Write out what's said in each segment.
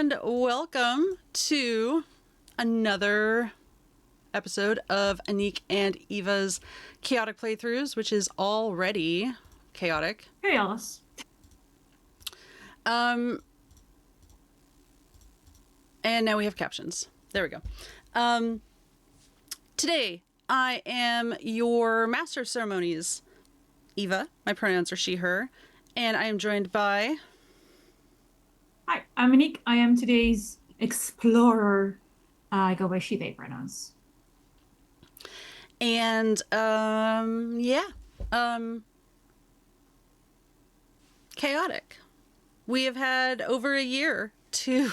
and welcome to another episode of Anniek and Eva's Chaotic Playthroughs, which is already chaotic. Chaos. And now we have captions. There we go. Today, I am your Master of Ceremonies, Eva. My pronouns are she, her. And I am joined by... Hi, I'm Anniek. I am today's explorer. I go by she, they pronouns. And, chaotic. We have had over a year to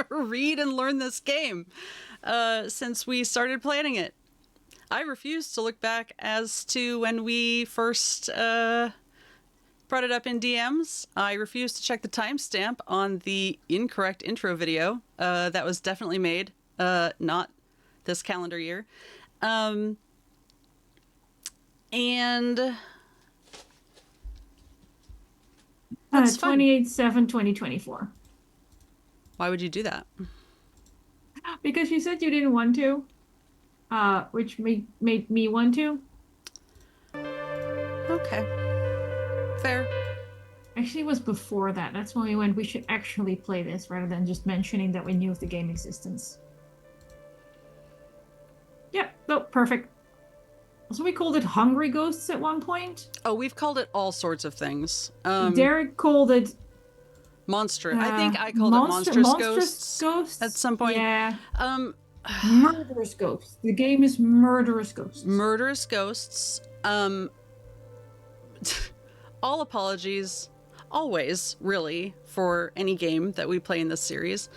read and learn this game since we started planning it. I refuse to look back as to when we first brought it up in DMs. I refuse to check the timestamp on the incorrect intro video that was definitely made, not this calendar year. And 28/7/2024. Why would you do that? Because you said you didn't want to, which made me want to. Okay. Fair. Actually, it was before that. That's when we went, we should actually play this rather than just mentioning that we knew of the game existence. Yep, no, perfect. So we called it Hungry Ghosts at one point. Oh, we've called it all sorts of things. Derek called it... Monstrous. I think I called it Monstrous Ghosts at some point. Yeah. Murderous Ghosts. The game is Murderous Ghosts. Murderous Ghosts. All apologies, always, really, for any game that we play in this series.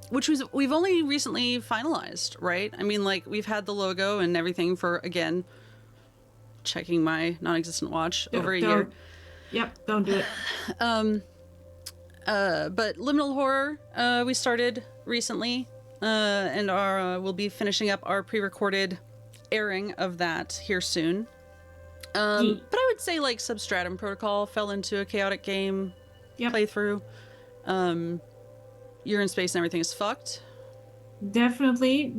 Which we've only recently finalized, right? I mean, like, we've had the logo and everything for, again, checking my non-existent watch, over a year. Yep, don't do it. But Liminal Horror, we started recently, and we'll be finishing up our pre-recorded airing of that here soon. But I would say, like, Substratum Protocol fell into a chaotic game playthrough. You're in space and everything is fucked. Definitely.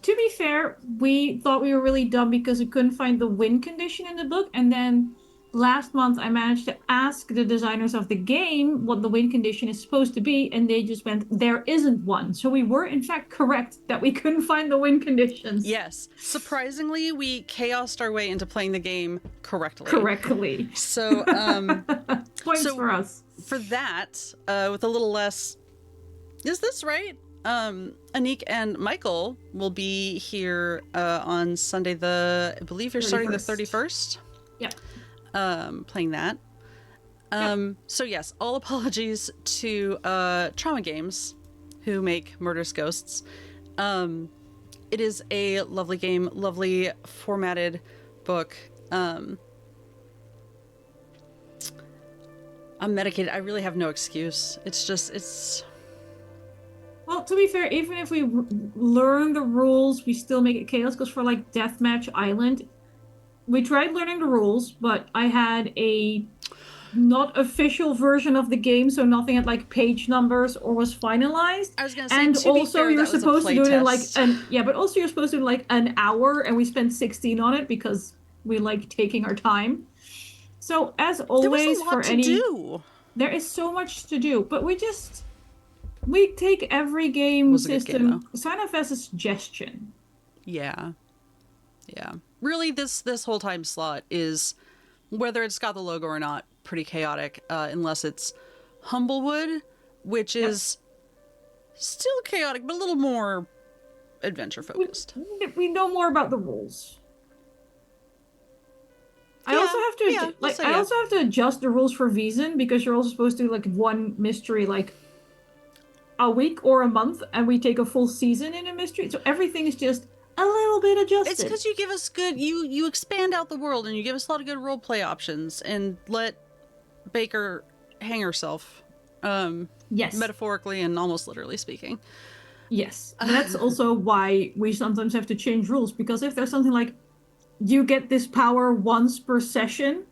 To be fair, we thought we were really dumb because we couldn't find the win condition in the book, and then last month I managed to ask the designers of the game what the win condition is supposed to be, and they just went, there isn't one. So we were in fact correct that we couldn't find the win conditions. Yes. Surprisingly, we chaosed our way into playing the game correctly. So, points for us. For that, with a little less... Is this right? Anniek and Michael will be here on Sunday I believe you're 31st. Starting the 31st? Yep. Playing that. So yes, all apologies to Trauma Games, who make Murderous Ghosts. It is a lovely game, lovely formatted book. I'm medicated. I really have no excuse. It's... Well, to be fair, even if we learn the rules, we still make it chaos, because for, like, Deathmatch Island, we tried learning the rules, but I had a not official version of the game, so nothing had, like, page numbers or was finalized. I was gonna say, and to also be fair, you're supposed to do it in, like, but also you're supposed to do it, like, an hour, and we spent 16 on it because we like taking our time. So, as always, there is so much to do, but we take every game system kind of as a suggestion. Yeah. Really, this whole time slot is, whether it's got the logo or not, pretty chaotic, unless it's Humblewood, which is still chaotic, but a little more adventure focused. We know more about the rules. I also have to adjust the rules for Wiesen, because you're also supposed to do, like, one mystery, like, a week or a month, and we take a full season in a mystery, so everything is just a little bit adjusted. It's because you give us good, you expand out the world, and you give us a lot of good role play options, and let Baker hang herself, yes, metaphorically and almost literally speaking. Yes, and that's also why we sometimes have to change rules, because if there's something like, you get this power once per session,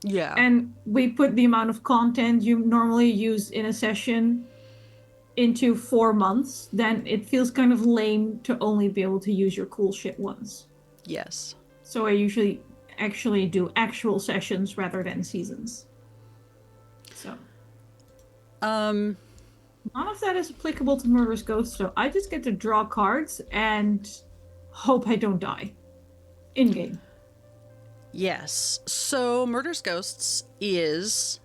Yeah. and we put the amount of content you normally use in a session into 4 months, then it feels kind of lame to only be able to use your cool shit once. Yes. So I usually actually do actual sessions rather than seasons. So Um, none of that is applicable to Murderous Ghosts, so I just get to draw cards and hope I don't die in game. yes. So Murderous Ghosts is.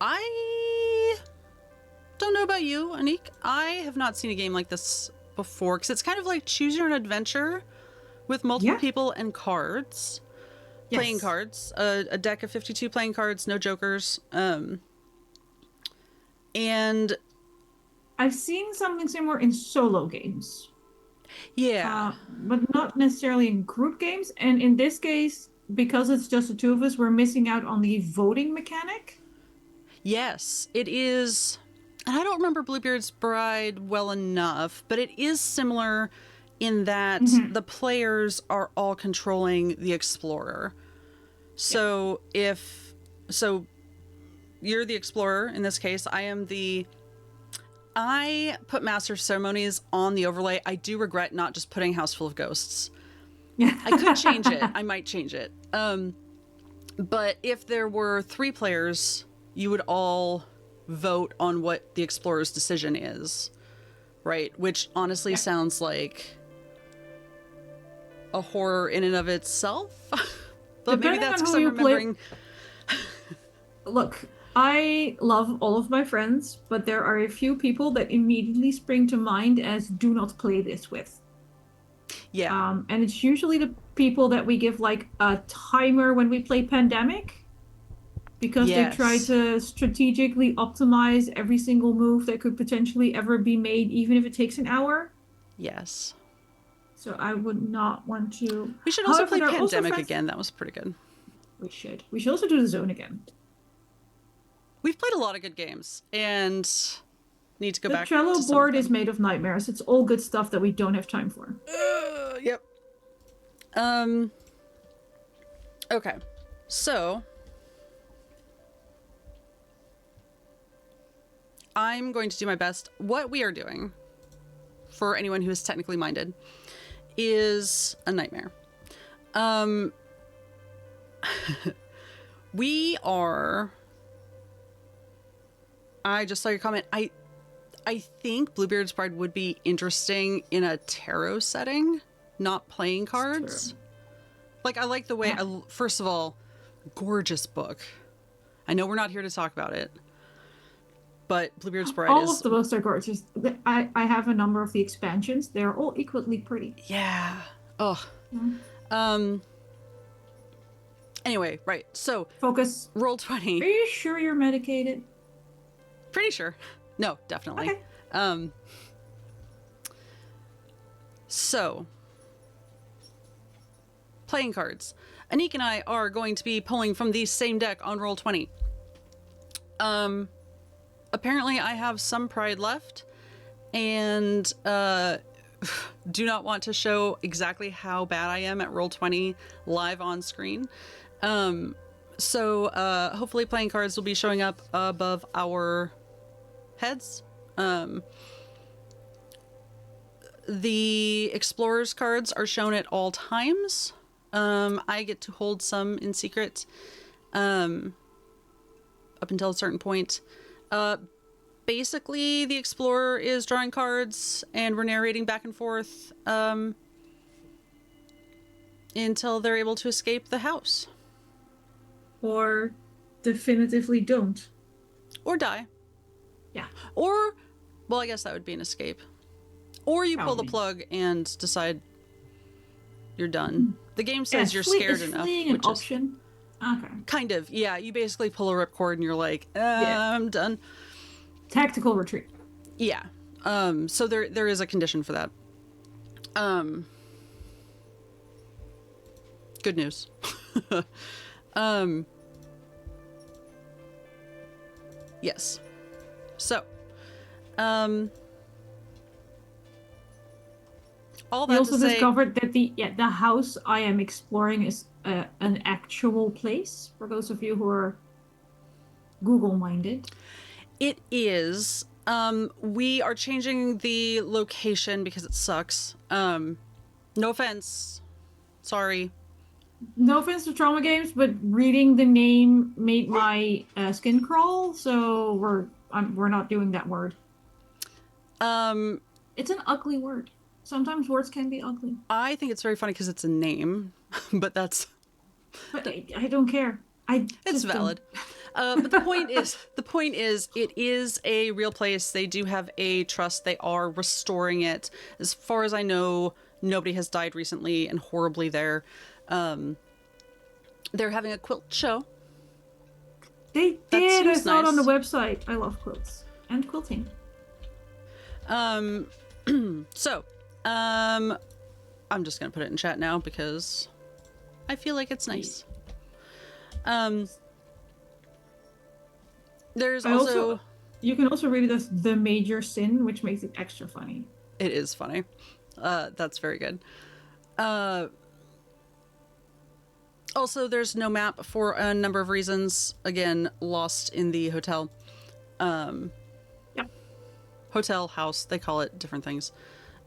I don't know about you, Anniek. I have not seen a game like this before because it's kind of like choose your own adventure with multiple Yeah. people and cards. Playing Yes. cards, a deck of 52 playing cards, no jokers. And I've seen something similar in solo games, yeah, but not necessarily in group games. And in this case, because it's just the two of us, we're missing out on the voting mechanic. yes, it is. And I don't remember Bluebeard's Bride well enough, but it is similar in that Mm-hmm. the players are all controlling the explorer. So so you're the explorer in this case. I put Master of Ceremonies on the overlay. I do regret not just putting House Full of Ghosts. I could change it. I might change it. But if there were 3 players, you would all vote on what the explorer's decision is, right? Which honestly Yeah. sounds like a horror in and of itself. But maybe Depending that's on because who I'm you play, remembering. look, I love all of my friends, but there are a few people that immediately spring to mind as do not play this with. Yeah. And it's usually the people that we give like a timer when we play Pandemic, because they try Yes. to strategically optimize every single move that could potentially ever be made, even if it takes an hour. Yes. So I would not want to. We should also However, play there are also Pandemic friends. again. That was pretty good. We should. We should also do the zone again. We've played a lot of good games and need to go The back to Trello some of board is them. made of nightmares. It's all good stuff that we don't have time for. Yep. Um. Okay. So I'm going to do my best. What we are doing, for anyone who is technically minded, is a nightmare. Um. We are. I just saw your comment. I think Bluebeard's Bride would be interesting in a tarot setting, not playing cards. Like, I like the way, first of all, gorgeous book. I know we're not here to talk about it, but Bluebeard's Bride All is, of the books are gorgeous. I have a number of the expansions. They're all equally pretty. yeah. Oh. Mm. Um. Anyway, right. So, Focus. roll Are 20. you sure you're medicated? Pretty sure. No, definitely. Okay. So, playing cards. Anniek and I are going to be pulling from the same deck on roll 20. Apparently I have some pride left and do not want to show exactly how bad I am at roll 20 live on screen. So hopefully playing cards will be showing up above our heads. The explorer's cards are shown at all times. I get to hold some in secret up until a certain point. Basically, the explorer is drawing cards and we're narrating back and forth until they're able to escape the house. Or definitively don't. Or die. Yeah. Or, well, I guess that would be an escape. Or you pull the Probably. plug and decide you're done. The game says you're scared enough. Fleeing an Which is option? Okay. kind of, yeah. You basically pull a ripcord and you're like, Yeah. I'm done. Tactical retreat. Yeah. So there is a condition for that. Good news. Yes. So, all We that also to say, discovered that the house I am exploring is an actual place for those of you who are Google minded? It is. We are changing the location because it sucks. No offense. Sorry. No offense to trauma games, but reading the name made my skin crawl. So we're not doing that word. Um, It's an ugly word. Sometimes words can be ugly. I think it's very funny because it's a name, but that's But I don't care. it's valid. But the point is, it is a real place. They do have a trust. They are restoring it. As far as I know, nobody has died recently and horribly there. They're having a quilt show. They That did. I seems saw it on the nice. website. I love quilts and quilting. So, I'm just gonna put it in chat now because I feel like it's nice. There's also you can also read it as the major sin, which makes it extra funny. it is funny. That's very good. Also, there's no map for a number of reasons. Again, lost in the hotel. Yep. Hotel, house, they call it different things.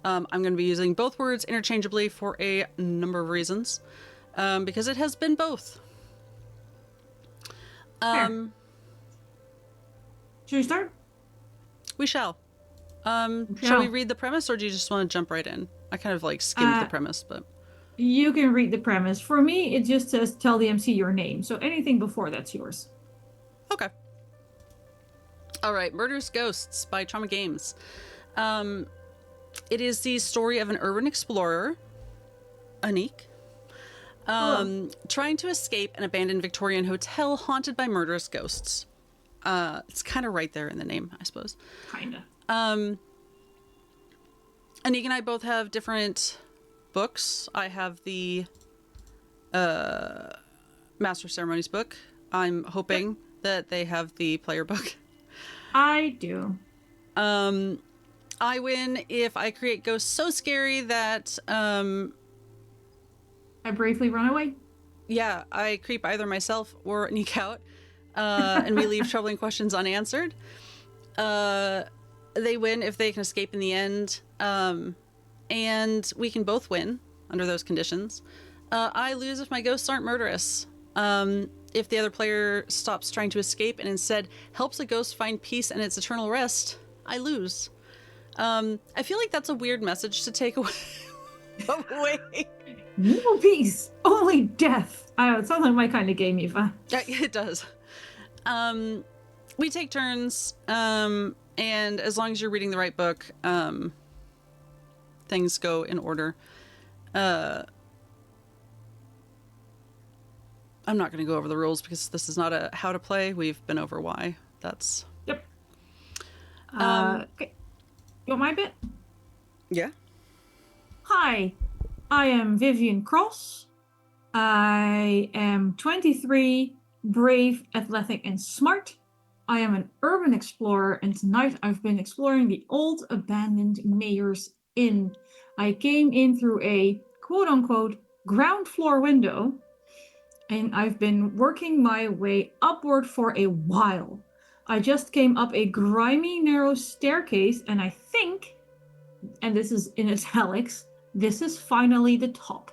I'm going to be using both words interchangeably for a number of reasons. Because it has been both. Should we start? We shall. Shall we read the premise or do you just want to jump right in? I kind of like skimmed the premise, but... You can read the premise. For me, it just says tell the MC your name. So anything before that's yours. Okay. All right. Murderous Ghosts by Trauma Games. It is the story of an urban explorer, Anniek, trying to escape an abandoned Victorian hotel haunted by murderous ghosts. It's kind of right there in the name, I suppose. Kinda. Anniek and I both have different books. I have the Master of Ceremonies book. I'm hoping that they have the player book. I do. I win if I create ghosts so scary that I bravely run away. yeah, I creep either myself or Anniek out, and we leave troubling questions unanswered. They win if they can escape in the end, and we can both win under those conditions. I lose if my ghosts aren't murderous. If the other player stops trying to escape and instead helps a ghost find peace and its eternal rest, I lose. I feel like that's a weird message to take away. No peace, only death. It sounds like my kind of game, Eva. It does. We take turns, and as long as you're reading the right book, things go in order. I'm not going to go over the rules because this is not a how to play. We've been over why. That's... Yep. Okay. You want my bit? Yeah. Hi, I am Vivian Cross. I am 23, brave, athletic, and smart. I am an urban explorer, and tonight I've been exploring the old abandoned mayor's inn. I came in through a quote-unquote ground floor window, and I've been working my way upward for a while. I just came up a grimy, narrow staircase, and I think, and this is in italics, this is finally the top.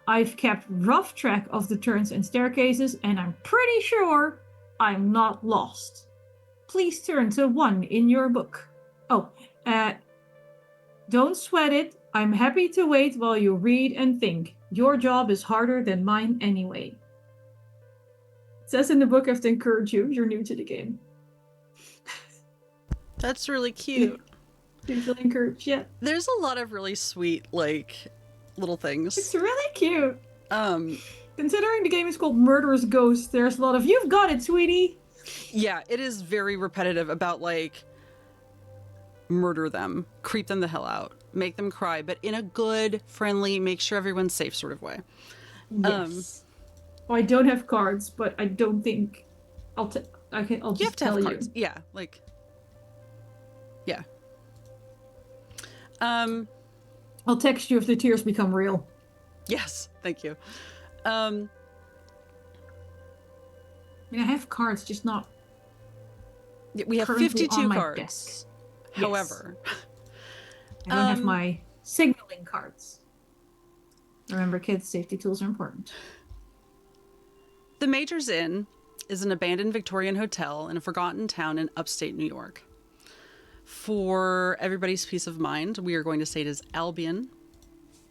I've kept rough track of the turns and staircases, and I'm pretty sure I'm not lost. Please turn to 1 in your book. Don't sweat it. I'm happy to wait while you read and think. Your job is harder than mine anyway. It says in the book I have to encourage you if you're new to the game. That's really cute. Do you feel encouraged yet? There's a lot of really sweet, like, little things. It's really cute. Considering the game is called Murderous Ghosts, there's a lot of, you've got it, sweetie. Yeah, it is very repetitive about, like, murder them, creep them the hell out, make them cry, but in a good, friendly, make sure everyone's safe sort of way. Yes. Well, I don't have cards, but I don't think I'll just tell you. Yeah, like, yeah. I'll text you if the tears become real. Yes, thank you. I mean, I have cards, just not We have currently on 52 my desk. cards. Yes. However, I don't have my signaling cards. Remember, kids, safety tools are important. the Major's Inn is an abandoned Victorian hotel in a forgotten town in upstate New York. For everybody's peace of mind, we are going to say it is Albion,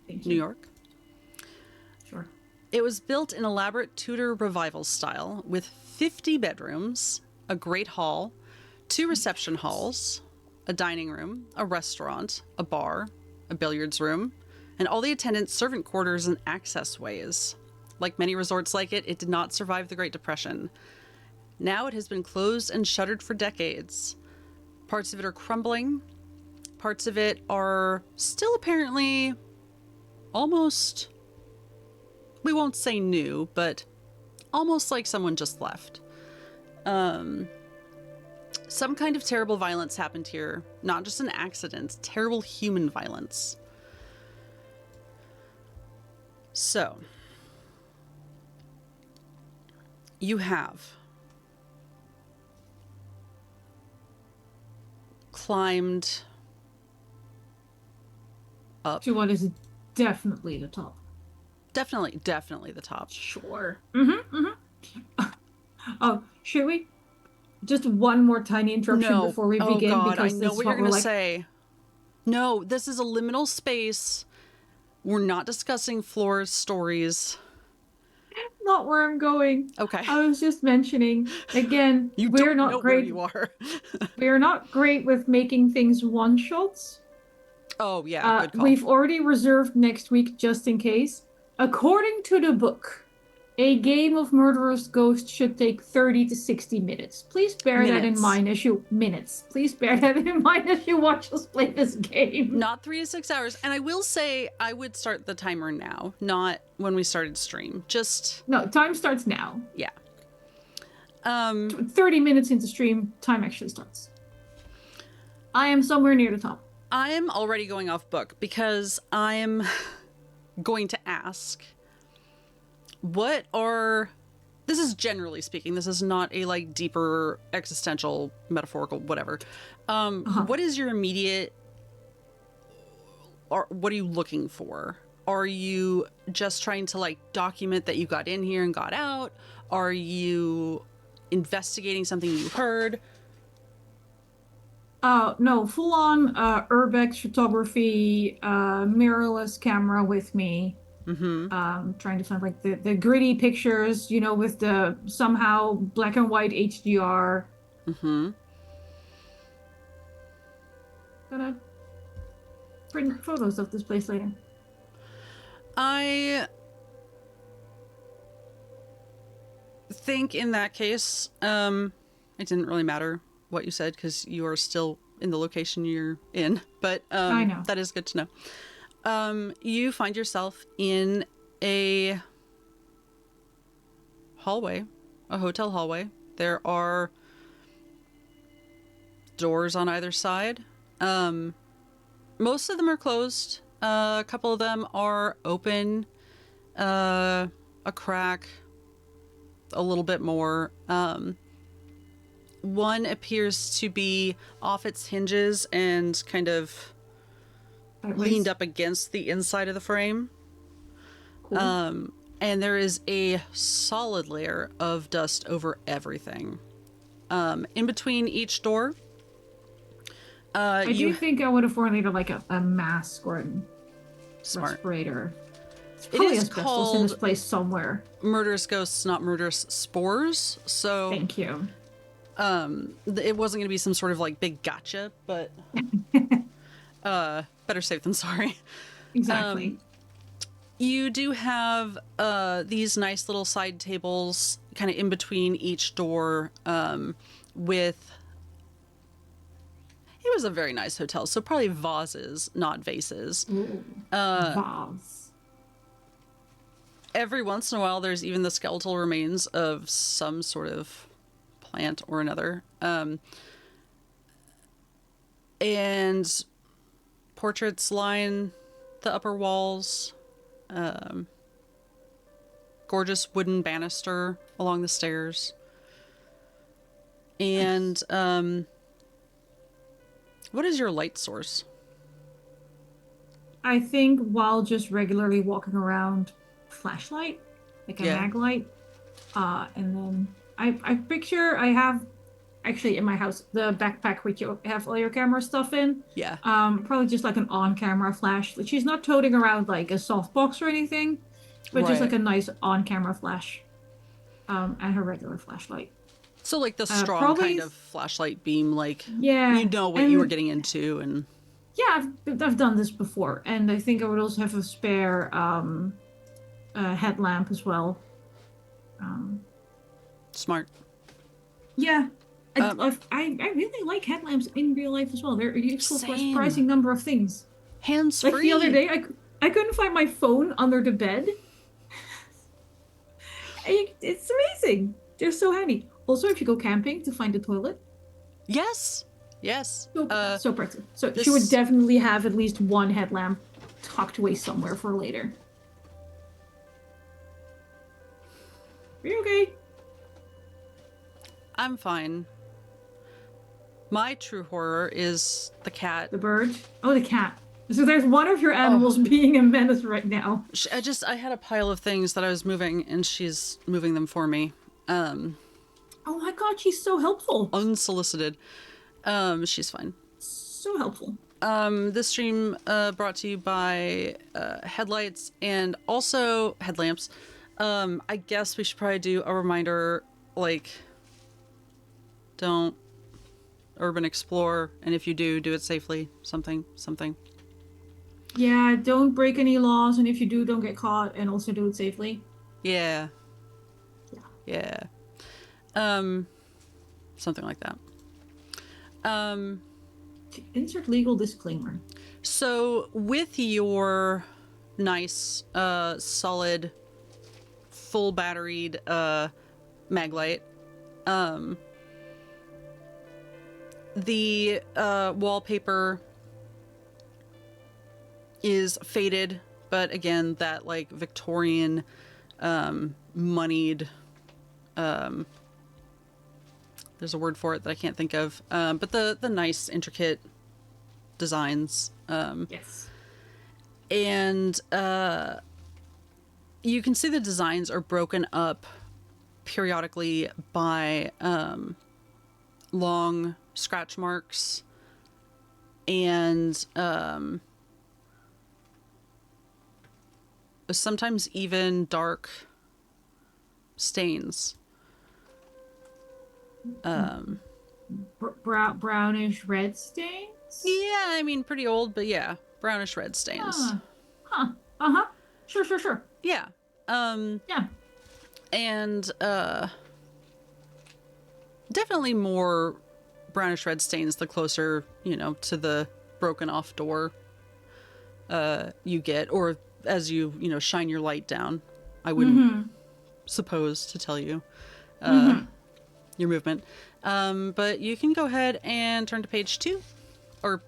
Thank New you. York. Sure. It was built in elaborate Tudor revival style with 50 bedrooms, a great hall, 2 reception halls, a dining room, a restaurant, a bar, a billiards room, and all the attendants' servant quarters and access ways. Like many resorts like it did not survive the Great Depression. Now it has been closed and shuttered for decades. Parts of it are crumbling. Parts of it are still apparently almost, we won't say new, but almost like someone just left. Some kind of terrible violence happened here. Not just an accident, terrible human violence. So, you have climbed up. To what is definitely the top. Definitely the top. Sure. Oh, should we? Just one more tiny interruption No. before we Oh begin, God, because I know this is what what you're we're gonna like. say. No, this is a liminal space. We're not discussing Flora's stories. Not where I'm going. Okay. I was just mentioning again, You we're don't not know where great. you are. We're not great with making things one shots. Oh yeah, good call. We've already reserved next week just in case. According to the book, a game of Murderous Ghosts should take 30 to 60 minutes. Please bear that in mind as you Please bear that in mind as you watch us play this game. Not 3 to 6 hours. And I will say I would start the timer now, not when we started stream. Just No, time starts now. yeah. 30 minutes into stream, time actually starts. I am somewhere near the top. I am already going off book because I'm going to ask, what are, this is generally speaking, this is not a like deeper existential metaphorical whatever. What is your immediate, or what are you looking for? Are you just trying to like document that you got in here and got out? Are you investigating something you heard? No, full on urbex photography, mirrorless camera with me. Trying to find like the gritty pictures, you know, with the somehow black and white HDR. Gonna print photos of this place later. I think in that case, it didn't really matter what you said because you are still in the location you're in, but I know. that is good to know. You find yourself in a hallway, a hotel hallway. There are doors on either side. Most of them are closed. A couple of them are open, a crack, a little bit more. One appears to be off its hinges and kind of leaned up against the inside of the frame. Cool. And there is a solid layer of dust over everything. In between each door, I do think I would have worn either like a mask or a respirator. It's probably is asbestos called in this place somewhere. Murderous Ghosts, not Murderous Spores. So Thank you. it wasn't going to be some sort of like big gotcha, but better safe than sorry. Exactly. You do have these nice little side tables kind of in between each door with... It was a very nice hotel, so probably vases, not vases. Ooh, vase. Every once in a while, there's even the skeletal remains of some sort of plant or another. And portraits line the upper walls. Gorgeous wooden banister along the stairs. And what is your light source? I think while just regularly walking around, flashlight, like a Yeah. mag light. And then I picture I have actually in my house the backpack which you have all your camera stuff in. Yeah. Probably just like an on-camera flash. Like she's not toting around like a softbox or anything, but just like Right. a nice on-camera flash. And her regular flashlight. So like the strong kind Probably, of flashlight beam, like you yeah. know what you were And getting into, and yeah, I've done this before, and I think I would also have a spare headlamp as well. Um, smart. yeah, Um, I really like headlamps in real life as well. They're useful for a same. surprising number of things. Hands Like the other free. day, I couldn't find my phone under the bed. It's amazing. They're so handy. Also, if you go camping to find the toilet, Yes. Yes. so practical. So she would This definitely have at least one headlamp tucked away somewhere for later. Are you okay? I'm fine. My true horror is the cat. The bird? Oh, the cat. So there's one of your Oh, animals being a menace right now. I had a pile of things that I was moving, and she's moving them for me, Oh my god, she's so helpful. unsolicited. She's fine. So helpful. This stream brought to you by headlights and also headlamps. I guess we should probably do a reminder, like, don't urban explore, and if you do, do it safely. Something. Yeah, don't break any laws, and if you do, don't get caught, and also do it safely. Yeah. Yeah. Yeah. Um, something like that. Insert legal disclaimer. So with your nice, solid, full batteried, maglite, the wallpaper is faded, but again, that like Victorian, moneyed, there's a word for it that I can't think of, but the nice intricate designs, Yes. and you can see the designs are broken up periodically by long scratch marks and sometimes even dark stains. Brownish red stains? Yeah, I mean, pretty old, but yeah, brownish red stains. Huh. Uh-huh. Sure. Yeah. Yeah. And definitely more brownish red stains the closer, to the broken off door you get, or as you shine your light down. I wouldn't suppose to tell you your movement. But you can go ahead and turn to page 2. Or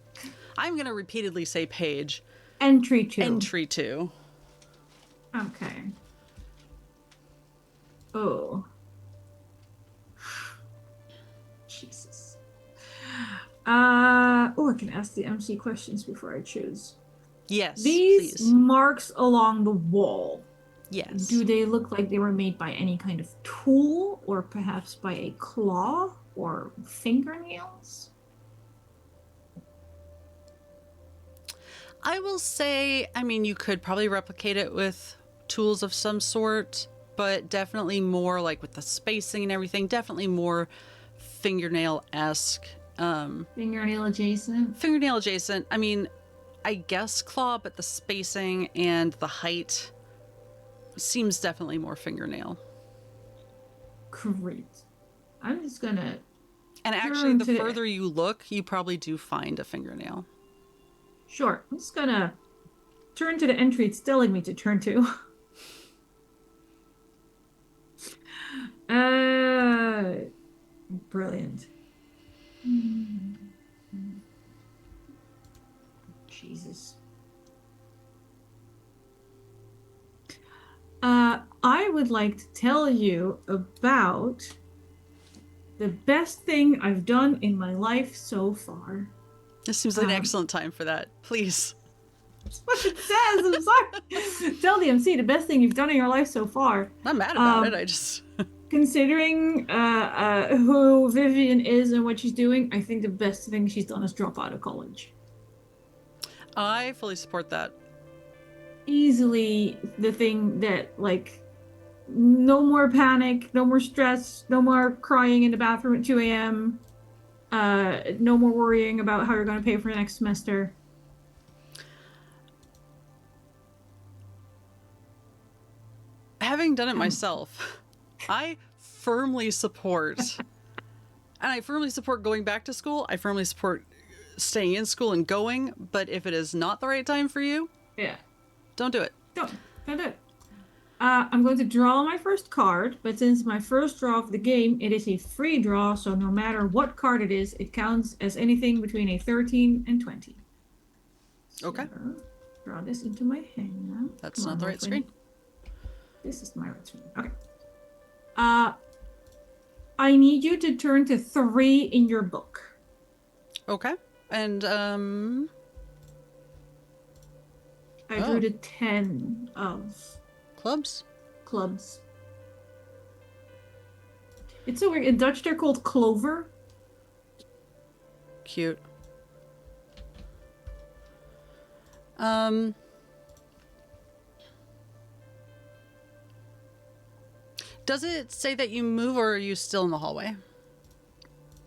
I'm going to repeatedly say page. Entry 2. Entry 2. Okay. Oh. Jesus. I can ask the MC questions before I choose. Yes, These please. marks along the wall. Yes. Do they look like they were made by any kind of tool, or perhaps by a claw or fingernails? I will say, I mean, you could probably replicate it with tools of some sort, but definitely more like with the spacing and everything, definitely more fingernail-esque. Fingernail adjacent? Fingernail adjacent. I mean, I guess claw, but the spacing and the height seems definitely more fingernail. Great. I'm just gonna. And actually, the further you look, you probably do find a fingernail. Sure. I'm just gonna turn to the entry it's telling me to turn to. Brilliant. Jesus. I would like to tell you about The best thing I've done in my life so far. This seems like an excellent time for that. Please. That's what it says. I'm sorry. Tell the MC the best thing you've done in your life so far. Not mad about it. I just. Considering who Vivian is and what she's doing, I think the best thing she's done is drop out of college. I fully support that. Easily the thing that, like, no more panic, no more stress, no more crying in the bathroom at 2 a.m., no more worrying about how you're going to pay for the next semester. Having done it myself, I firmly support, and I firmly support going back to school. I firmly support staying in school and going, but if it is not the right time for you, Yeah. don't do it. Don't do it. I'm going to draw my first card, but since my first draw of the game, it is a free draw, so no matter what card it is, it counts as anything between a 13 and 20. Okay. So, draw this into my hand. That's not the right screen. This is my right screen. Okay. I need you to turn to 3 in your book. Okay. And, I drew the 10 of clubs. It's so weird. In Dutch, they're called clover. Cute. Does it say that you move, or are you still in the hallway?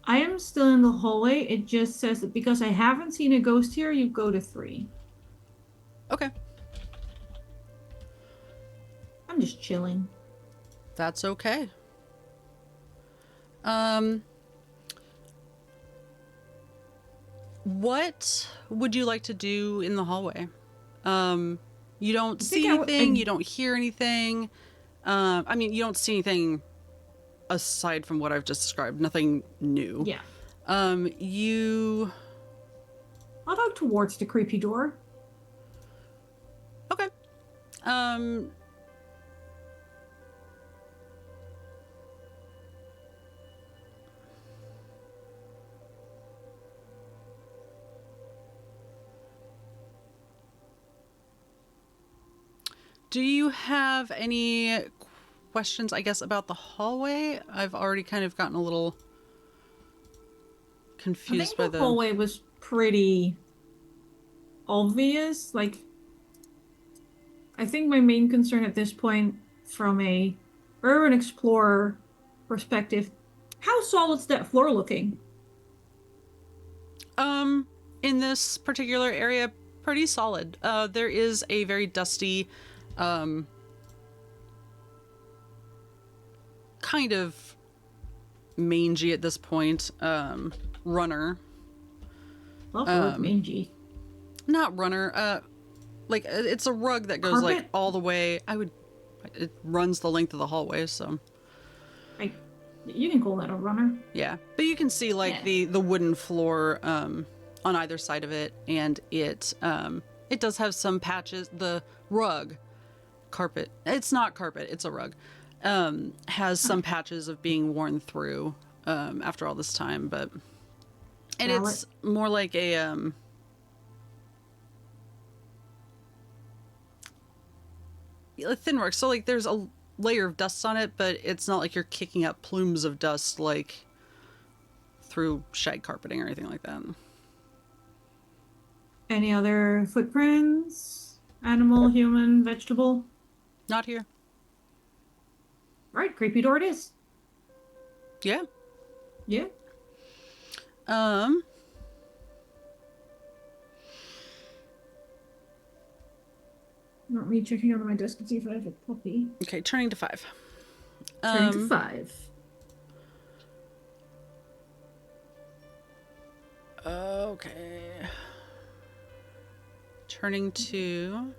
I am still in the hallway. It just says that because I haven't seen a ghost here, you go to 3. Okay. I'm just chilling. That's okay. What would you like to do in the hallway? You don't see anything, you don't hear anything. I mean, you don't see anything aside from what I've just described. Nothing new. Yeah. I'll go towards the creepy door. Okay. Do you have any questions, I guess, about the hallway? I've already kind of gotten a little confused by the hallway was pretty obvious. Like, I think my main concern at this point, from a urban explorer perspective, how solid's that floor looking? In this particular area, pretty solid. There is a very dusty, kind of mangy at this point, runner. Love the word mangy. Not runner, like it's a rug that goes Carpet? like all the way. It runs the length of the hallway, so. You can call that a runner. Yeah, but you can see like the wooden floor on either side of it, and it does have some patches. The rug, carpet. It's not carpet. It's a rug. Has some patches of being worn through after all this time, but it's more like a thin rug. So like there's a layer of dust on it, but it's not like you're kicking up plumes of dust like through shag carpeting or anything like that. Any other footprints? Animal, human, vegetable? Not here. Right, creepy door it is. Yeah. Yeah. Not me checking under my desk to see if I have a puppy. Okay, turning to 5. Turning to 5. Okay. Turning to...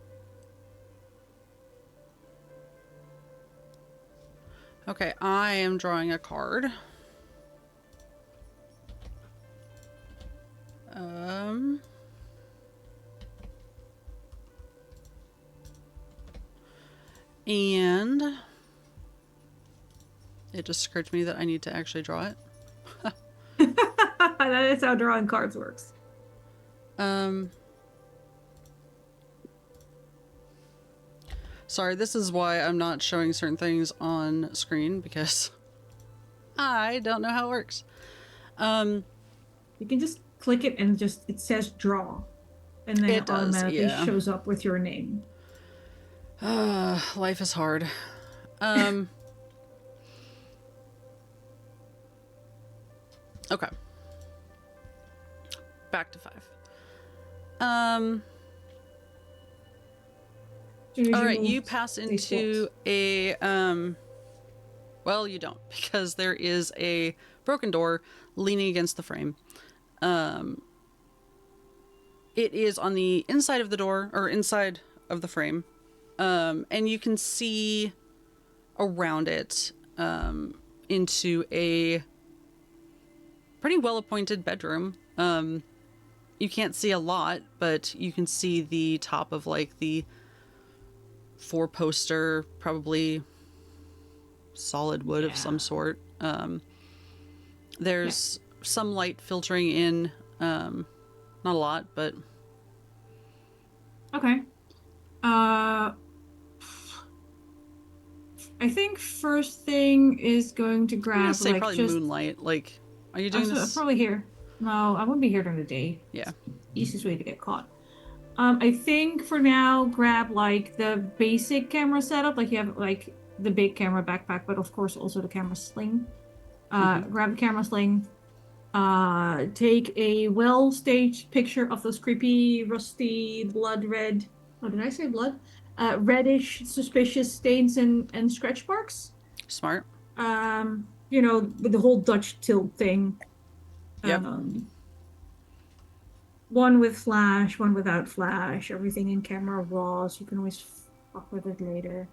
Okay, I am drawing a card. And it just occurred to me that I need to actually draw it. that is how drawing cards works. Sorry, this is why I'm not showing certain things on screen, because I don't know how it works. You can just click it and just it says draw, and then It it does, automatically yeah. shows up with your name. Life is hard. Okay. Back to 5. All right, you pass into a well, you don't, because there is a broken door leaning against the frame. It is on the inside of the door, or inside of the frame, and you can see around it into a pretty well-appointed bedroom. You can't see a lot, but you can see the top of like the 4-poster, probably solid wood of some sort. There's some light filtering in, not a lot, but Okay. I think first thing is going to grab, I'm gonna say like, probably just moonlight. Like, are you doing this? probably here. No, I won't be here during the day. Yeah. Easiest way to get caught. I think for now, grab like the basic camera setup. Like you have like the big camera backpack, but of course also the camera sling. Grab the camera sling. Take a well-staged picture of those creepy, rusty, blood red. Oh, did I say blood? Reddish, suspicious stains and scratch marks. Smart. With the whole Dutch tilt thing. Yep. One with flash, one without flash, everything in camera raw, so you can always fuck with it later.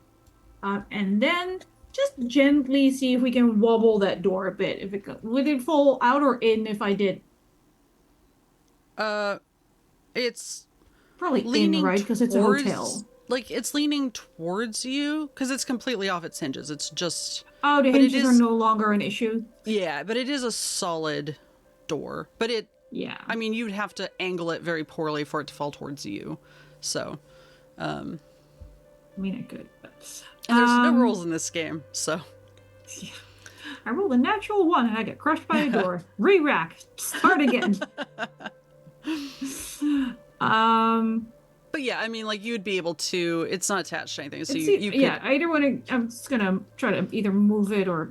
And then just gently see if we can wobble that door a bit. If it would it fall out or in if I did? It's Probably leaning in, right? Because it's a towards, hotel. like, it's leaning towards you because it's completely off its hinges. It's just, Oh, the but it hinges are is, no longer an issue. yeah, but it is a solid door. But it, Yeah. I mean, you'd have to angle it very poorly for it to fall towards you. So, I mean, I could, but and there's no rules in this game, so. Yeah. I rolled a natural 1 and I get crushed by a door. Re-rack. Start again. But yeah, I mean, like, you would be able to, it's not attached to anything, so you could. Yeah, I either want to, I'm just gonna try to either move it or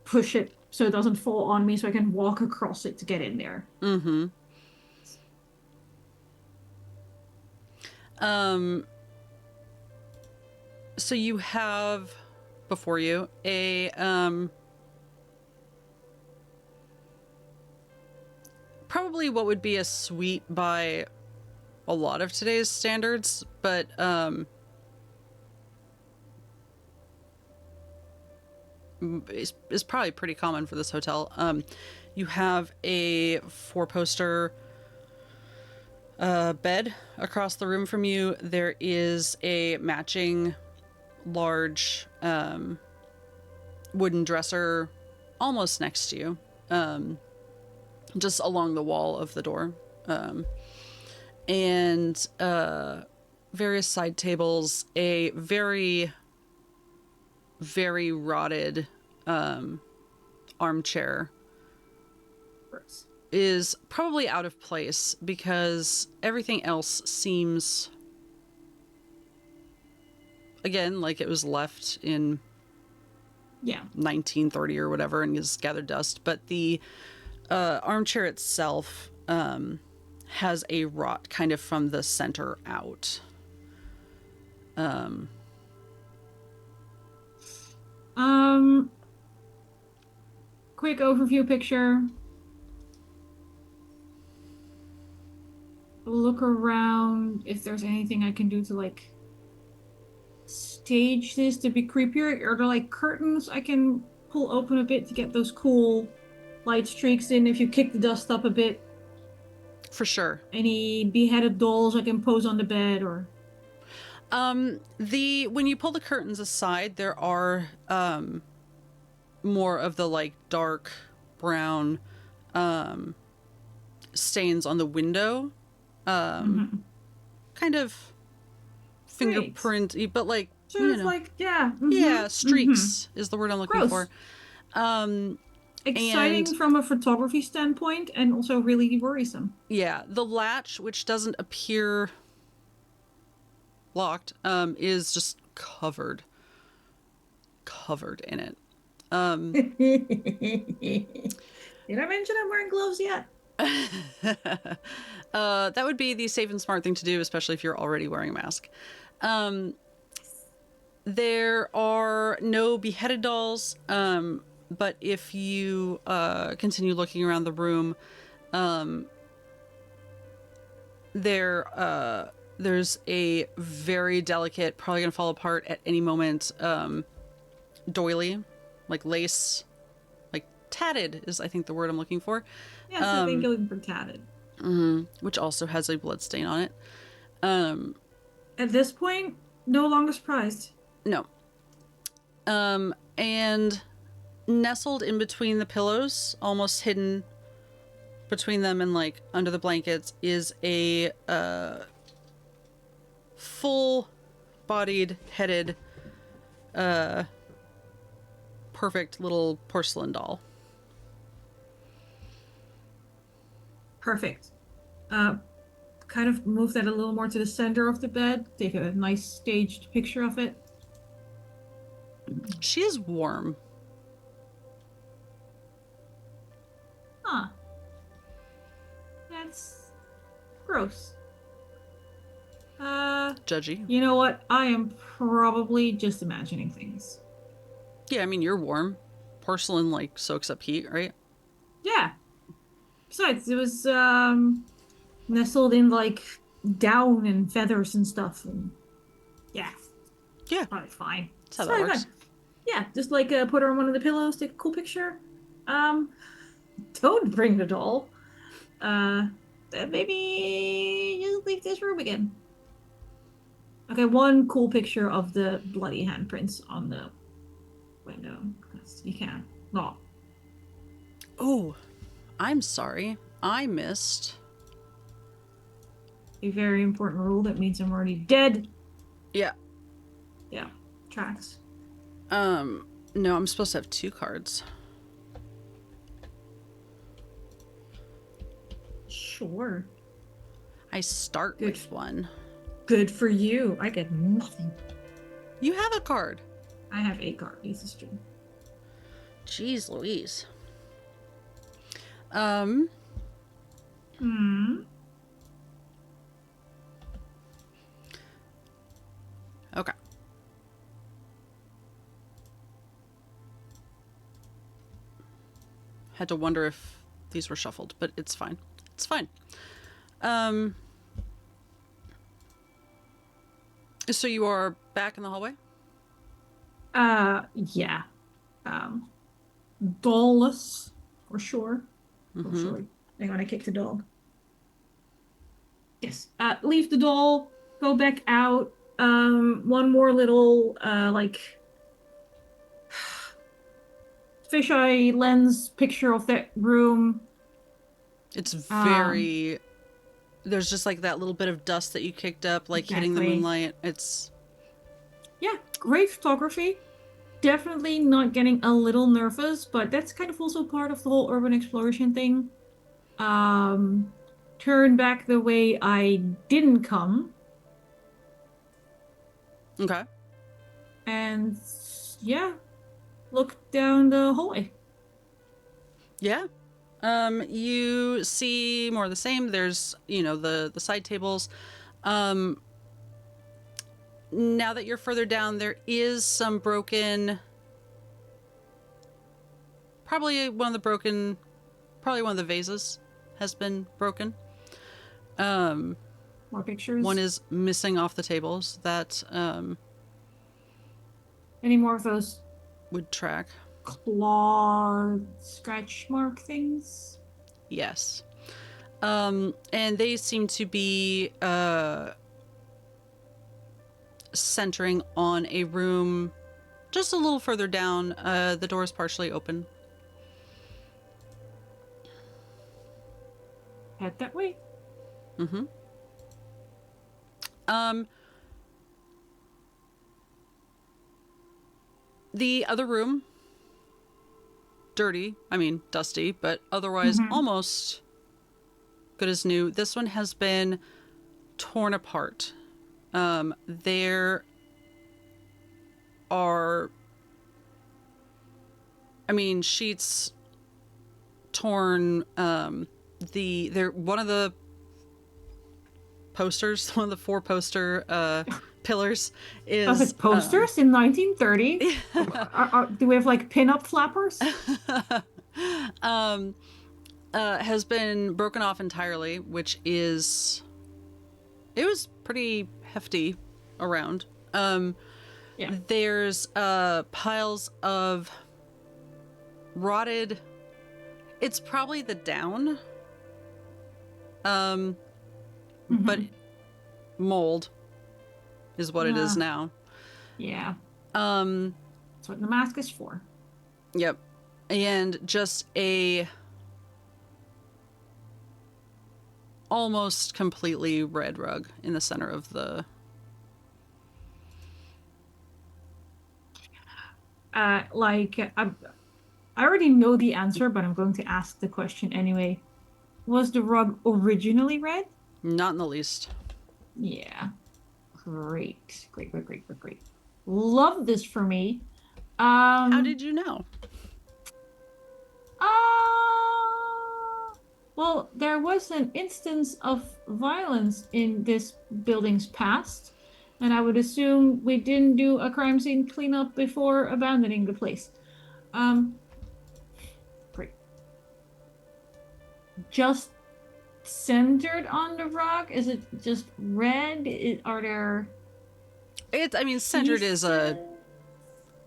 push it so it doesn't fall on me so I can walk across it to get in there. Mm-hmm. So you have before you a probably what would be a suite by a lot of today's standards, but is probably pretty common for this hotel. You have a 4-poster bed across the room from you. There is a matching large wooden dresser almost next to you, just along the wall of the door, and various side tables, a very, very rotted armchair is probably out of place because everything else seems, again, like it was left in 1930 or whatever and has gathered dust. But the armchair itself has a rot kind of from the center out. Quick overview picture. Look around if there's anything I can do to like stage this to be creepier. Are there like curtains I can pull open a bit to get those cool light streaks in if you kick the dust up a bit? For sure. Any beheaded dolls I can pose on the bed or when you pull the curtains aside, there are more of the like dark brown stains on the window. Mm-hmm. Kind of Great. fingerprint, but like, Sort of like, yeah. yeah, Mm-hmm. Mm-hmm. streaks is the word I'm looking Gross. for. And Exciting from a photography standpoint and also really worrisome. yeah, the latch, which doesn't appear locked, is just covered in it. Did I mention I'm wearing gloves yet? That would be the safe and smart thing to do, especially if you're already wearing a mask. There are no beheaded dolls, but if you continue looking around the room, there's a very delicate, probably gonna fall apart at any moment, doily, like lace, like tatted is I think the word I'm looking for. Yes, I think looking for tatted. Which also has a blood stain on it. At this point, no longer surprised. No. And nestled in between the pillows, almost hidden between them and like under the blankets, is a full-bodied, headed, perfect little porcelain doll. Perfect. Kind of move that a little more to the center of the bed. Take a nice staged picture of it. She is warm. Huh. That's gross. Judgy. You know what? I am probably just imagining things. Yeah, I mean, you're warm. Porcelain, like, soaks up heat, right? Yeah. Besides, it was nestled in like down and feathers and stuff. And yeah, Yeah, probably fine. that's how It's that probably works. fine. Yeah, just like put her on one of the pillows, take a cool picture. Um, don't bring the doll. Then maybe just leave this room again. Okay, one cool picture of the bloody handprints on the window. 'Cause you can't. No. Oh, I'm sorry. I missed. A very important rule that means I'm already dead. Yeah. Yeah, tracks. No, I'm supposed to have 2 cards. Sure. I start Good. with 1. Good for you. I get nothing. You have a card. I have a card. This is true. Jeez Louise. Okay. Had to wonder if these were shuffled, but it's fine. It's fine. So you are back in the hallway? Yeah. Dollless, for sure. For sure. Hang on, I kicked the dog. Yes. Leave the doll, go back out. One more little, like, fisheye lens picture of that room. It's very... There's just like that little bit of dust that you kicked up, like hitting the moonlight. It's... Yeah, great photography. Definitely not getting a little nervous, but that's kind of also part of the whole urban exploration thing. Turn back the way I didn't come. Okay. And yeah, look down the hallway. Yeah. You see more of the same. There's, the side tables. Now that you're further down, there is some broken... Probably one of the vases has been broken. More pictures. One is missing off the tables that Any more of those would track. claw scratch mark things? Yes. And they seem to be centering on a room just a little further down. The door is partially open. head that way. Mm-hmm. Um, the other room, dirty. I mean, dusty, but otherwise Mm-hmm. almost good as new. This one has been torn apart. There are, I mean, sheets torn. They're one of the posters, one of the four poster pillars I was is like, posters in 1930? Do we have like pin-up flappers? has been broken off entirely, which is it was pretty hefty around. Yeah. There's piles of rotted. It's probably the down, but Mm-hmm. mold is what it is Uh, now. yeah. Um, That's what the mask is for. yep, and just a almost completely red rug in the center of the. I already know the answer, but I'm going to ask the question anyway. Was the rug originally red? Not in the least. Yeah. Great. Great, great, great, great, great. Love this for me. How Um, did you know? well, there was an instance of violence in this building's past, and I would assume we didn't do a crime scene cleanup before abandoning the place. Um, Great. Just centered on the rock? Is it just red? Are there I mean, centered is a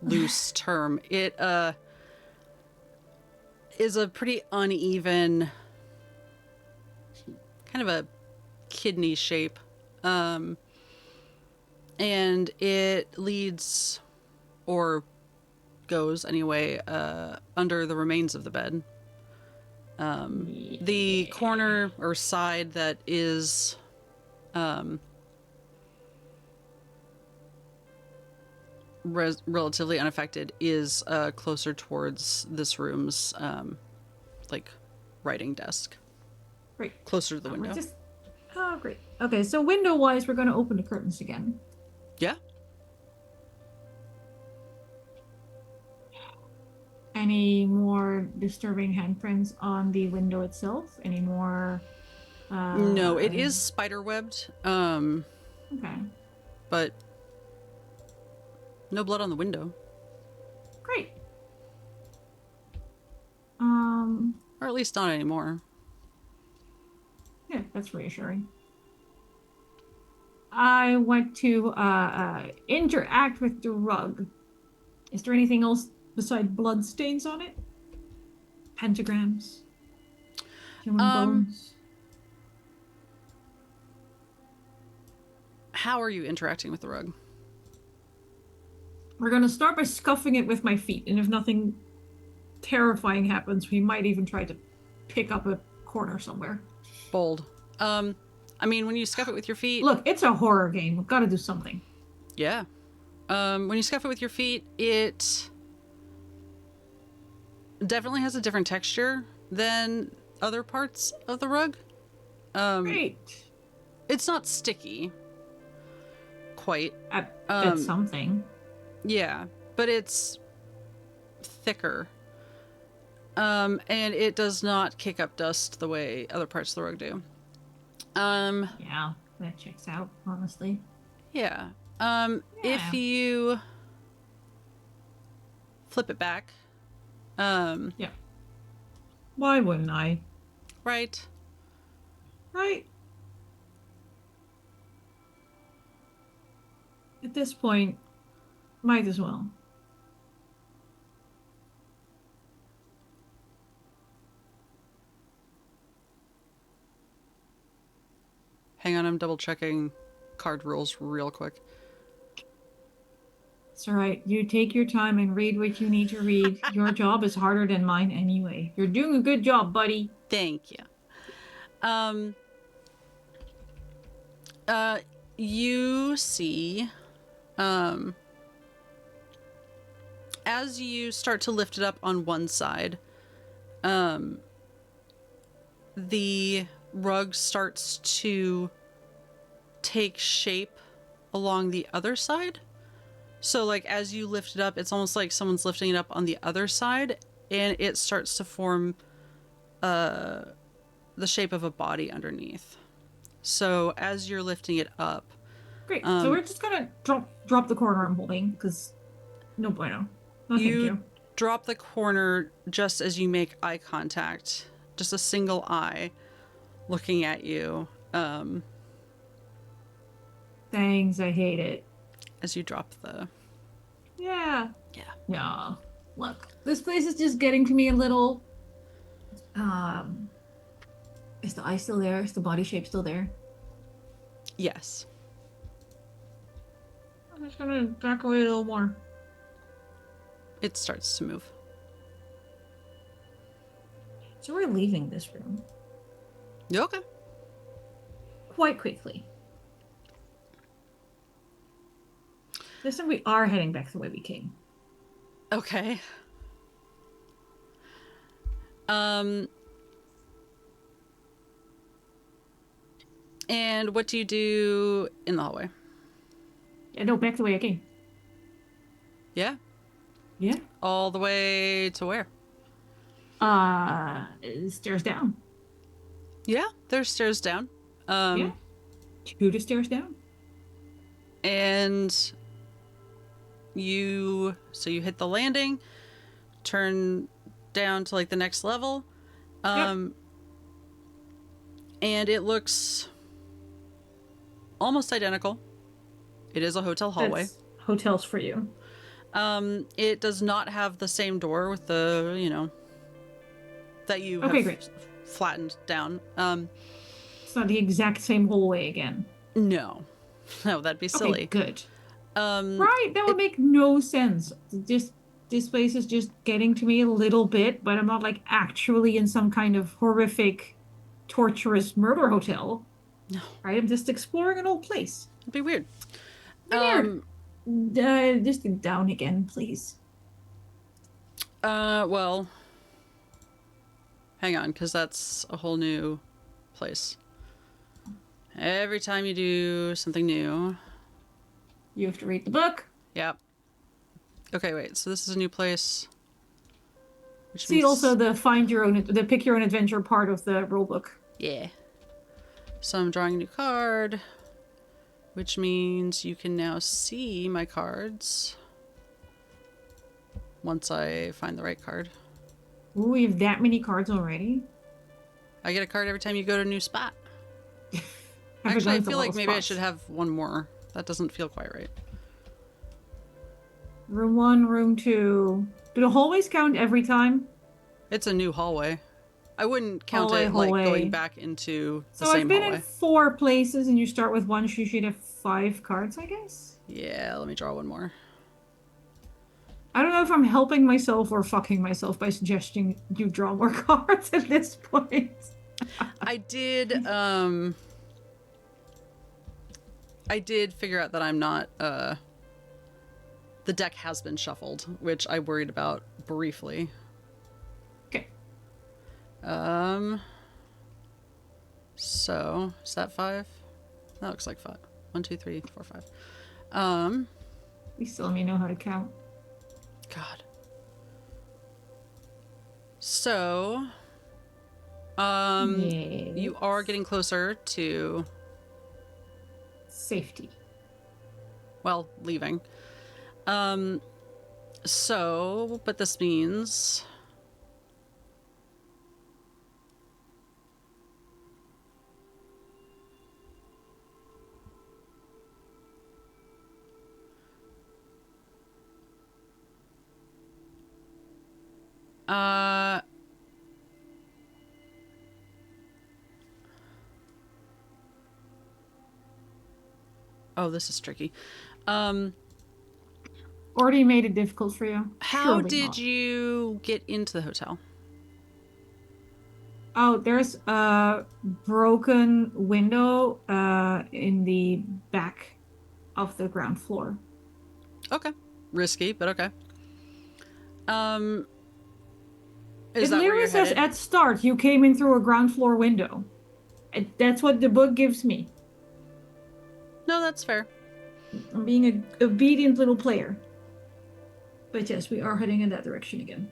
pieces? loose term. It is a pretty uneven, kind of a kidney shape. Um, and it leads, or goes anyway, under the remains of the bed. The Yeah. corner or side that is relatively unaffected is closer towards this room's like writing desk, Great. closer to the We're window. just great. Okay, so window wise, we're going to open the curtains again. Yeah. Any more disturbing handprints on the window itself? Any more? No, it is spider webbed, Okay, but no blood on the window, great. Um, or at least not anymore. yeah, that's reassuring. I want to interact with the rug. Is there anything else beside blood stains on it? Pentagrams, human Um, bones. how are you interacting with the rug? We're gonna start by scuffing it with my feet, and if nothing terrifying happens, we might even try to pick up a corner somewhere. Bold. I mean, when you scuff it with your feet, Look, it's a horror game. We've got to do something. yeah. When you scuff it with your feet, it definitely has a different texture than other parts of the rug. Great. It's not sticky, quite. At something. Yeah, but it's thicker. And it does not kick up dust the way other parts of the rug do. Yeah, that checks out, honestly. Yeah. If Yeah. you flip it back, Yeah. Why wouldn't I? right, Right? At this point, might as well. hang on, I'm double checking card rules real quick. It's all right. You take your time and read what you need to read. Your job is harder than mine anyway. You're doing a good job, buddy. Thank you. Um, you see, as you start to lift it up on one side, the rug starts to take shape along the other side. So, like, as you lift it up, it's almost like someone's lifting it up on the other side, and it starts to form the shape of a body underneath. So, as you're lifting it up, Great. So we're just gonna drop the corner I'm holding because no bueno. No, thank you you. drop the corner just as you make eye contact, just a single eye looking at you Thanks. I hate it. as you drop the. Yeah. Yeah. Yeah. Look, this place is just getting to me a little. Um, is the eye still there? Is the body shape still there? Yes. I'm just gonna back away a little more. It starts to move. So we're leaving this room You okay? quite quickly. This time we are heading back the way we came. Okay. And what do you do in the hallway? Yeah, no, back the way I came. Yeah? Yeah. All the way to where? Stairs down. Yeah, there's stairs down. Yeah. 2 stairs down. And you hit the landing, turn down to like the next level. Yep. And it looks almost identical. It is a hotel hallway. That's hotels for you. It does not have the same door with the, that you Okay, have great. flattened down. It's not the exact same hallway again. No, that'd be silly. Okay, good. Right, that would make no sense. This place is just getting to me a little bit, but I'm not like actually in some kind of horrific, torturous murder hotel. No, Right, I'm just exploring an old place. it'd be weird. Weird. Just down again, please. Well, hang on, because that's a whole new place. Every time you do something new. You have to read the book. Yep. Okay, wait. So this is a new place. Which See means... also the pick your own adventure part of the rule book. Yeah. So I'm drawing a new card, which means you can now see my cards once I find the right card. Ooh, we have that many cards already. I get a card every time you go to a new spot. Actually, I feel like maybe I should have one more. That doesn't feel quite right. Room 1, room 2. Do the hallways count every time? It's a new hallway. I wouldn't count Hallway. like going back into the So same I've been hallway. in 4 places and you start with 1, so you should have 5 cards, I guess? Yeah, let me draw one more. I don't know if I'm helping myself or fucking myself by suggesting you draw more cards at this point. I did figure out that I'm not the deck has been shuffled, which I worried about briefly. Okay. So is that 5? That looks like 5. 1, 2, 3, 4, 5. You still let me know how to count. God. So Yes. you are getting closer to, Safety. well, leaving. So, but this means oh, this is tricky. Already made it difficult for you. How Surely did not. you get into the hotel? Oh, there's a broken window in the back of the ground floor. Okay. Risky, but okay. Um, is It that where literally you're says headed? at start you came in through a ground floor window. That's what the book gives me. No, that's fair. I'm being a obedient little player. But yes, we are heading in that direction again.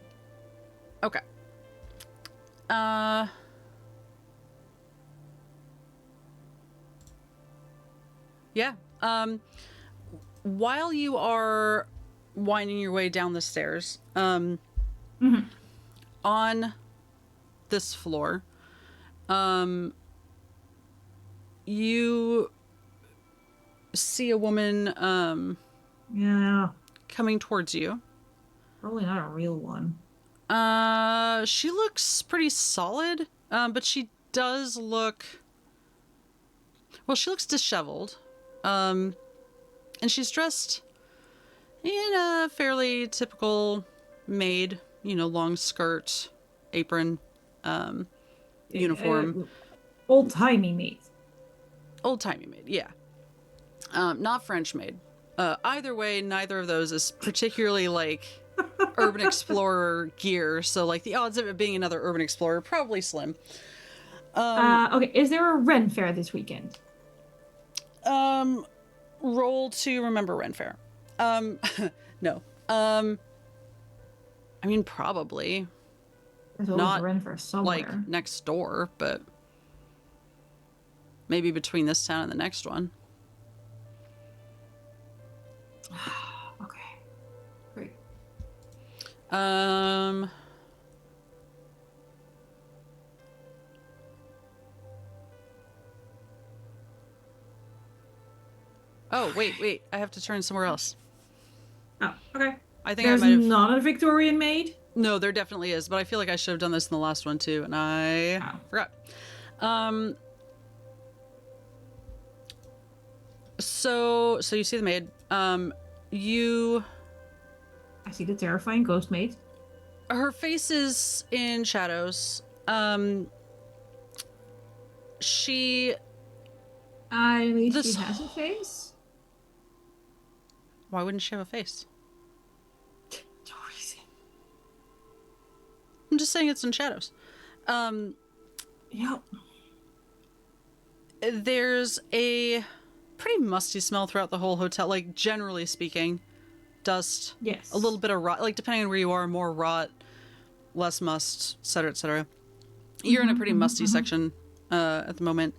Okay. Uh, yeah. While you are winding your way down the stairs, Hmm. on this floor, um, you see a woman, Yeah, coming towards you. probably not a real one. She looks pretty solid, but she does look, well, she looks disheveled. Um, and she's dressed in a fairly typical maid, long skirt, apron, um, uniform. Old timey mate. Old timey maid, yeah. Not French maid. Either way, neither of those is particularly like urban explorer gear, so like the odds of it being another urban explorer probably slim. Okay, is there a Ren fair this weekend? Um, Roll to remember Ren Fair. Um, no. I mean probably There's always a not Ren fair like somewhere. next door, but maybe between this town and the next one. Okay, great. Um, oh, wait. I have to turn somewhere else. Oh, okay. I think I There's might have. not a Victorian maid? No, there definitely is, but I feel like I should have done this in the last one too, and I Oh. forgot. Um, so you see the maid. You I see the terrifying ghost maid. Her face is in shadows. She I mean, she this has a face. Why wouldn't she have a face? No reason. I'm just saying it's in shadows. Um, Yep. there's a pretty musty smell throughout the whole hotel, like generally speaking. Dust, a little Yes. bit of rot, like depending on where you are, more rot, less must, etc., etc. You're in a Mm-hmm, pretty mm-hmm, musty mm-hmm. section at the moment.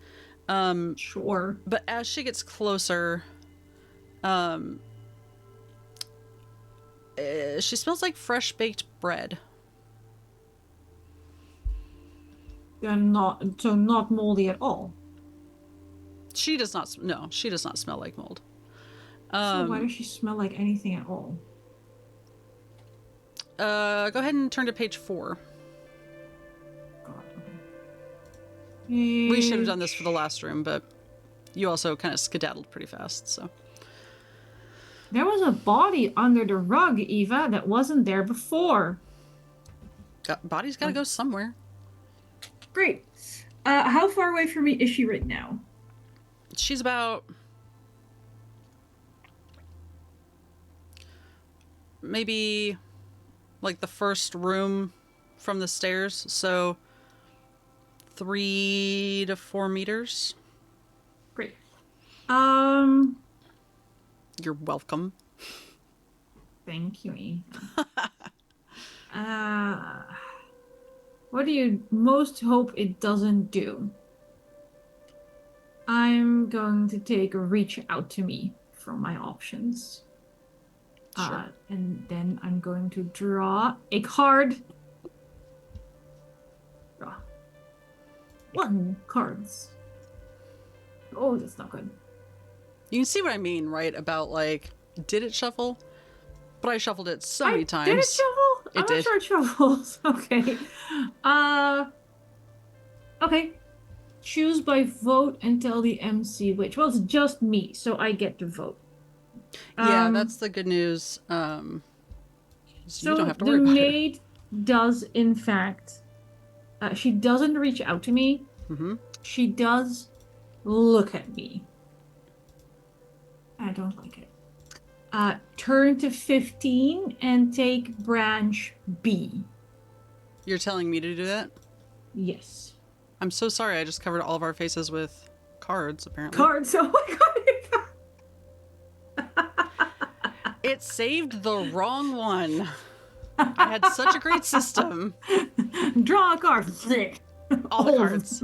Sure. But as she gets closer, um, she smells like fresh baked bread. They're not so not moldy at all. She does not. No, she does not smell like mold. So why does she smell like anything at all? Go ahead and turn to page 4. God. We should have done Okay. this for the last room, but you also kind of skedaddled pretty fast. So There was a body under the rug, Eva, that wasn't there before. body's got to go somewhere. Great. How far away from me is she right now? She's about maybe like the first room from the stairs, so 3 to 4 meters. Great. You're welcome. Thank you, Eva. uh, what do you most hope it doesn't do? I'm going to take a reach out to me from my options. Sure. And then I'm going to draw a card. Draw 1 cards. Oh, that's not good. You can see what I mean, right? About like, did it shuffle? But I shuffled it so many times. Did it shuffle? I'm not sure it shuffles. Okay. Okay. Choose by vote and tell the MC which. Well, it's just me, so I get to vote. Yeah, that's the good news. So you don't have to the worry about it. maid does, in fact, She doesn't reach out to me. Mm-hmm. She does look at me. I don't like it. Turn to 15 and take branch B. You're telling me to do that? Yes. I'm so sorry. I just covered all of our faces with cards, apparently. Cards. Oh my god. It saved the wrong one. I had such a great system. Draw a card. All the cards.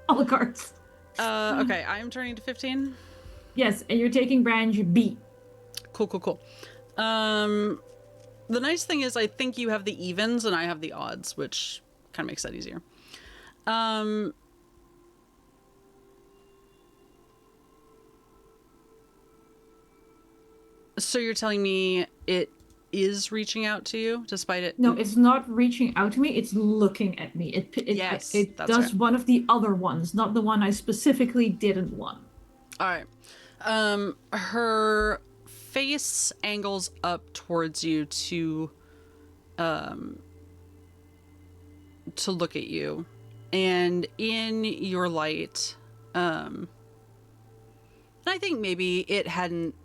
All the cards. Okay, I'm turning to 15. Yes, and you're taking branch B. Cool. The nice thing is I think you have the evens and I have the odds, which kind of makes that easier. So you're telling me it is reaching out to you despite it? No, it's not reaching out to me. It's looking at me. Yes, it that's does right. one of the other ones, not the one I specifically didn't want. All right. Her face angles up towards you to look at you, and in your light, I think maybe it hadn't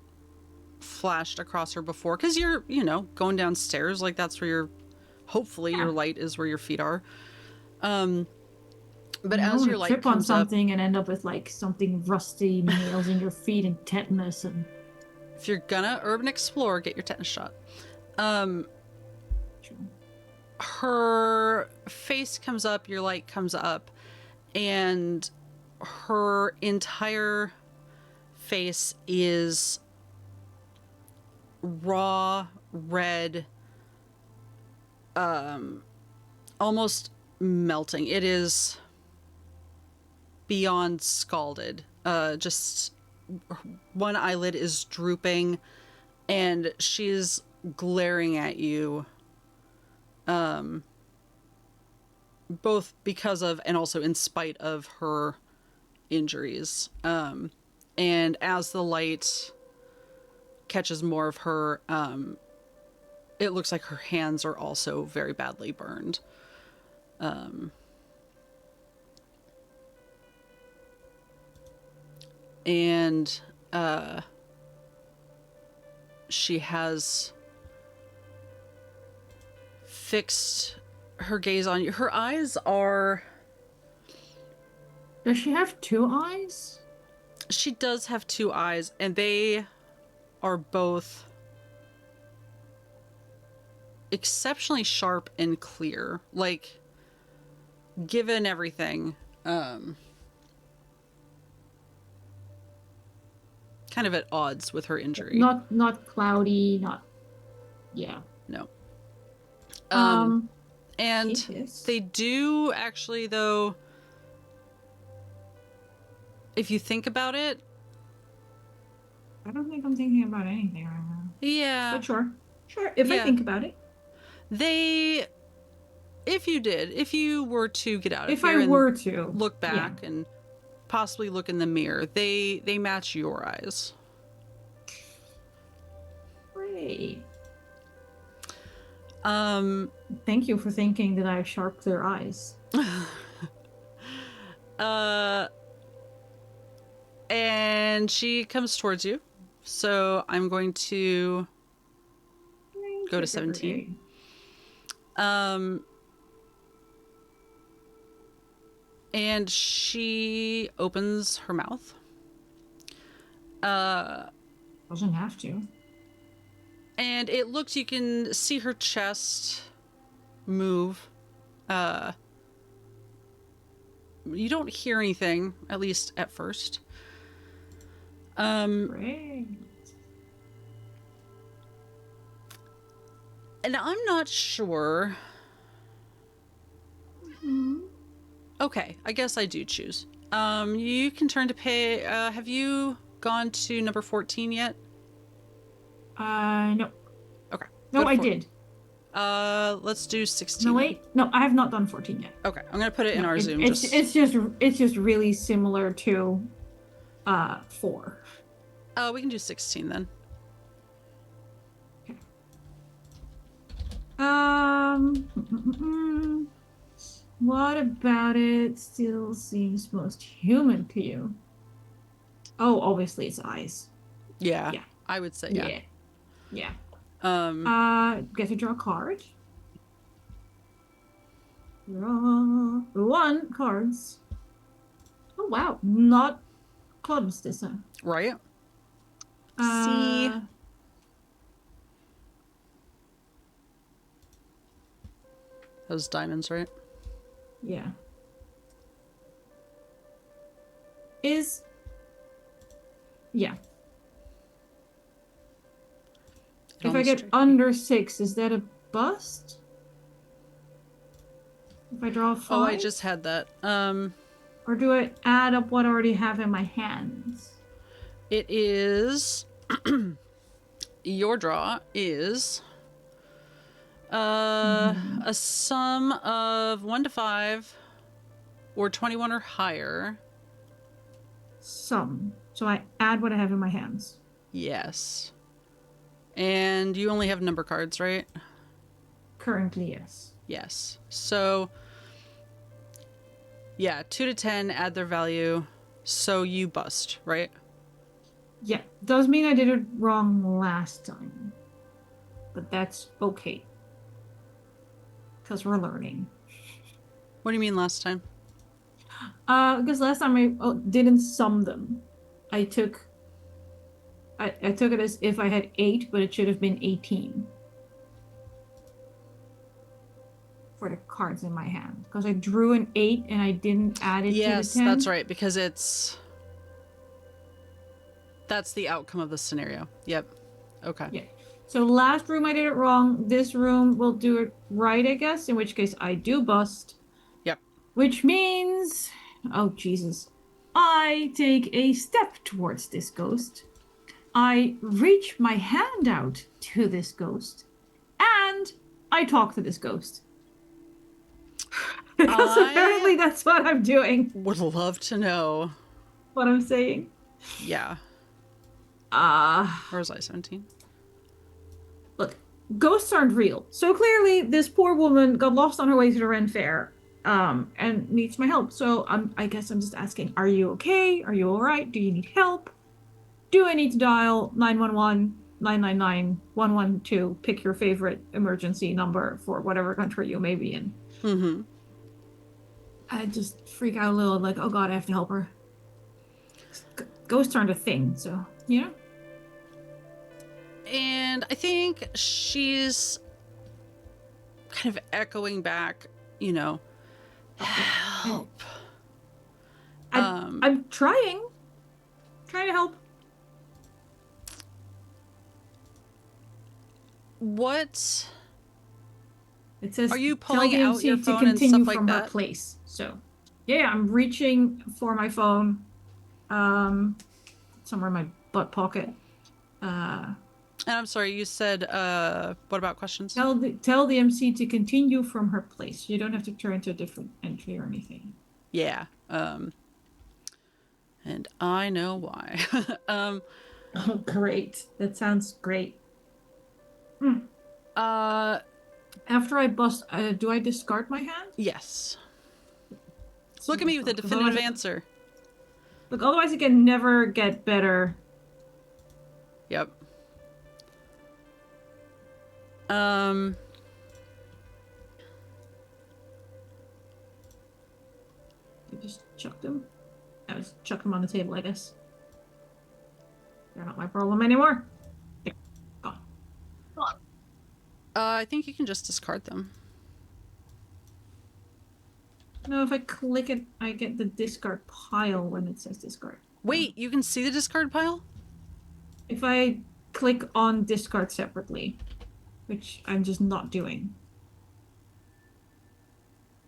flashed across her before because you're, going downstairs, like that's where hopefully your light is where your feet are. But as your light trip on comes up, something and end up with like something rusty nails in your feet and tetanus and. if you're gonna urban explore, get your tetanus shot. Her face comes up, your light comes up, and her entire face is raw red, almost melting. It is beyond scalded. Just one eyelid is drooping and she's glaring at you, both because of and also in spite of her injuries. And as the light catches more of her, it looks like her hands are also very badly burned. And she has fixed her gaze on you. Her eyes are... Does she have two eyes? She does have two eyes, and they are both exceptionally sharp and clear. Like, given everything, kind of at odds with her injury. Not cloudy, not... Yeah. No. And Jesus. they do actually, though, if you think about it... I don't think I'm thinking about anything right now. Yeah. But sure. Sure, if I think about it. They... If you were to get out of here and look back and possibly look in the mirror, they match your eyes. Great. Thank you for thinking that I have sharp, clear eyes. And she comes towards you. So I'm going to go to 17. And she opens her mouth. Doesn't have to. And it looks, you can see her chest move. You don't hear anything, at least at first. Great. And I'm not sure. Okay, I guess I do choose. You can turn to pay. Have you gone to number 14 yet? No. Okay. No, I did. Let's do 16. No, wait. No, I have not done 14 yet. Okay, I'm gonna put it in our Zoom. It's just really similar to 4. We can do 16 then. Okay. What about it still seems most human to you? Oh, obviously it's eyes. Yeah, Yeah, I would say yeah. yeah, yeah. Um, Get to draw a card. Draw one cards. Oh wow, not clubs this time. right? See Uh, those diamonds, right? yeah. Is yeah. It If I almost get struck me. under 6, is that a bust? If I draw a Oh, I 5? just had that. Or do I add up what I already have in my hands? It is your draw is Hmm. a sum of 1 to 5 or 21 or higher. Some. So I add what I have in my hands. Yes. And you only have number cards, right? Currently, yes. Yes. So, yeah, 2 to 10 add their value. So you bust, right? Yeah. Does mean I did it wrong last time. But that's okay. Because we're learning. What do you mean last time? Because last time I didn't sum them. I took I took it as if I had 8, but it should have been 18 for the cards in my hand. Because I drew an 8 and I didn't add it to the Yes, that's 10. right, because that's the outcome of the scenario. Yep. Okay. Yeah. So last room I did it wrong. This room will do it right, I guess. In which case I do bust. Yep. Which means, oh Jesus, I take a step towards this ghost. I reach my hand out to this ghost, and I talk to this ghost. Because I apparently that's what I'm doing. would love to know. What I'm saying. Yeah. Ah. Where was I? 17? Look, ghosts aren't real. So clearly, this poor woman got lost on her way to the Ren Fair, and needs my help. So I guess I'm just asking, are you okay? Are you all right? Do you need help? Do I need to dial 911, 999, 112? Pick your favorite emergency number for whatever country you may be in. Mm-hmm. I just freak out a little, like, oh God, I have to help her. Ghosts aren't a thing, so, you know? And I think she's kind of echoing back, you know, help. I'm trying to help. What It says are you tell pulling the out your MC to phone and continue stuff like from her that? place. So yeah, I'm reaching for my phone. Um Somewhere in my butt pocket. Uh And I'm sorry, you said what about questions? tell the MC to continue from her place. You don't have to turn to a different entry or anything. Yeah. And I know why. Oh great. That sounds great. Hmm. uh After I bust, do I discard my hand? yes. That's Look what at I me with a thought. definitive answer. Look, otherwise it can never get better. Yep. Um You just chuck them. I just chuck them on the table, I guess. They're not my problem anymore. They're gone. I think you can just discard them. No, if I click it, I get the discard pile when it says discard. Wait, you can see the discard pile? If I click on discard separately, which I'm just not doing.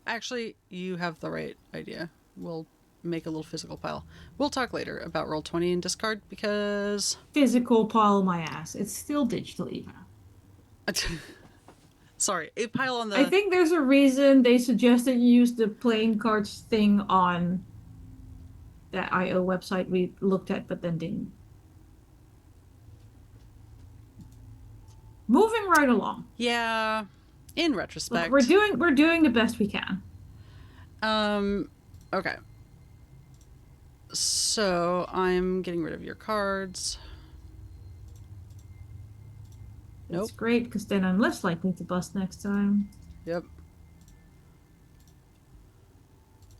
Actually, you have the right idea. We'll make a little physical pile. We'll talk later about Roll20 and discard because Physical pile my ass. It's still digital, Eva. sorry, a pile on I the think there's a reason they suggested you use the playing cards thing on that IO website we looked at, but then didn't. Moving right along. yeah. In Look, retrospect, we're doing the best we can. Okay. So I'm getting rid of your cards. That's Nope. great, because then I'm less likely to bust next time. Yep.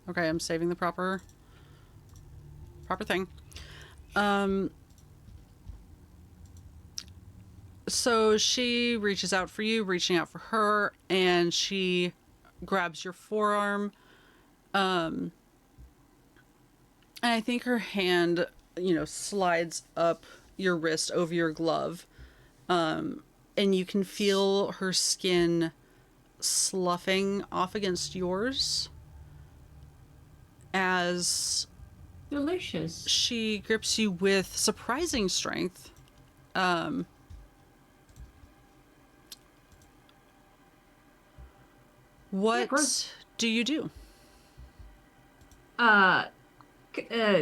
Okay, I'm saving the proper thing. Um, so she reaches out for you, reaching out for her, and she grabs your forearm. And I think her hand, slides up your wrist over your glove. And you can feel her skin sloughing off against yours as Delicious. she grips you with surprising strength. Yeah, gross. What do you do? Uh,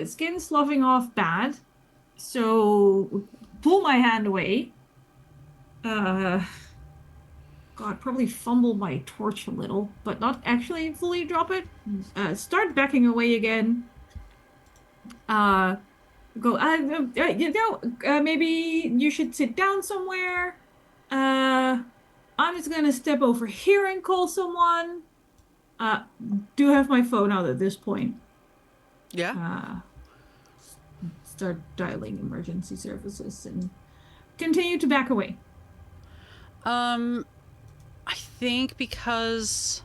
Skin sloughing off bad. So pull my hand away. Uh, God, probably fumble my torch a little, but not actually fully drop it. Start backing away again. Uh, maybe you should sit down somewhere. Uh, I'm just gonna step over here and call someone. Uh, do have my phone out at this point. Yeah. Uh, Start dialing emergency services and continue to back away. Um, I think because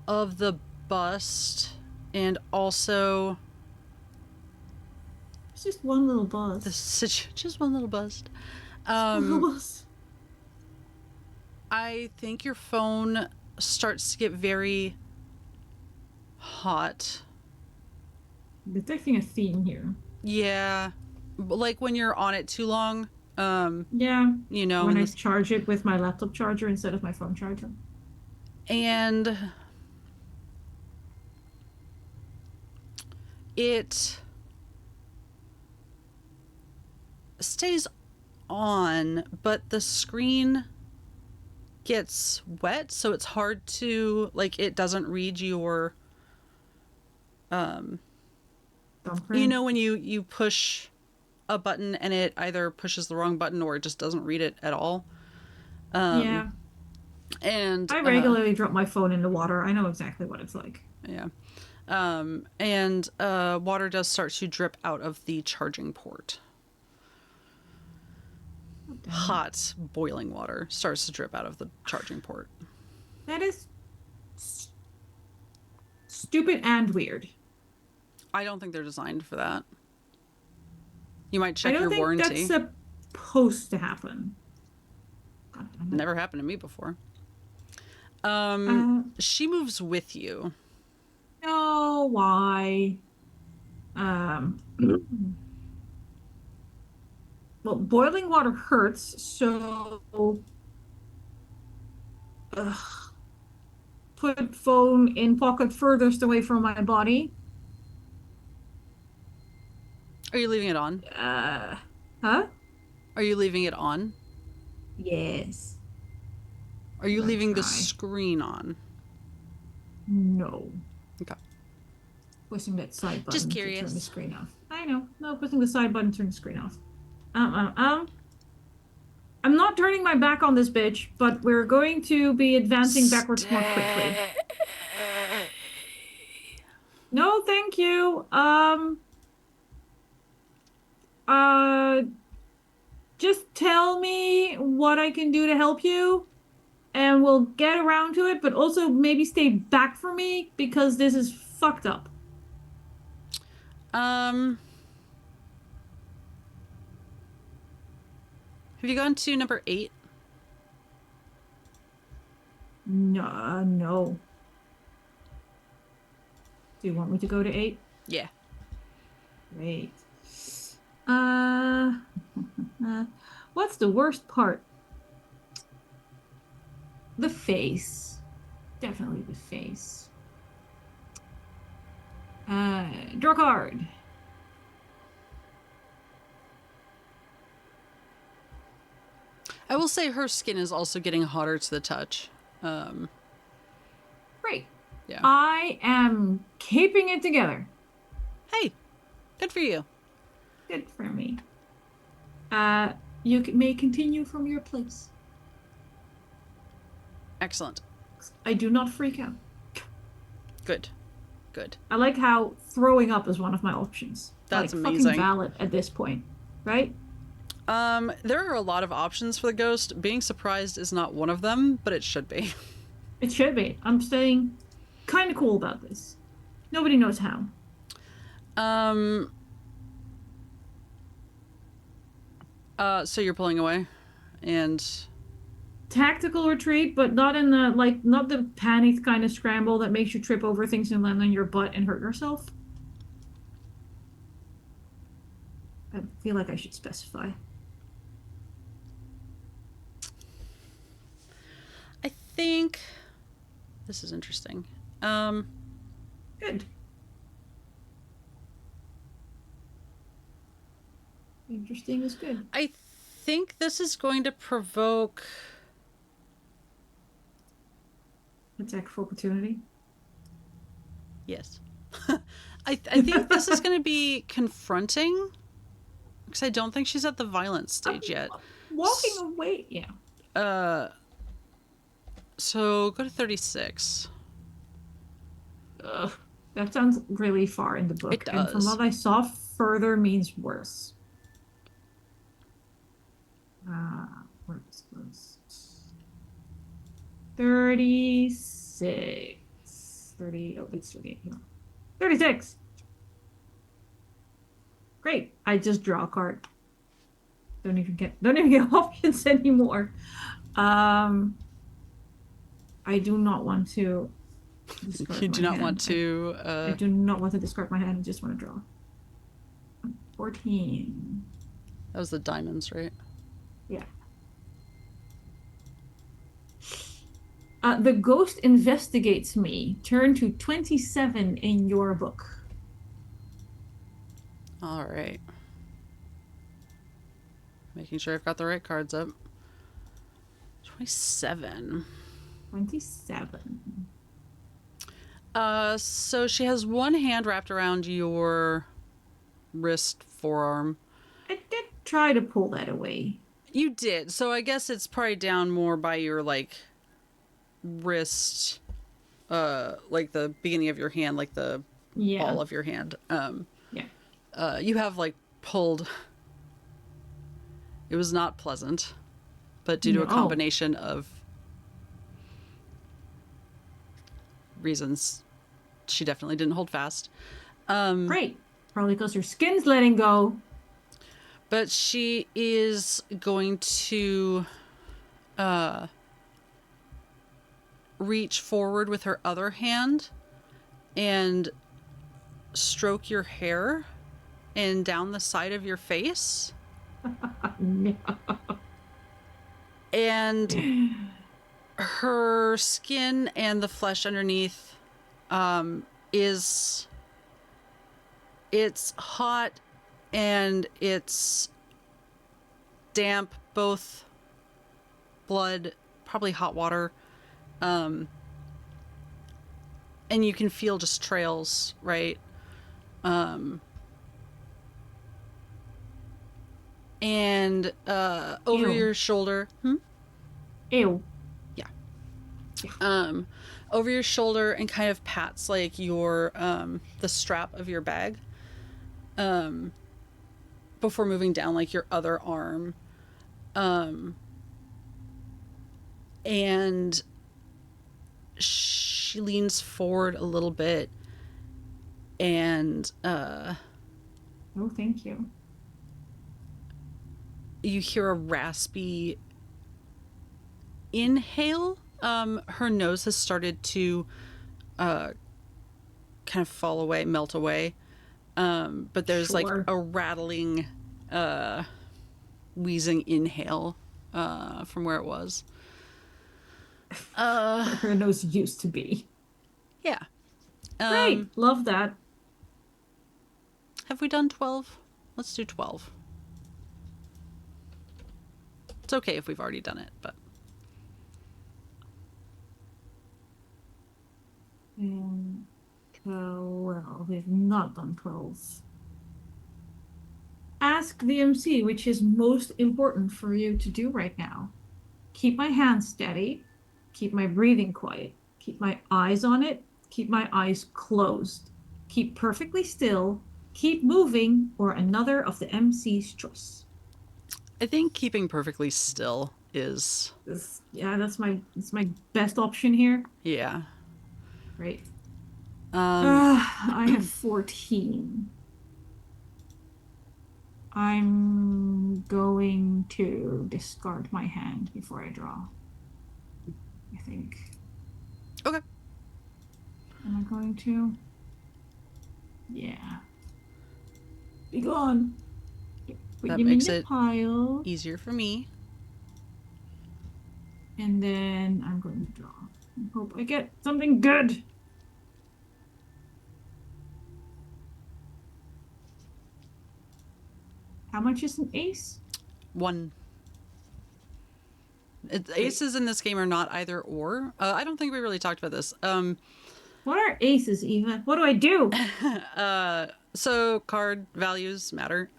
of the bust and also It's just one little the buzz. just one little bust. Just one little Um, buzz. I think your phone starts to get very hot. Detecting a theme here. Yeah. Like when you're on it too long. Yeah, when in I this charge it with my laptop charger instead of my phone charger. and it stays on, but the screen gets wet, so it's hard to it doesn't read your Thumbprint. when you push a button and it either pushes the wrong button or it just doesn't read it at all. Um Yeah, and I regularly drop my phone in the water. I know exactly what it's like. yeah. And water does start to drip out of the charging port. Oh, damn it. Hot boiling water starts to drip out of the charging port. That is stupid and weird. I don't think they're designed for that. You might I check don't your think that's warranty. supposed to happen. God damn it. Never happened to me before. Uh, She moves with you. no, why? Um, well, boiling water hurts, so ugh, put phone in pocket furthest away from my body. Are you leaving it on? Uh, huh? Are you leaving it on? Yes. Are you I'm gonna leaving the try. screen on? No. Okay. Pushing that side Just button to turn the curious. screen off. I know. No, pushing the side button to turn the screen off. Um, um, um. I'm not turning my back on this bitch, but we're going to be advancing backwards more quickly. Stay. No, thank you. Uh, just tell me what I can do to help you, and we'll get around to it, but also maybe stay back from me because this is fucked up. Um, have you gone to number 8? No, no. Do you want me to go to 8? Yeah. Great. Uh, what's the worst part? The face. Definitely the face. Draw card. I will say her skin is also getting hotter to the touch. Great. Yeah. I am keeping it together. Hey, good for you. Good for me. You may continue from your place. Excellent. I do not freak out. Good. Good. I like how throwing up is one of my options. That's Like fucking amazing. valid at this point, right? There are a lot of options for the ghost. Being surprised is not one of them, but it should be. It should be. I'm staying kind of cool about this. Nobody knows how. Um, so you're pulling away, and Tactical retreat, but not in the like not the panicked kind of scramble that makes you trip over things and land on your butt and hurt yourself. I feel like I should specify. I think this is interesting. Good. Interesting is good. I think this is going to provoke. Attack of opportunity. Yes. I think this is going to be confronting, because I don't think she's at the violence stage yet. Walking away, yeah. So go to 36. Ugh, that sounds really far in the book. It And from does. what I saw, further means worse. Where is this? 36. 30. Oh, it's 38. Here. 36. Great. I just draw a card. Don't even get options anymore. I do not want to discard You my do not hand. want to. I do not want to discard my hand. I just want to draw. 14. That was the diamonds, right? Yeah. The ghost investigates me. Turn to 27 in your book. All right. Making sure I've got the right cards up. 27. 27. So she has one hand wrapped around your wrist, forearm. I did try to pull that away. You did. So I guess it's probably down more by your, like, wrist, like the beginning of your hand, like the ball of your hand. Yeah. You have, like, pulled. It was not pleasant, but due to a combination of reasons, she definitely didn't hold fast. Great. Probably because her skin's letting go. But she is going to reach forward with her other hand and stroke your hair and down the side of your face. No. And her skin and the flesh underneath it's hot and it's damp, both blood, probably hot water, and you can feel just trails, right? And over Ew. your shoulder. Ew. Over your shoulder, and kind of pats like your the strap of your bag before moving down like your other arm, and she leans forward a little bit and Oh, thank you. you hear a raspy inhale. Her nose has started to kind of fall away, melt away. But there's like a rattling, wheezing inhale from where it was. Where her nose used to be. Yeah. Great. Love that. Have we done 12? Let's do 12. It's okay if we've already done it, but And 12. We've not done 12. Ask the MC, which is most important for you to do right now. Keep my hands steady. Keep my breathing quiet. Keep my eyes on it. Keep my eyes closed. Keep perfectly still. Keep moving, or another of the MC's choice. I think keeping perfectly still is. Yeah, that's my best option here. Yeah. Right. Um, I have 14. I'm going to discard my hand before I draw. I think. okay. Am I going to? Yeah. Be gone. Put That them in makes the it pile. easier for me. And then I'm going to draw. I hope I get something good. How much is an ace? 1. Great. Aces in this game are not either or. I don't think we really talked about this. What are aces, Eva? What do I do? So card values matter.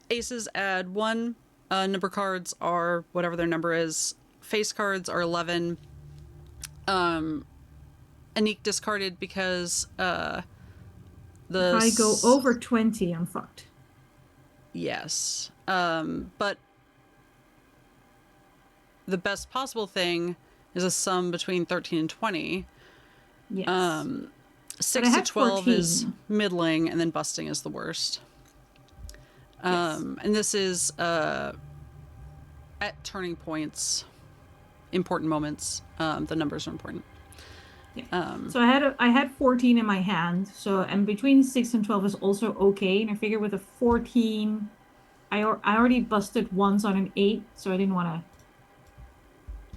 Aces add 1. Number cards are whatever their number is. Face cards are 11. Anniek discarded because If the I go over 20, I'm fucked. yes. But the best possible thing is a sum between 13 and 20. Yes. But I 6 to had 12 is 14. middling, and then busting is the worst. Yes. And this is at turning points, important moments. The numbers are important. Yeah. So I had 14 in my hand. So and between 6 and 12 is also okay. And I figure with a 14, I already busted once on an 8, so I didn't want to.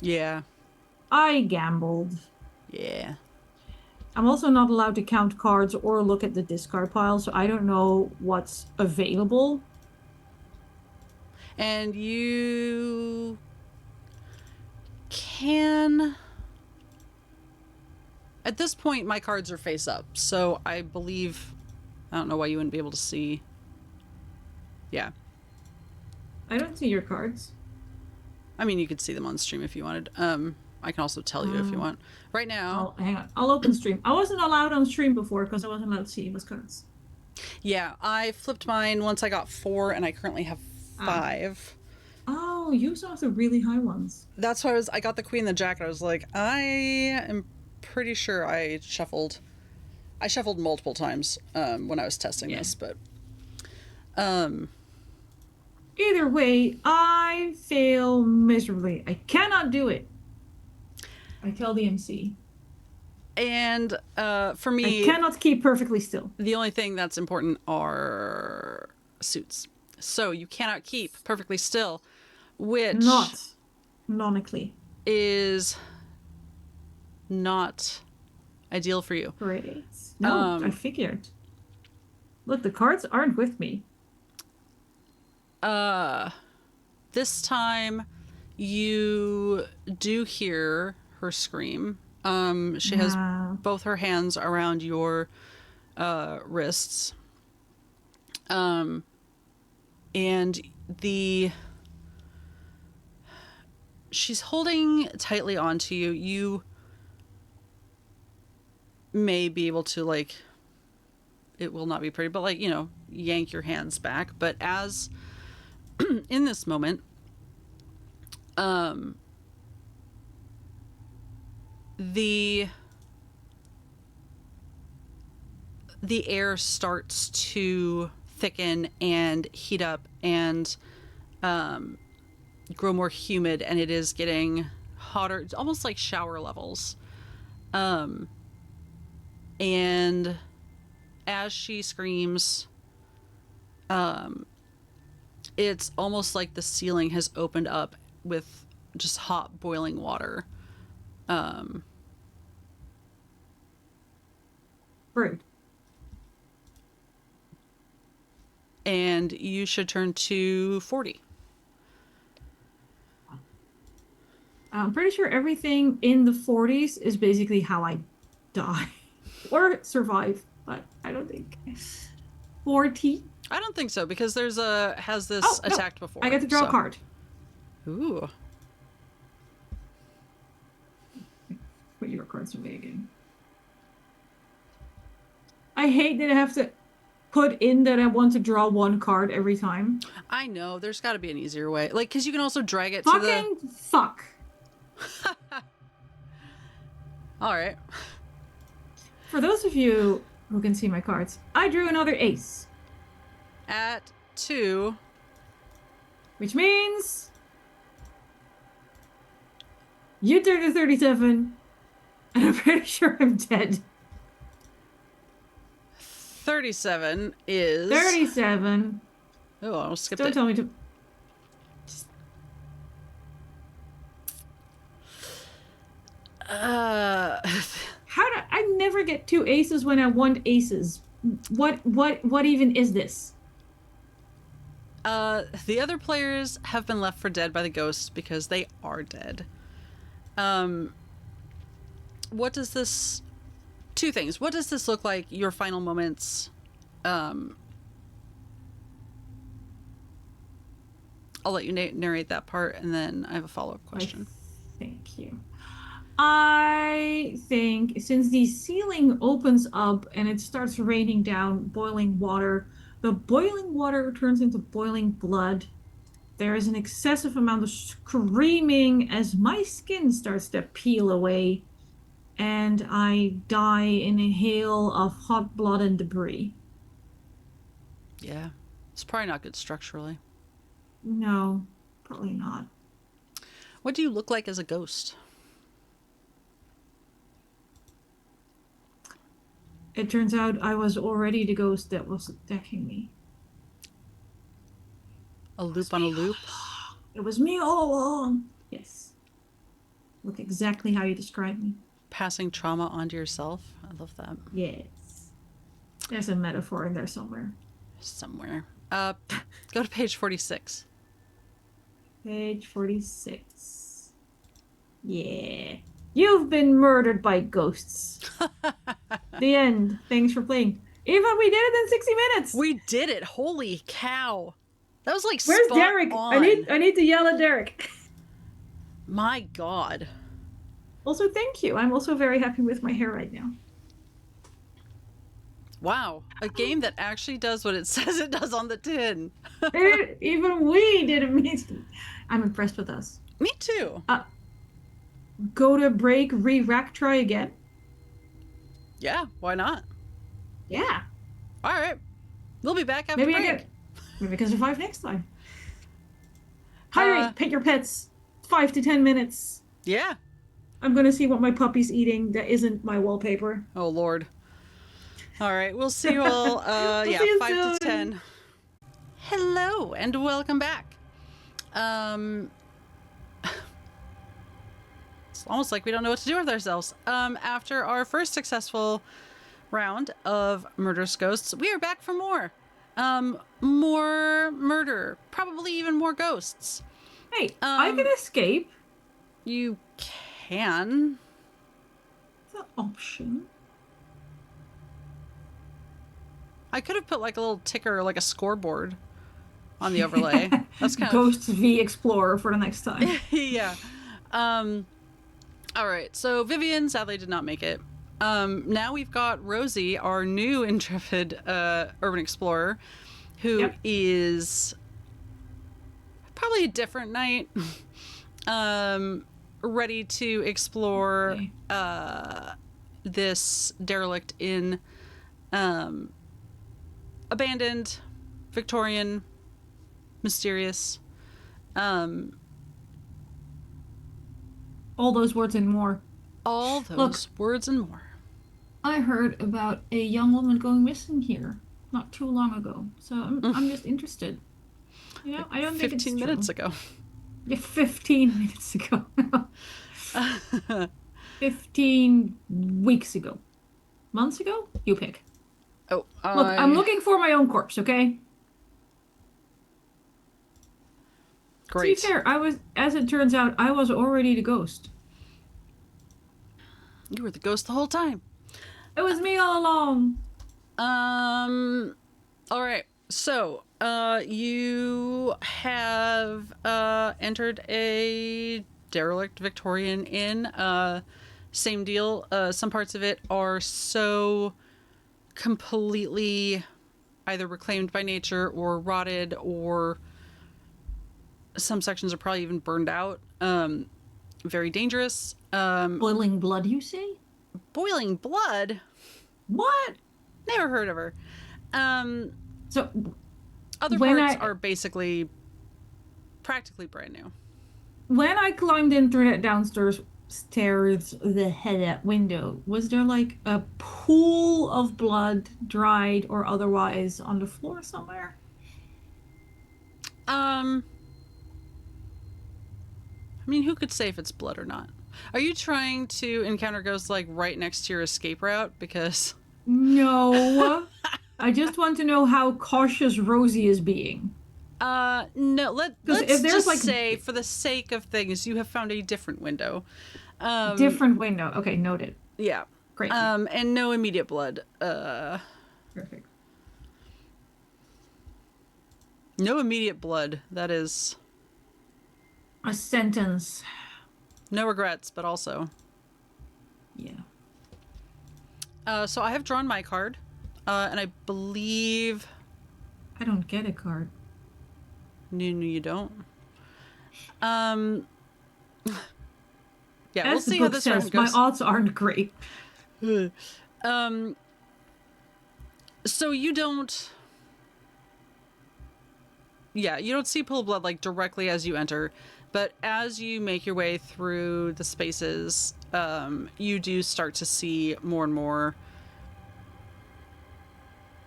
Yeah. I gambled. Yeah. I'm also not allowed to count cards or look at the discard pile, so I don't know what's available. And you can. At this point, my cards are face up, so I believe. I don't know why you wouldn't be able to see. Yeah. I don't see your cards. I mean, you could see them on stream if you wanted. I can also tell you if you Um, want. Right now, I'll hang on. I'll open stream. I wasn't allowed on stream before because I wasn't allowed to see Eva's cards. yeah, I flipped mine once I got 4, and I currently have Ah. 5. Oh, you saw the really high ones. That's why I got the Queen and the Jack, and I was like, I am pretty sure I shuffled. I shuffled multiple times when I was testing Yeah. this, but Either way, I fail miserably. I cannot do it. I tell the MC. and for I me, cannot keep perfectly still. the only thing that's important are suits. So you cannot keep perfectly still, which Not canonically. is not ideal for you. Great. No, I figured. Look, the cards aren't with me. This time you do hear her scream. She has both her hands around your wrists. And she's holding tightly onto you. You may be able to, like, it will not be pretty, but, like, yank your hands back. But as in this moment, the air starts to thicken and heat up and grow more humid, and it is getting hotter. It's almost like shower levels. And as she screams, it's almost like the ceiling has opened up with just hot boiling water. Rude. And you should turn to 40. I'm pretty sure everything in the 40s is basically how I die or survive, but I don't think. 40. I don't think so, because has this Oh, no. attacked before. I get to draw a card. Ooh. Put your cards away again. I hate that I have to put in that I want to draw one card every time. I know. There's got to be an easier way. Like, because you can also drag it Fucking to the... fuck. All right. For those of you who can see my cards, I drew another ace. At 2. Which means... you turn to 37, and I'm pretty sure I'm dead. 37 is... 37. Oh, I almost skipped Don't it. tell me to... How do I never get 2 aces when I want aces? What even is this? The other players have been left for dead by the ghosts because they are dead. What does this... 2 things. What does this look like, your final moments? I'll let you narrate that part, and then I have a follow-up question. Thank you. I think since the ceiling opens up and it starts raining down boiling water, the boiling water turns into boiling blood. There is an excessive amount of screaming as my skin starts to peel away, and I die in a hail of hot blood and debris. Yeah. It's probably not good structurally. No, probably not. What do you look like as a ghost? It turns out I was already the ghost that was attacking me. A loop on a loop? It was me all along. Yes. Look exactly how you described me. Passing trauma onto yourself? I love that. Yes. There's a metaphor in there somewhere. Somewhere. Go to page 46. Page 46. Yeah. You've been murdered by ghosts. The end. Thanks for playing. Even we did it in 60 minutes. We did it. Holy cow. That was like Where's spot Derek? on. I need to yell at Derek. My God. Also, thank you. I'm also very happy with my hair right now. Wow. A game that actually does what it says it does on the tin. Even we did amazing. I'm impressed with us. Me too. Go to break, re-rack, try again. Yeah, why not? Yeah. All right. We'll be back after Maybe break. Maybe I can survive next time. Hydrate, pet your pets. 5 to 10 minutes. Yeah. I'm gonna see what my puppy's eating that isn't my wallpaper. Oh, Lord. All right. We'll see you all, See you 5 soon. to 10. Hello, and welcome back. It's almost like we don't know what to do with ourselves. After our first successful round of Murderous Ghosts, we are back for more. More murder. Probably even more ghosts. Hey, I can escape. You can. It's an option. I could have put like a little ticker, like a scoreboard on the overlay. That's kind Ghosts v Explorer for the next time. yeah. All right. So Vivian sadly did not make it. Now we've got Rosie, our new intrepid urban explorer, who is probably a different knight, ready to explore this derelict inn, abandoned, Victorian, mysterious. All those words and more. All those words and more. I heard about a young woman going missing here not too long ago, so I'm just interested. You know, I don't think it's 15 minutes ago. Yeah, 15 minutes ago. 15 weeks ago. Months ago? You pick. Oh, Look, I'm looking for my own corpse, okay? Great. To be fair, as it turns out, I was already the ghost. You were the ghost the whole time. It was me all along. All right. So, you have entered a derelict Victorian inn. Same deal. Some parts of it are so completely either reclaimed by nature or rotted, or some sections are probably even burned out. Very dangerous. Boiling blood, you say? Boiling blood. What? Never heard of her. Um, So Other when parts I are basically practically brand new. when I climbed in through that downstairs stairs, the head that window, was there like a pool of blood, dried or otherwise, on the floor somewhere? Um, I mean, who could say if it's blood or not? Are you trying to encounter ghosts like right next to your escape route? Because No. I just want to know how cautious Rosie is being. no, Because if let's there's just like say for the sake of things, you have found a different window. Um, different window. Okay, noted. yeah. Great. And no immediate blood. Perfect. No immediate blood. That is A sentence. no regrets, but also. Yeah. So I have drawn my card, and I believe. I don't get a card. No, you don't. Um, yeah, we'll As the see how book this round says, my goes. odds aren't great. um, so you don't. Yeah, you don't see pool of blood like directly as you enter, but as you make your way through the spaces, you do start to see more and more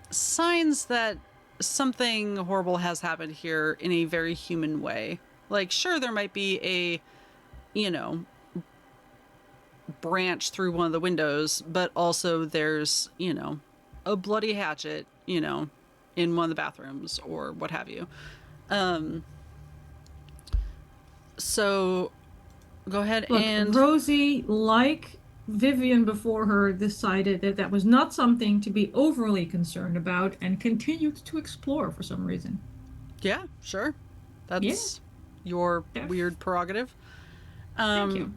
signs that something horrible has happened here in a very human way. Like, sure, there might be a, you know, branch through one of the windows, but also there's, a bloody hatchet, in one of the bathrooms or what have you. Um, so go ahead Look, and. Rosie, like Vivian before her, decided that that was not something to be overly concerned about and continued to explore for some reason. Yeah, sure. Yeah, That's your def. weird prerogative. Thank Um, you.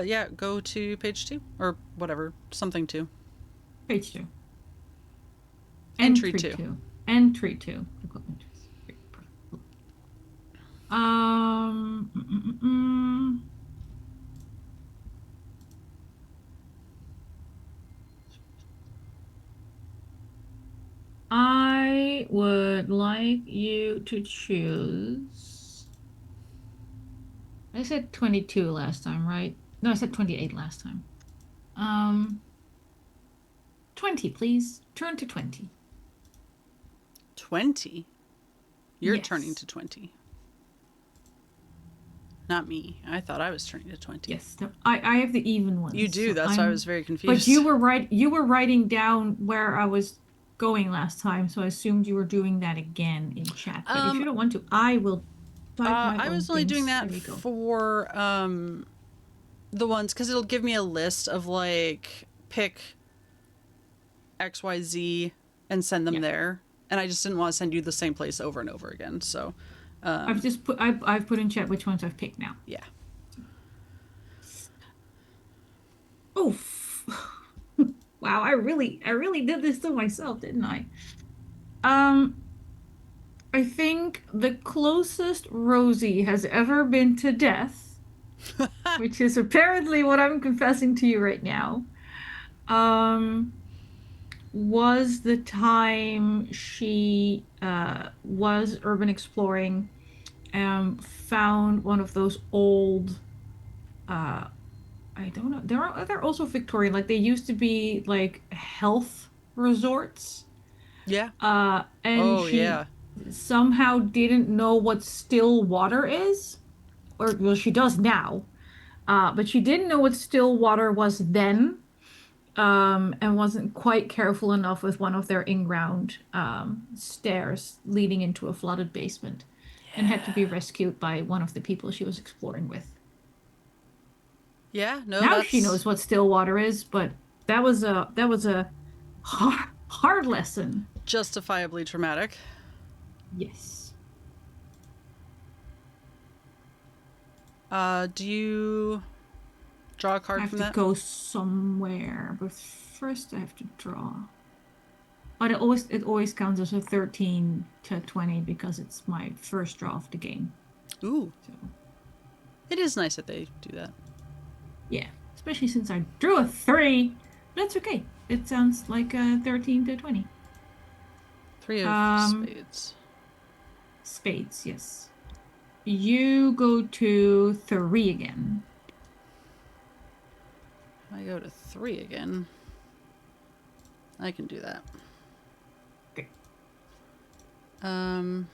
yeah, go to page 2 or whatever, something 2. Page 2. Entry Entry 2. 2. Entry 2. Equipment. Um, mm, mm, mm, mm. I would like you to choose. I said 22 last time, right? No, I said 28 last time. Um, 20, please. Turn to 20. 20? You're turning Yes. to 20. Not me. I thought I was turning to 20. Yes. No, I have the even You ones. do. So That's why I was very but confused. you were writing down where I was going last time, so I assumed you were doing that again in chat. But if you Um, don't want to, I will type my I own was only doing things. that There we go. for the ones because it'll give me a list of like pick XYZ and send them Yeah. there. And I just didn't want to send you the same place over and over again. So, I've put in chat which ones I've picked now. yeah. Oof. Wow, I really did this to myself, didn't I? Um, I think the closest Rosie has ever been to death, which is apparently what I'm confessing to you right now, um, was the time she was urban exploring and found one of those old uh I don't know. They're also Victorian. Like they used to be like health resorts. Yeah. And Oh, she yeah. somehow didn't know what still water is. Or well, she does now. But she didn't know what still water was then. And wasn't quite careful enough with one of their in-ground stairs leading into a flooded basement and had to be rescued by one of the people she was exploring with. Yeah, no, Now she that's knows what still water is, but that was a hard lesson. justifiably traumatic. Yes. Do you draw a I card have from to that? go somewhere, but first I have to draw. But it always counts as a 13 to 20 because it's my first draw of the game. Ooh, So it is nice that they do that. yeah, especially since I drew a 3. That's okay. It sounds like a 13 to 20. Three of Um, spades. spades, yes. You go to 3 again. I go to 3 again. I can do that. Okay. Um,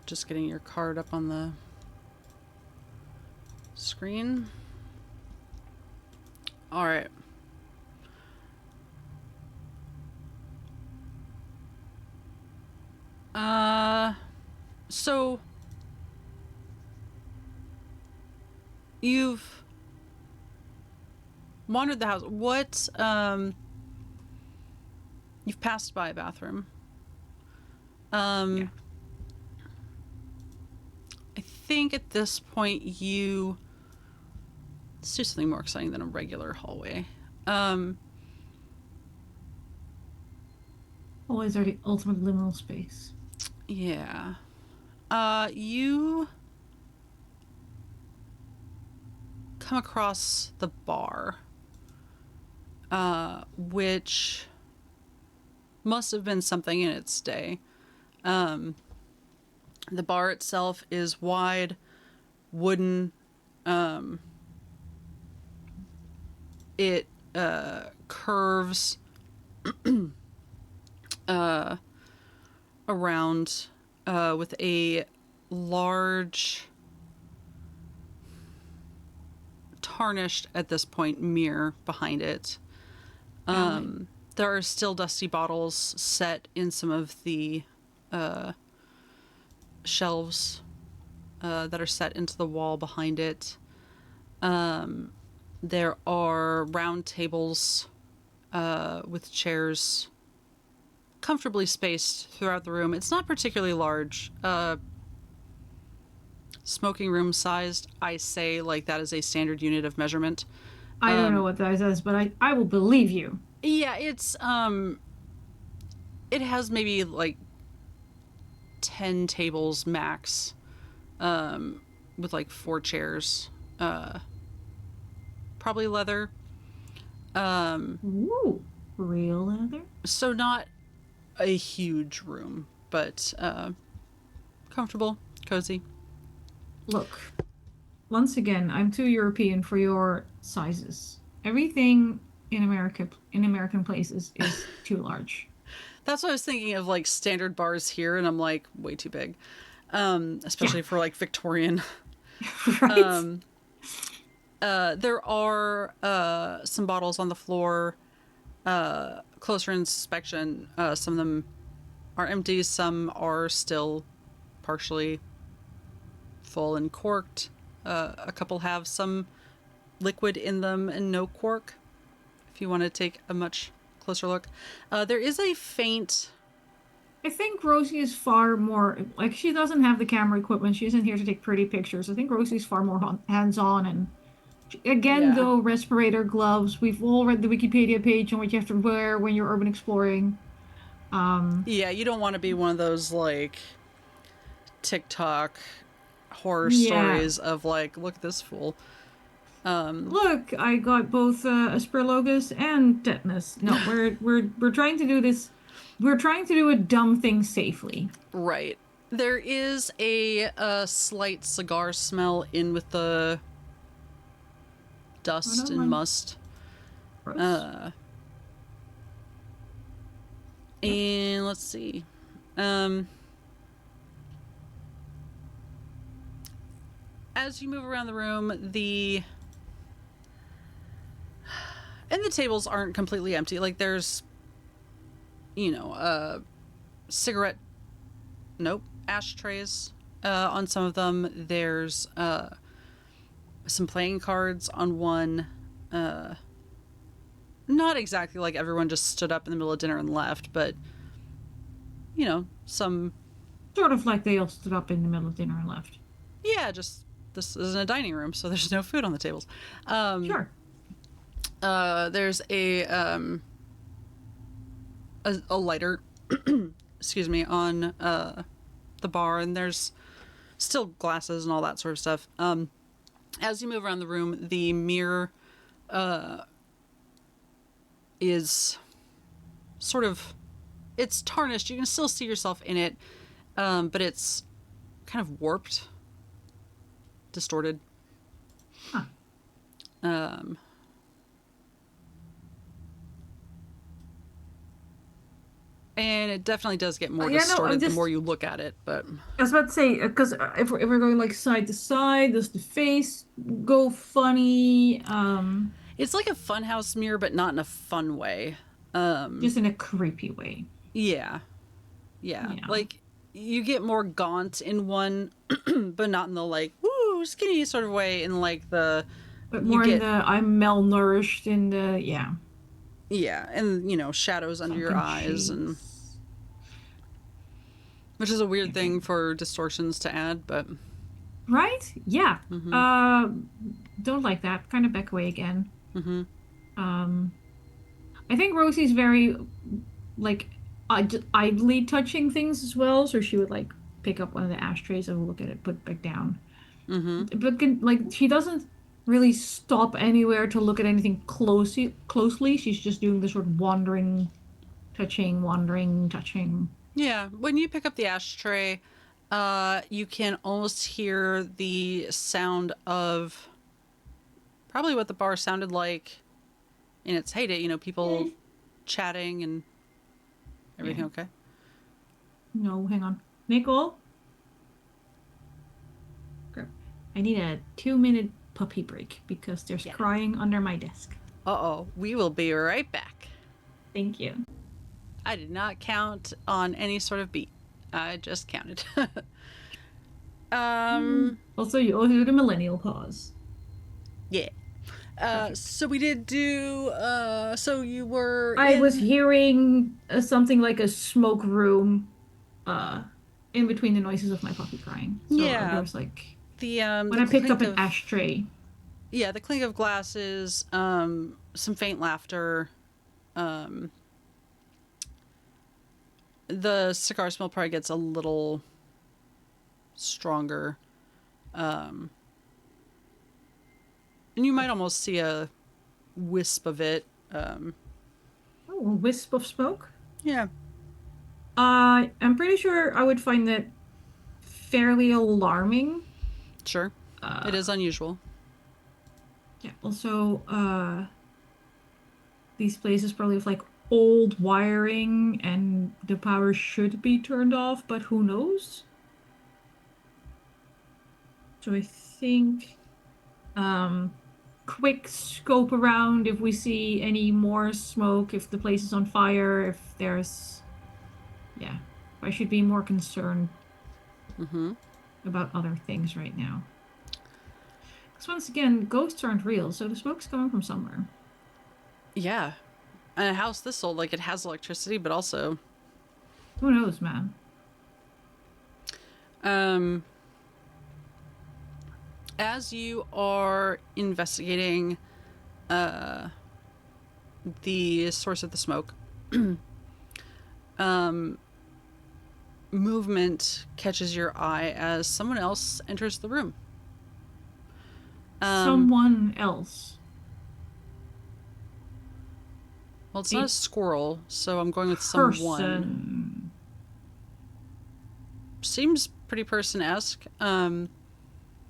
just getting your card up on the screen. All right. So you've wandered the house. What, you've passed by a bathroom. Yeah. I think at this point let's do something more exciting than a regular hallway. Always are the ultimate liminal space. Yeah. You come across the bar, which must have been something in its day. The bar itself is wide, wooden. It curves around with a large, tarnished at this point mirror behind it. There are still dusty bottles set in some of the shelves that are set into the wall behind it. There are round tables with chairs comfortably spaced throughout the room. It's not particularly large. Smoking room sized, I say like that is a standard unit of measurement. I don't know what that says, but I will believe you. Yeah, it has maybe like 10 tables max, with like 4 chairs, probably leather. Ooh, real leather? So not a huge room, but comfortable, cozy. Look, once again, I'm too European for your sizes. Everything in American places is too large. That's what I was thinking of, like standard bars here, and I'm like way too big, Yeah, especially for like Victorian. right? There are some bottles on the floor. Closer inspection, some of them are empty, some are still partially full and corked. A couple have some liquid in them and no cork, if you want to take a much closer look. There is a faint. I think Rosie is far more like she doesn't have the camera equipment. She isn't here to take pretty pictures. I think Rosie's far more hands-on and again, Yeah. though, respirator gloves. We've all read the Wikipedia page on what you have to wear when you're urban exploring. Yeah, you don't want to be one of those like TikTok horror Yeah. stories of like, look at this fool. Look, I got both aspergillosis and tetanus. No, we're trying to do this. We're trying to do a dumb thing safely. Right. There is a slight cigar smell in with the I dust don't and mind. must. Gross. Yep. And let's see. Um, as you move around the room, the tables aren't completely empty. Like there's, cigarette, nope, ashtrays, On some of them, there's some playing cards on one. Not exactly like everyone just stood up in the middle of dinner and left, but, some... Sort of like they all stood up in the middle of dinner and left. Yeah, just this isn't a dining room, so there's no food on the tables. Sure. There's a lighter, excuse me, on the bar, and there's still glasses and all that sort of stuff. As you move around the room, the mirror is sort of, it's tarnished. You can still see yourself in it, but it's kind of warped, distorted. Huh. And it definitely does get more distorted the more you look at it. But I was about to say, because if we're going like side to side, does the face go funny? It's like a funhouse mirror, but not in a fun way. Just in a creepy way. Yeah. Like, you get more gaunt in one, but not in the, like, woo, skinny sort of way. In, like, the... But more in the I'm malnourished in the... Yeah. Yeah, and, shadows under your eyes. And which is a weird thing for distortions to add, but... Right? Yeah. Mm-hmm. Don't like that. Kind of back away again. Mm-hmm. I think Rosie's very, like, idly touching things as well, so she would, like, pick up one of the ashtrays and look at it, put it back down. Mm-hmm. But, she doesn't really stop anywhere to look at anything closely. She's just doing this sort of wandering, touching. Yeah, when you pick up the ashtray, you can almost hear the sound of probably what the bar sounded like in its heyday. People chatting and everything. Okay? No, hang on. Nicole? I need a 2-minute puppy break because there's crying under my desk. Uh-oh. We will be right back. Thank you. I did not count on any sort of beat. I just counted. Also, you owe the millennial pause. Yeah. So we did do, so you were... I was hearing something like a smoke room in between the noises of my puppy crying. So there was like... when I picked up an ashtray. Yeah, the clink of glasses, some faint laughter. The cigar smell probably gets a little stronger. And you might almost see a wisp of it. A wisp of smoke? Yeah. I'm pretty sure I would find that fairly alarming. Sure. It is unusual. Yeah, also, these places probably have, like, old wiring and the power should be turned off, but who knows? So I think, quick scope around if we see any more smoke, if the place is on fire, if there's... Yeah, I should be more concerned about other things right now. Because once again, ghosts aren't real, so the smoke's coming from somewhere. Yeah. And a house this old, like, it has electricity, but also... Who knows, man? As you are investigating the source of the smoke, movement catches your eye as someone else enters the room. Someone else. Well, it's not a squirrel, so I'm going with someone. Seems pretty person-esque. I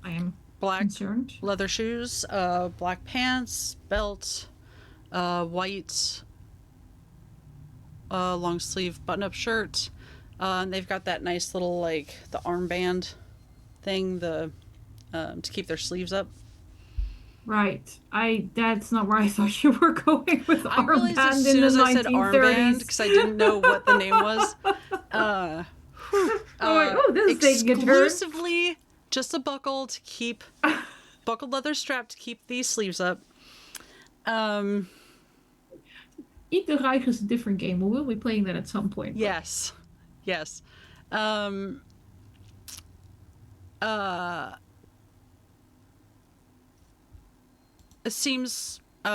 am black concerned. Leather shoes, black pants, belt, white long sleeve button-up shirt. And they've got that nice little, like, the armband thing, to keep their sleeves up. Right. That's not where I thought you were going with I realized armband as in soon the as I 1930s. said armband because I didn't know what the name was. I'm like, oh, this is taking a turn. Exclusively just a buckle to keep, buckled leather strap to keep these sleeves up. Eat the Reich is a different game. We will be playing that at some point. Yes. Yes. It seems, you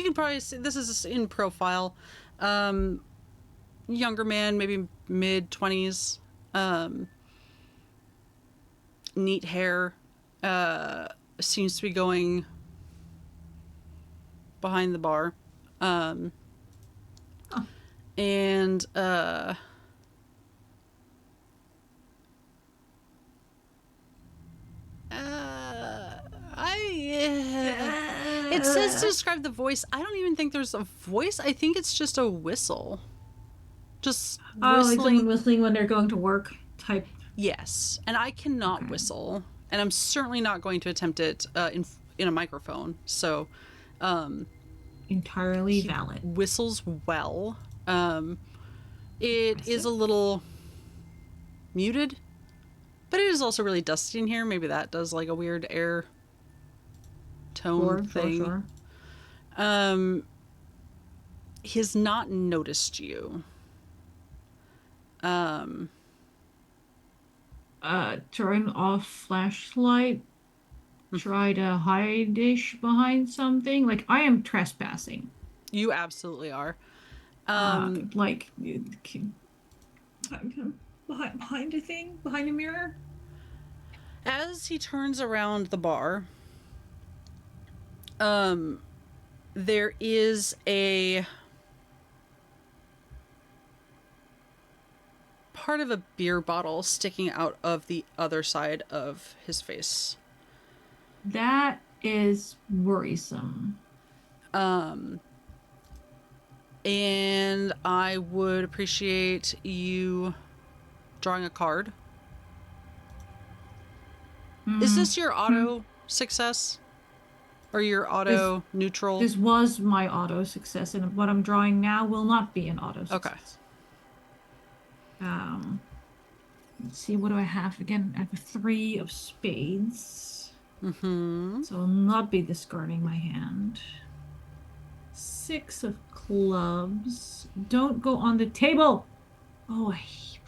can probably see, this is in profile. Younger man, maybe mid-20s. Neat hair. Seems to be going behind the bar. Oh. And it says to describe the voice. I don't even think there's a voice. I think it's just a whistle. Just Like whistling. someone whistling when they're going to work type. Yes, and I cannot whistle, and I'm certainly not going to attempt it in a microphone. So, entirely valid. Whistles well. It is a little muted, but it is also really dusty in here. Maybe that does like a weird air tone thing. Sure. He has not noticed you. Turn off flashlight. Try to hide-ish behind something. Like, I am trespassing. You absolutely are. Like, behind a thing? Behind a mirror? As he turns around the bar, there is a part of a beer bottle sticking out of the other side of his face. That is worrisome. And I would appreciate you drawing a card. Is this your auto success? Or your auto neutral? This was my auto success, and what I'm drawing now will not be an auto success. Okay. Let's see, what do I have? Again, I have a 3 of spades. So I'll not be discarding my hand. 6 of clubs. Don't go on the table! Oh, it's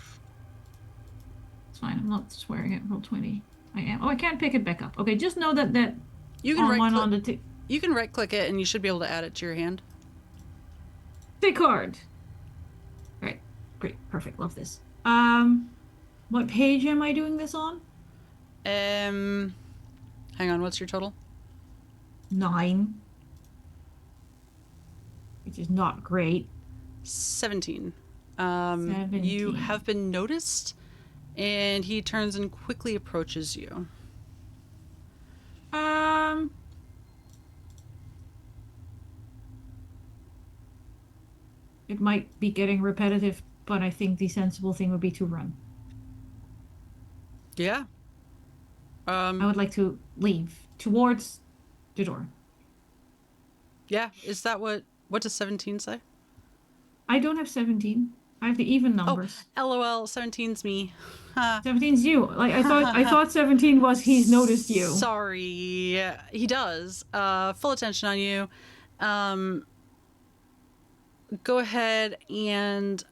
fine, I'm not swearing at roll 20. I am. Oh, I can't pick it back up. Okay, just know that you can right-click. You can right-click it, and you should be able to add it to your hand. Take card. Right, great, perfect. Love this. What page am I doing this on? Hang on. What's your total? 9, which is not great. 17. 17. You have been noticed, and he turns and quickly approaches you. It might be getting repetitive, but I think the sensible thing would be to run. Yeah. I would like to leave towards the door. Yeah. Is that what does 17 say? I don't have 17. I have the even numbers. Oh, LOL, 17's me. 17's you. Like I thought 17 was he's noticed you. Sorry. He does. Full attention on you. Go ahead and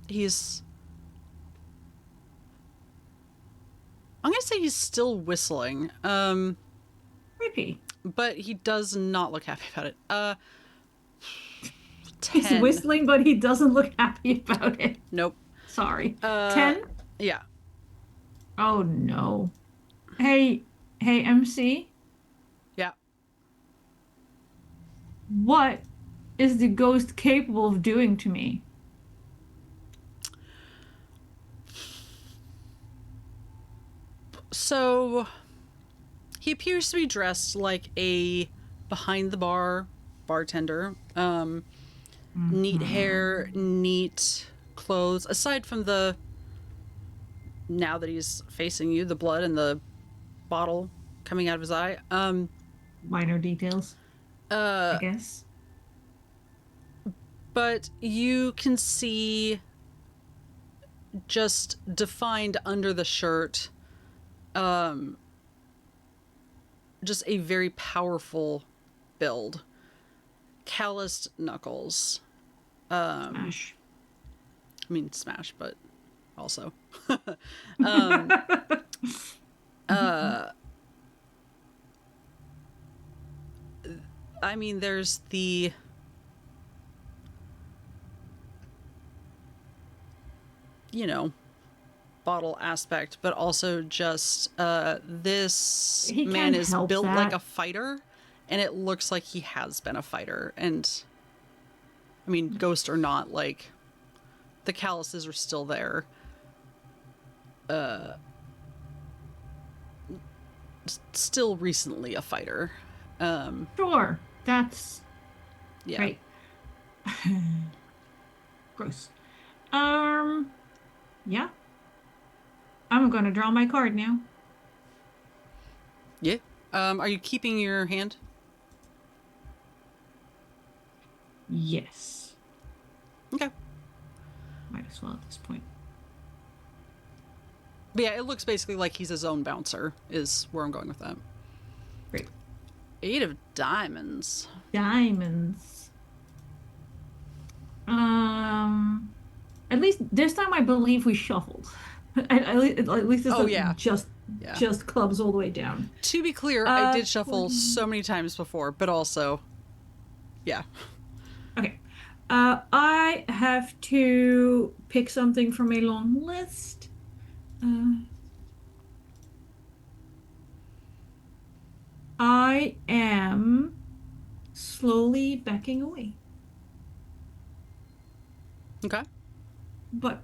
he's, I'm gonna say he's still whistling. Creepy. But he does not look happy about it. 10. He's whistling, but he doesn't look happy about it. Nope. Sorry. 10? Yeah. Oh no. Hey, MC? Yeah. What is the ghost capable of doing to me? So, he appears to be dressed like a behind-the-bar bartender. Neat hair, neat clothes. Aside from the, now that he's facing you, the blood and the bottle coming out of his eye. Minor details, I guess. But you can see just defined under the shirt, just a very powerful build. Calloused knuckles. Smash. I mean, smash, but also. I mean, there's the... you know, bottle aspect, but also just this He man can't is help built that. like a fighter, and it looks like he has been a fighter. And I mean, ghost or not, like the calluses are still there. Still recently a fighter. Sure, that's Yeah. right. Gross. Yeah. I'm gonna draw my card now. Yeah. Are you keeping your hand? Yes. Okay. Might as well at this point. But yeah, it looks basically like he's his own bouncer, is where I'm going with that. Great. 8 of diamonds. Diamonds. At least this time I believe we shuffled. At least it's Oh, not yeah. just clubs all the way down. To be clear, I did shuffle 14. so many times before, but also, yeah. Okay. I have to pick something from a long list. I am slowly backing away, Okay. but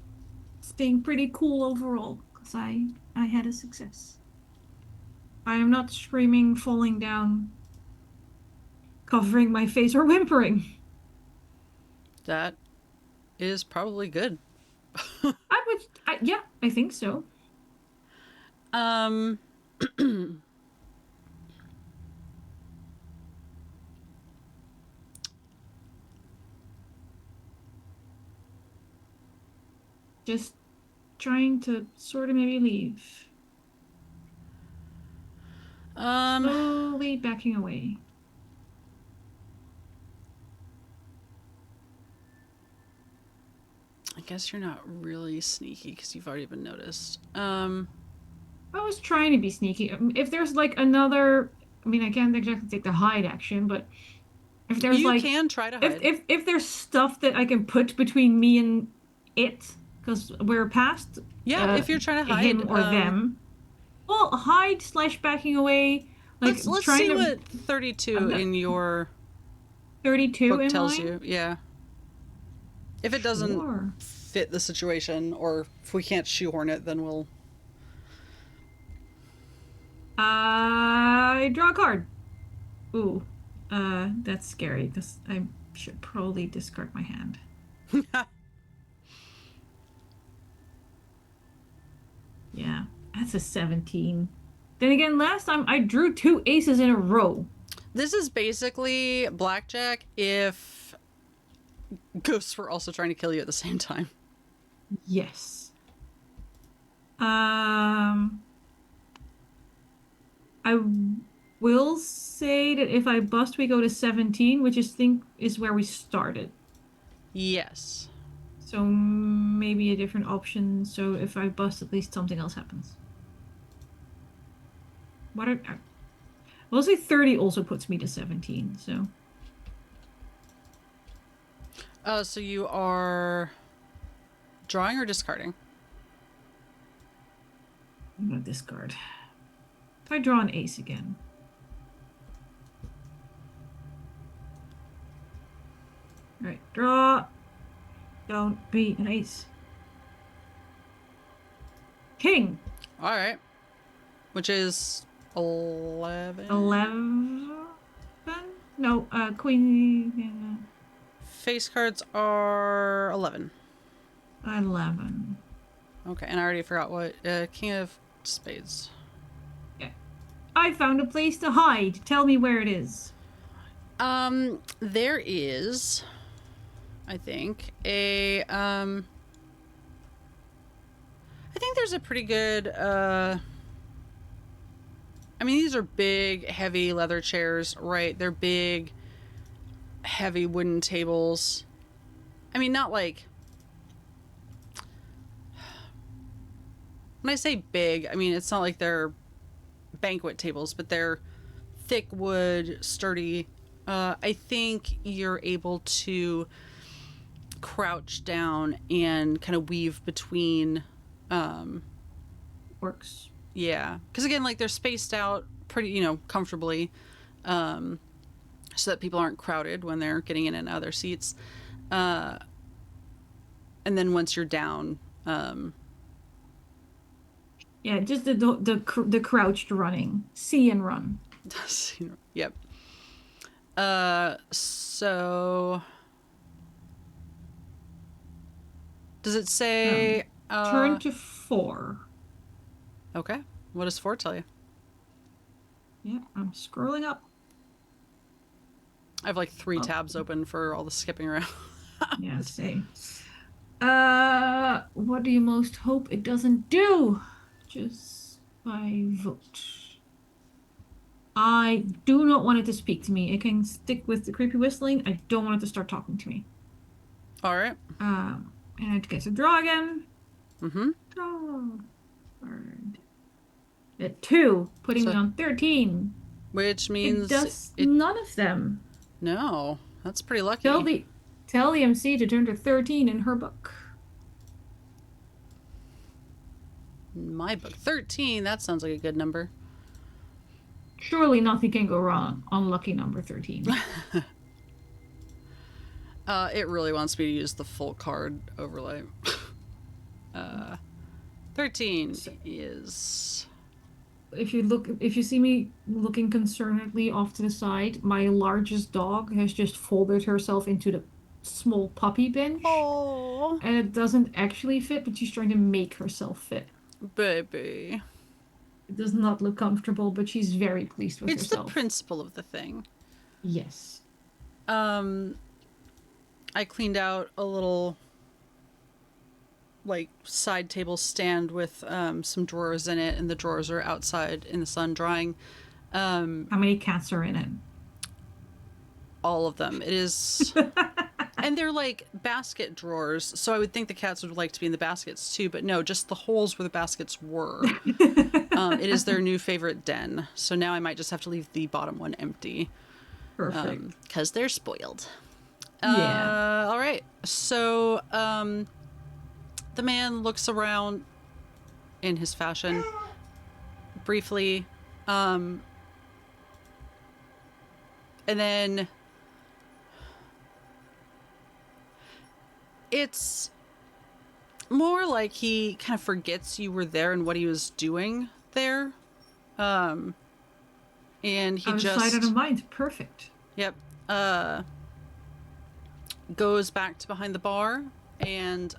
staying pretty cool overall because I had a success. I am not screaming, falling down, covering my face, or whimpering. That is probably good. Yeah, I think so. Um, Just trying to sort of maybe leave. Slowly backing away. I guess you're not really sneaky because you've already been noticed. I was trying to be sneaky. If there's like another, I mean, I can't exactly take the hide action, but if there's You like, can try to if hide. if there's stuff that I can put between me and it, because we're past Yeah, if you're trying to hide, him or them. Well, hide slash backing away, like let's trying see to. what 32 I'm in your 32 book in tells mine. you. Yeah. If it doesn't Sure. fit the situation, or if we can't shoehorn it, then we'll... I draw a card. Ooh, that's scary because I should probably discard my hand. Yeah, that's a 17. Then again, last time I drew 2 aces in a row. This is basically blackjack if ghosts were also trying to kill you at the same time. Yes. I will say that if I bust, we go to 17, which is where we started. Yes. So maybe a different option. So if I bust, at least something else happens. We'll say 30 also puts me to 17. So So you are drawing or discarding? I'm gonna discard. If I draw an ace again. All right, draw. Don't be an ace. King. All right. Which is 11. 11. No, queen. Face cards are 11. 11. Okay, and I already forgot what King of Spades. Yeah. I found a place to hide. Tell me where it is. There is, I think, a there's a pretty good, I mean, these are big, heavy leather chairs, right? They're big, heavy wooden tables. I mean, not like... When I say big, I mean, it's not like they're banquet tables, but they're thick wood, sturdy. I think you're able to crouch down and kind of weave between. Works. Yeah, because again, like they're spaced out pretty, comfortably, so that people aren't crowded when they're getting in and out of their seats. And then once you're down, Yeah, just the crouched running. See and run. yep. So does it say? Turn to 4. Okay. What does 4 tell you? Yeah, I'm scrolling up. I have like 3 tabs open for all the skipping around. Yeah, same. What do you most hope it doesn't do? Just by vote. I do not want it to speak to me. It can stick with the creepy whistling. I don't want it to start talking to me. All right. And I get to draw again. Mm-hmm. Draw. Card. At 2, putting me on 13. Which means it does none of them. No, that's pretty lucky. Tell the MC to turn to 13 in her book. My book, 13. That sounds like a good number. Surely nothing can go wrong on lucky number 13. It really wants me to use the full card overlay. 13 is... If you see me looking concernedly off to the side, my largest dog has just folded herself into the small puppy bench. Oh. And it doesn't actually fit, but she's trying to make herself fit. Baby. It does not look comfortable, but she's very pleased with herself. It's the principle of the thing. Yes. I cleaned out a little like side table stand with some drawers in it, and the drawers are outside in the sun drying. How many cats are in it? All of them. It is and they're like basket drawers, so I would think the cats would like to be in the baskets too, but no, just the holes where the baskets were. It is their new favorite den, so now I might just have to leave the bottom one empty. Perfect. Because they're spoiled. Yeah. All right. So the man looks around in his fashion briefly, and then it's more like he kind of forgets you were there and what he was doing there. And he Outside of mind. Perfect. Yep. Goes back to behind the bar and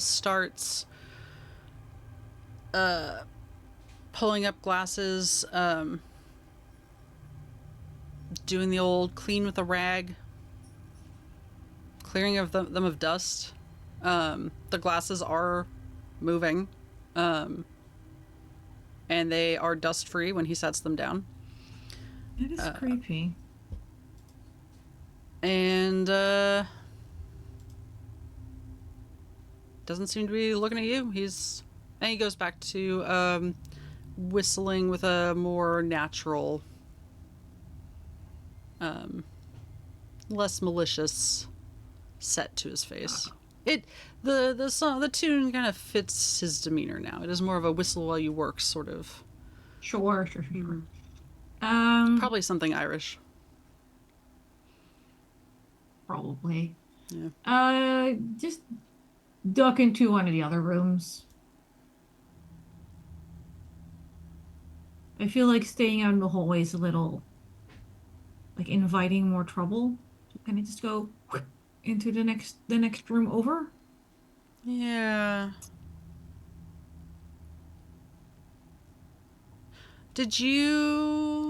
starts pulling up glasses, doing the old clean with a rag, clearing of them of dust. The glasses are moving, and they are dust free when he sets them down. That is creepy. And doesn't seem to be looking at you. And he goes back to whistling with a more natural, less malicious set to his face. The tune kind of fits his demeanor now. It is more of a whistle while you work sort of. Sure. Probably something Irish. Probably. Yeah. Just duck into one of the other rooms. I feel like staying out in the hallway is a little like inviting more trouble. So can I just go into the next room over? Yeah. Did you...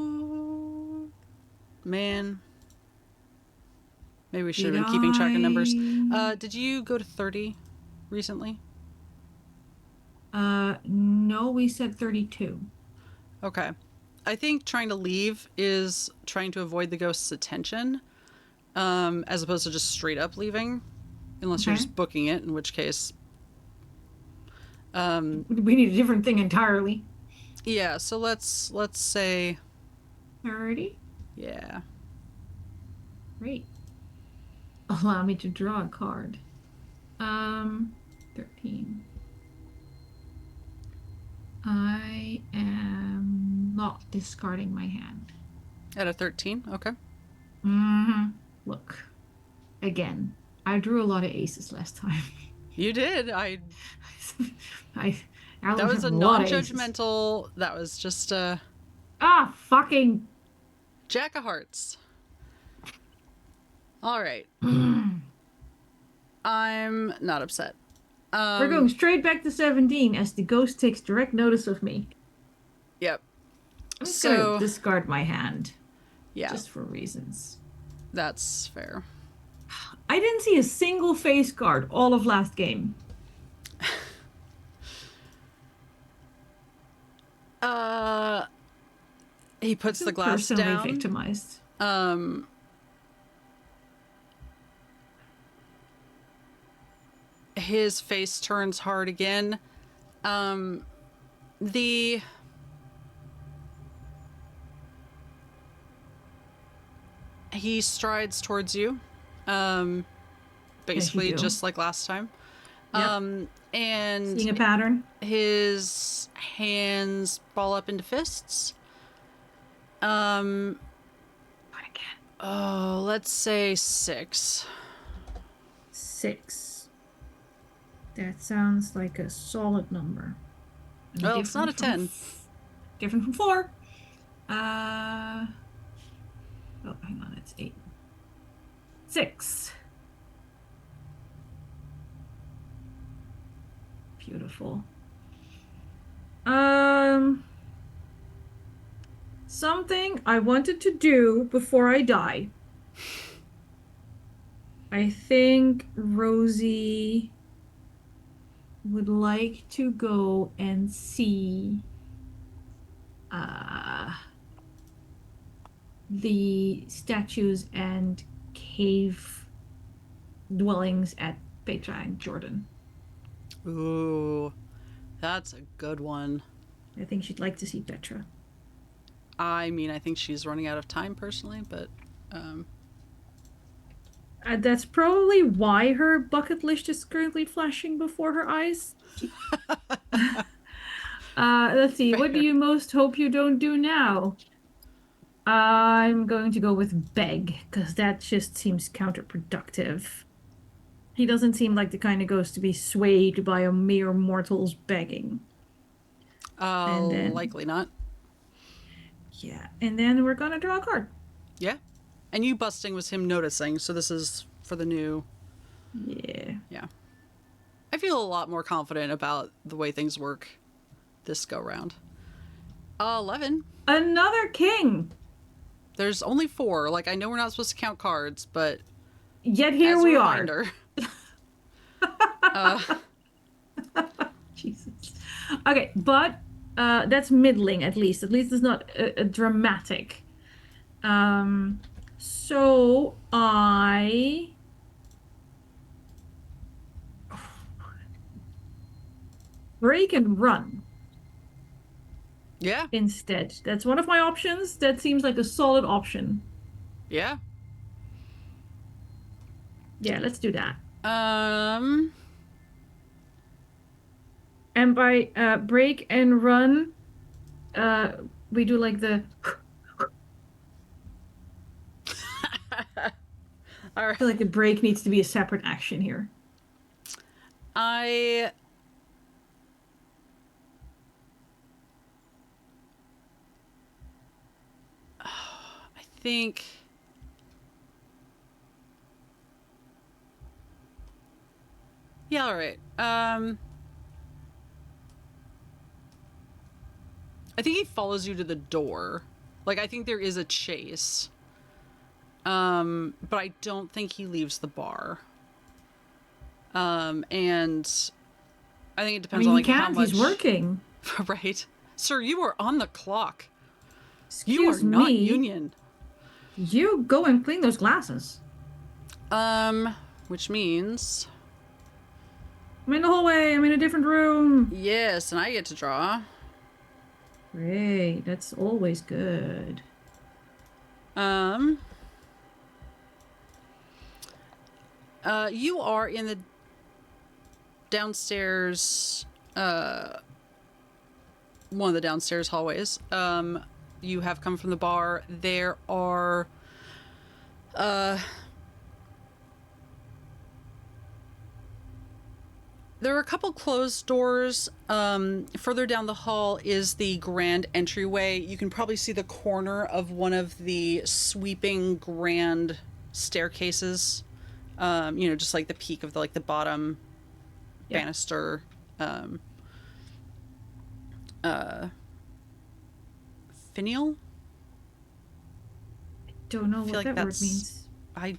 Man. Maybe we should have been keeping track of numbers. Did you go to 30 recently? No, we said 32. Okay. I think trying to leave is trying to avoid the ghost's attention, as opposed to just straight up leaving, unless you're Okay. just booking it, in which case, We need a different thing entirely. yeah. So let's say, 30. yeah. Great. Allow me to draw a card. 13. I am not discarding my hand. At a 13, okay. Look, again, I drew a lot of aces last time. You did. I, I That always was have a a lot of aces. non-judgmental. That was just a Ah, fucking. jack of hearts. All right. I'm not upset. We're going straight back to 17 as the ghost takes direct notice of me. Yep. I'm just gonna So, discard my hand, yeah, just for reasons. that's fair. I didn't see a single face card all of last game. Uh, he I puts feel the glass personally down. victimized. Um, his face turns hard again. Um, the he strides towards you. As you Basically do. just like last time. Yep. And Seeing a pattern. his hands ball up into fists. Um, What again? oh, let's say 6. 6. That sounds like a solid number. And Well, it's not a 10. different from 4. Uh oh, hang on, it's 8. 6. Beautiful. Um Something I wanted to do before I die. I think Rosie would like to go and see uh the statues and cave dwellings at Petra and Jordan. Ooh, that's a good one. I think she'd like to see Petra. I mean, I think she's running out of time personally, but um, That's probably why her bucket list is currently flashing before her eyes. Let's see. What do fair. you most hope you don't do now? I'm going to go with beg, because that just seems counterproductive. He doesn't seem like the kind of ghost to be swayed by a mere mortal's begging. And then, Likely not. yeah, and then we're gonna draw a card. Yeah. And you busting was him noticing, so this is for the new. Yeah. Yeah. I feel a lot more confident about the way things work this go round. 11. Another king. There's only 4. Like, I know we're not supposed to count cards, but Yet here as a we are. reminder. uh, Jesus. Okay, but that's middling at least. At least it's not a dramatic. So I break and run yeah. instead. That's one of my options. That seems like a solid option. Yeah. Yeah, let's do that. Um, And by break and run, uh, we do like the. all I right. feel like the break needs to be a separate action here. I think yeah, all right. I think he follows you to the door. Like, I think there is a chase. But I don't think he leaves the bar. And I think it I depends mean, on he like how can't. much. He's working. Right, sir. You are on the clock. You are Excuse not me. union. You go and clean those glasses. Which means I'm in the hallway. I'm in a different room. yes, and I get to draw. Great. That's always good. Um, you are in the downstairs, one of the downstairs hallways. You have come from the bar. There are a couple closed doors. Further down the hall is the grand entryway. You can probably see the corner of one of the sweeping grand staircases. Just like the peak of the bottom Yeah. banister. Finial? Don't know I feel what like that word that's means. I.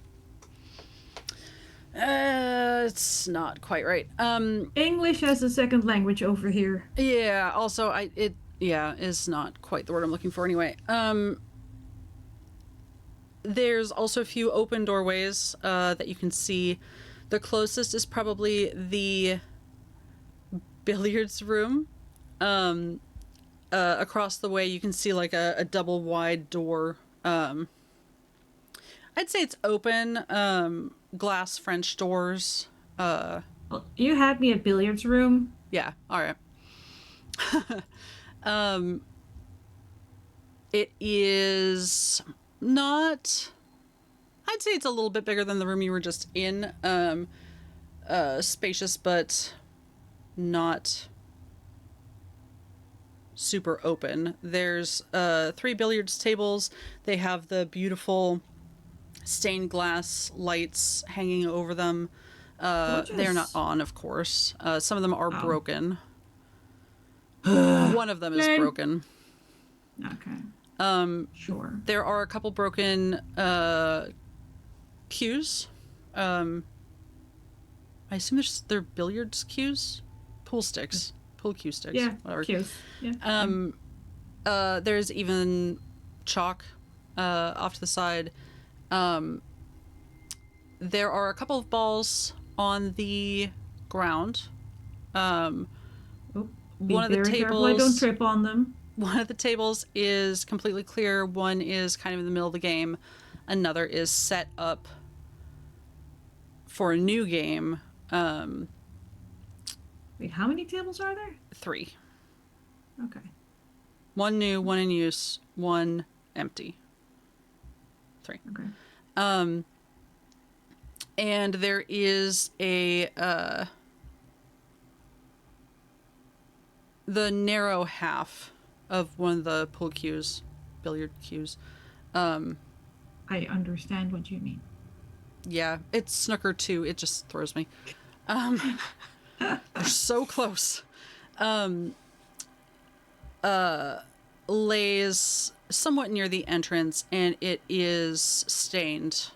It's not quite right. English as a second language over here. Yeah. Also, is not quite the word I'm looking for anyway. There's also a few open doorways that you can see. The closest is probably the billiards room. Across the way, you can see like a double wide door. I'd say it's open. Glass French doors. Well, you had me at billiards room. Yeah. All right. It is not. I'd say it's a little bit bigger than the room you were just in. Spacious, but not super open. There's 3 billiards tables. They have the beautiful stained glass lights hanging over them. They're not on, of course. Some of them are broken. One of them is broken. Okay. Sure. There are a couple broken cues. I assume they're billiards cues? Pool sticks. Pool cue sticks. Yeah, whatever. cues. Yeah. There's even chalk off to the side. There are a couple of balls on the ground. Be very careful I don't trip on them. One of the tables is completely clear. One is kind of in the middle of the game. Another is set up for a new game. Wait, how many tables are there? 3. Okay. 1 new, 1 in use, 1 empty. 3. Okay. And there is the narrow half of one of the pool cues, billiard cues. I understand what you mean. Yeah, it's snooker too. It just throws me. They're so close. Lays somewhat near the entrance, and it is stained.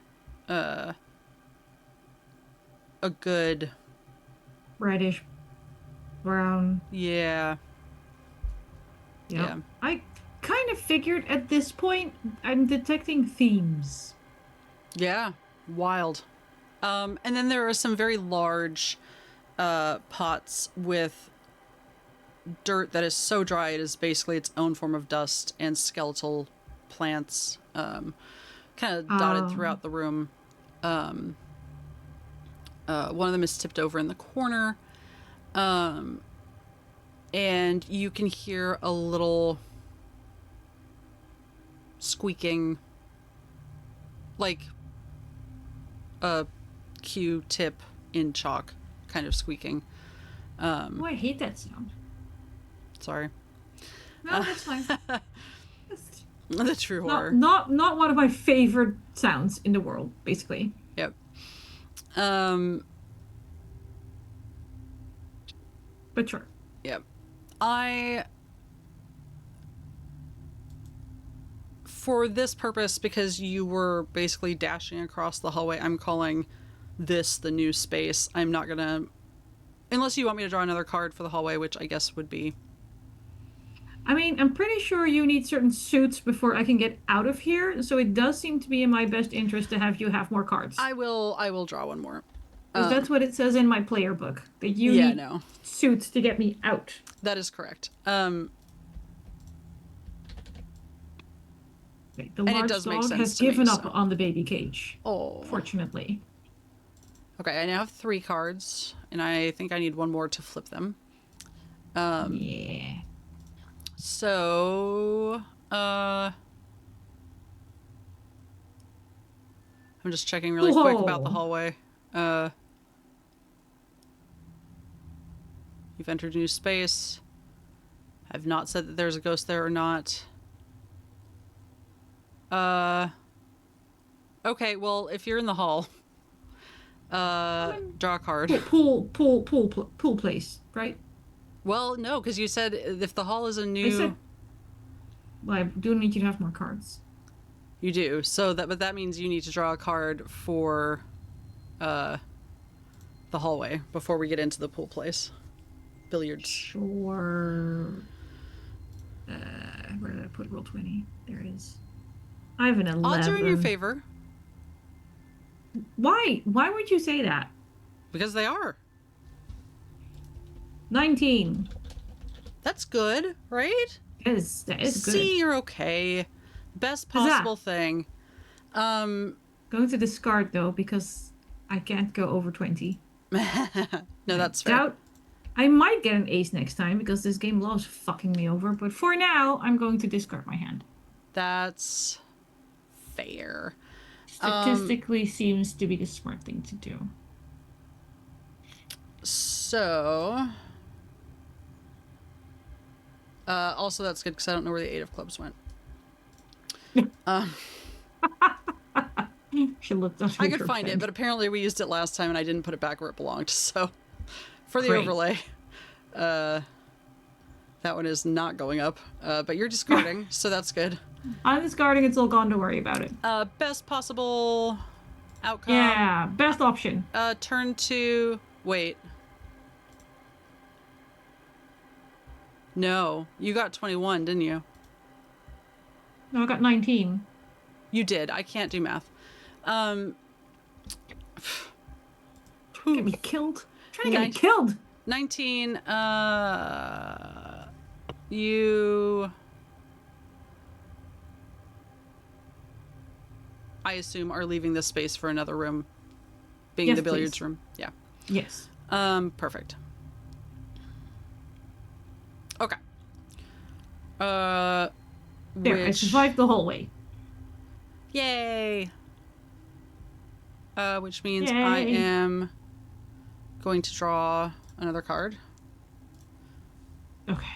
A good reddish brown. Yeah. Yep. Yeah. I kind of figured at this point I'm detecting themes. Yeah. Wild. And then there are some very large pots with dirt that is so dry it is basically its own form of dust, and skeletal plants kind of dotted throughout the room. One of them is tipped over in the corner. And you can hear a little squeaking, like a Q-tip in chalk kind of squeaking. Oh, I hate that sound. Sorry. No, that's fine. The true horror. Not one of my favorite sounds in the world, basically. Yep. But sure. Yep. For this purpose, because you were basically dashing across the hallway, I'm calling this the new space. I'm not gonna Unless you want me to draw another card for the hallway, which I guess would be... I mean, I'm pretty sure you need certain suits before I can get out of here, so it does seem to be in my best interest to have you have more cards. I will draw one more. Because that's what it says in my player book, that you Yeah, need no. suits to get me out. That is correct. Okay, the And it large does make dog sense has to me, given up so. on the baby cage. Oh. Fortunately. Okay, I now have 3 cards, and I think I need one more to flip them. Yeah. So, I'm just checking really quick about the hallway. You've entered a new space. I've not said that there's a ghost there or not. Okay, well, if you're in the hall, draw a card. Pool place, right? Well, no, because you said if the hall is a new... I said, well, I do need you to have more cards. You do. So but that means you need to draw a card for the hallway before we get into the pool place. Billiards. Sure. Where did I put roll 20? There it is. I have an 11. Odds are in your favor. Why? Why would you say that? Because they are. 19. That's good, right? That is good. See, you're okay. Best possible thing. Going to discard though, because I can't go over 20. No, that's fair. I might get an ace next time because this game loves fucking me over, but for now, I'm going to discard my hand. That's fair. Statistically seems to be the smart thing to do. So... also, that's good because I don't know where the 8 of clubs went. I could find it, but apparently we used it last time and I didn't put it back where it belonged. So, for the overlay, that one is not going up. But you're discarding, so that's good. I'm discarding. It's all gone. Don't worry about it. Best possible outcome. Yeah, best option. Turn to... Wait. No, you got 21, didn't you? No, I got 19. You did. I can't do math. Get me killed. Trying to get me killed. 19. You... I assume are leaving this space for another room, being the billiards room. Yeah. Yes. Perfect. Okay. There, I survived the hallway. Yay. Which means Yay. I am going to draw another card. Okay.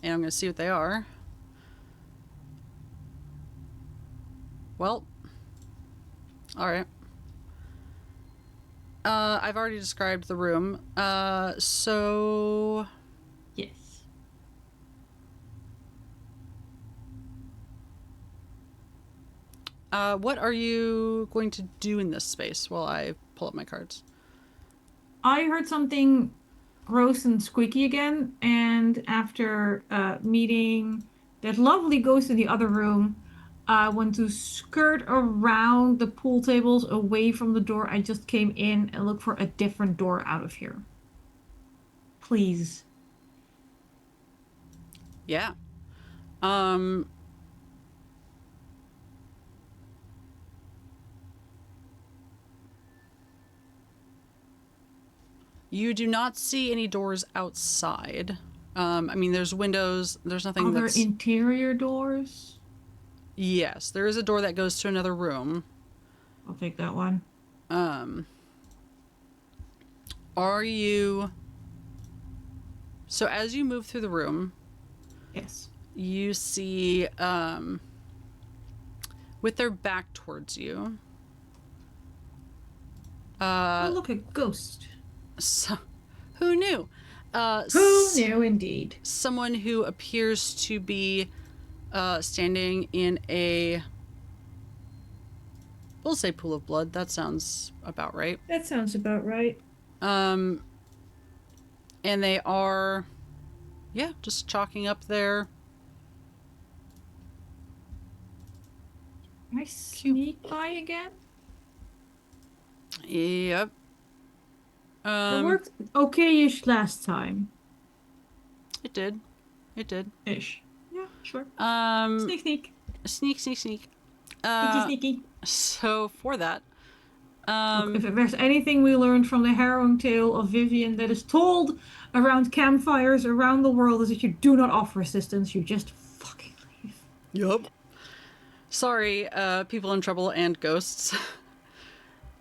And I'm going to see what they are. Well, all right. I've already described the room. So... Yes. What are you going to do in this space while I pull up my cards? I heard something gross and squeaky again, and after meeting that lovely ghost in the other room, I want to skirt around the pool tables away from the door I just came in and look for a different door out of here. Please. Yeah. You do not see any doors outside. I mean, there's windows. There's nothing Are there that's... interior doors? Yes, there is a door that goes to another room. I'll take that one. Are you... So as you move through the room... Yes. You see, with their back towards you... Oh, look, a ghost. So, who knew? Who knew, indeed. Someone who appears to be standing in a We'll say Pool of Blood. That sounds about right. That sounds about right. And they are, yeah, just chalking up there. Can I sneak by again? Yep. It worked okay-ish last time. It did. It did. Ish. Yeah, sure. Um, Sneak, sneak. Sneak, sneak, sneak. Sneaky, sneaky. So for that, Look, if there's anything we learned from the harrowing tale of Vivian that is told around campfires around the world is that you do not offer assistance, you just fucking leave. Yup. Sorry, people in trouble and ghosts.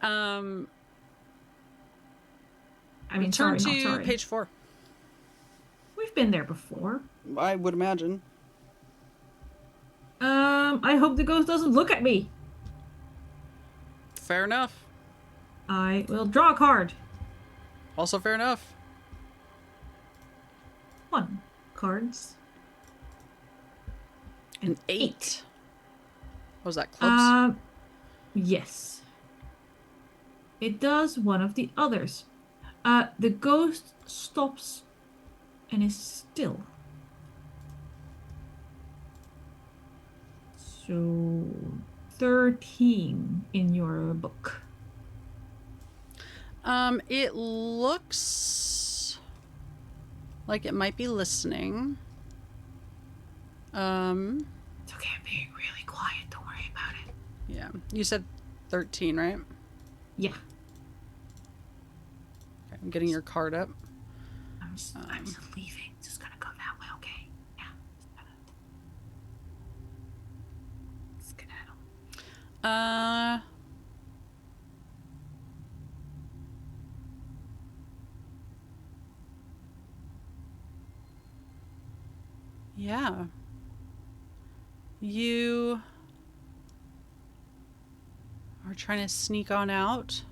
I mean, Turn sorry, not to sorry. page 4. We've been there before. I would imagine. I hope the ghost doesn't look at me. Fair enough. I will draw a card. Also fair enough. 1 cards. An 8. What was that, clubs? Yes. It does one of the others. The ghost stops and is still. So 13 in your book. It looks like it might be listening. It's okay, I'm being really quiet. Don't worry about it. Yeah. You said 13, right? Yeah. Okay, I'm getting your card up. I'm just leaving. Just gonna go that way, okay? Yeah. Skedaddle. Yeah. You are trying to sneak on out.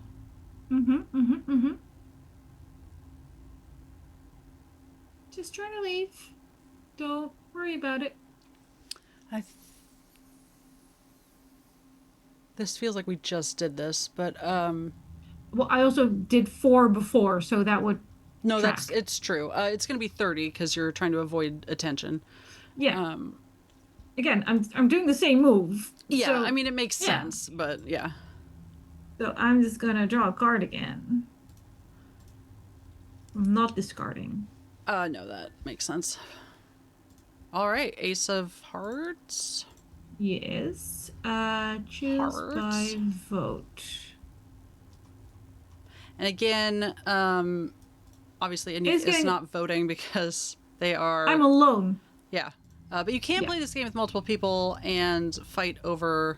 Just trying to leave. Don't worry about it. This feels like we just did this, but Well, I also did 4 before, so that would no, track. it's true. It's going to be 30 because you're trying to avoid attention. Yeah. Again, I'm doing the same move. Yeah, so, I mean it makes sense, but yeah. So I'm just gonna draw a card again. I'm not discarding. No, that makes sense. All right, Ace of Hearts. Yes. Choose by vote. And again, obviously Anniek is not voting because they are. I'm alone. Yeah, but you can play this game with multiple people and fight over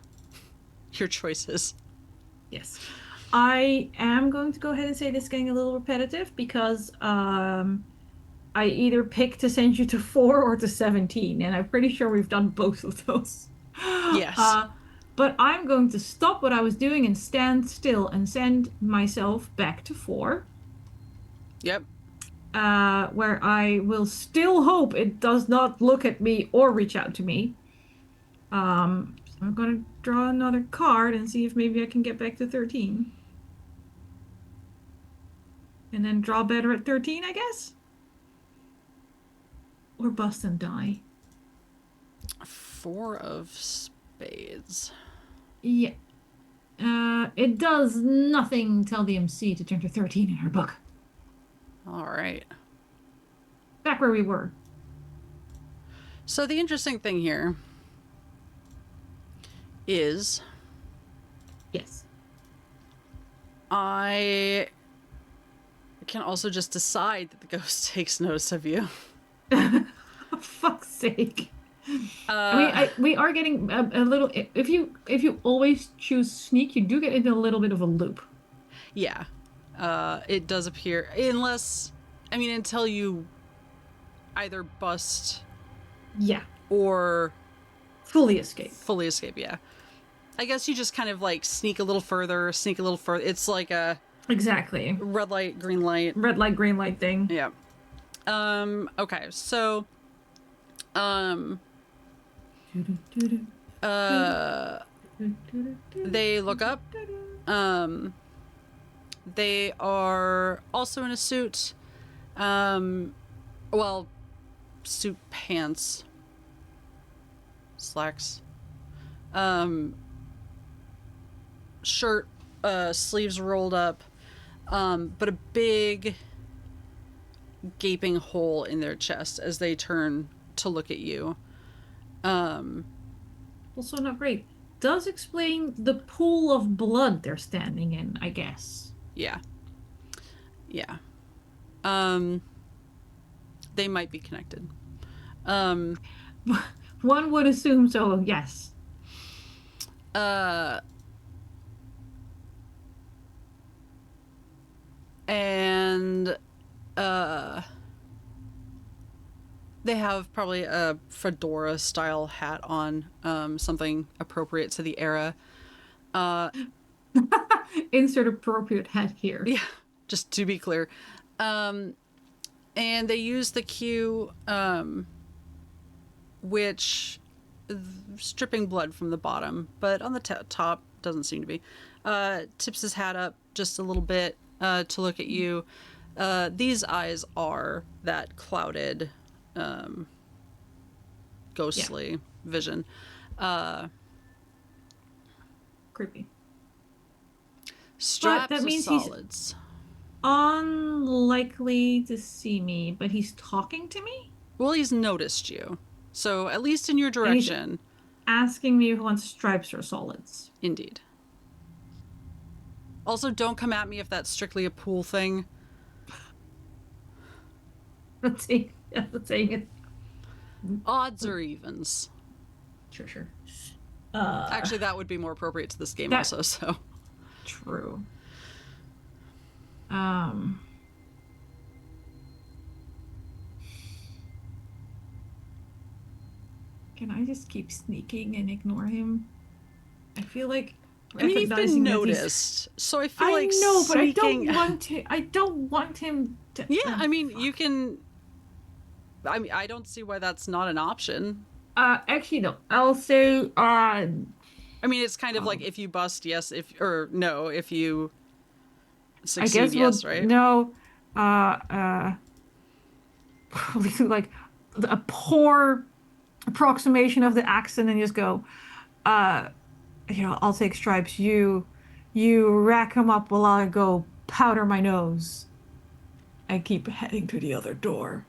your choices. Yes. I am going to go ahead and say this is getting a little repetitive because I either pick to send you to 4 or to 17, and I'm pretty sure we've done both of those. Yes. But I'm going to stop what I was doing and stand still and send myself back to 4. Yep. Where I will still hope it does not look at me or reach out to me. So I'm going to draw another card and see if maybe I can get back to 13. And then draw better at 13, I guess? Or bust and die. 4 of spades. Yeah. It does nothing tell the MC to turn to 13 in her book. All right. Back where we were. So the interesting thing here is... Yes. I can also just decide that the ghost takes notice of you. For fuck's sake. I mean, we are getting a little. If you always choose sneak, you do get into a little bit of a loop. Yeah, it does appear, unless, I mean, until you either bust, yeah, or fully escape. Fully escape, yeah. I guess you just kind of like sneak a little further. It's like a exactly red light, green light, green light thing. Yeah. Okay, so, They look up. They are also in a suit. Well, suit pants. Slacks. Shirt, sleeves rolled up. But a big gaping hole in their chest as they turn to look at you. Also not great. Does explain the pool of blood they're standing in, I guess. Yeah. Yeah. They might be connected. One would assume so, yes. And they have probably a fedora style hat on, something appropriate to the era. Insert appropriate hat here. Yeah, just to be clear. And they use the cue, which stripping blood from the bottom, but on the top doesn't seem to be. Tips his hat up just a little bit to look at you. These eyes are that clouded, ghostly vision. Creepy. Strapped But that to means solids. he's unlikely to see me, but he's talking to me? Well, he's noticed you. So, at least in your And he's direction. asking me if he wants stripes or solids. Indeed. Also, don't come at me if that's strictly a pool thing. Let's see. Let's say it. Odds or evens. Sure. Actually, that would be more appropriate to this game also, so. True. Can I just keep sneaking and ignore him? I feel like I mean, you've been recognizing that noticed, so I feel I like know, but I sneaking... don't want to. I don't want him to. Yeah, I mean, you can... I mean, I don't see why that's not an option. Actually, no. I'll say, I mean, it's kind of like if you bust, yes, or no, if you succeed, I guess yes, right? No. Like a poor approximation of the accent, and just go, I'll take stripes. You rack them up while I go powder my nose. I keep heading to the other door.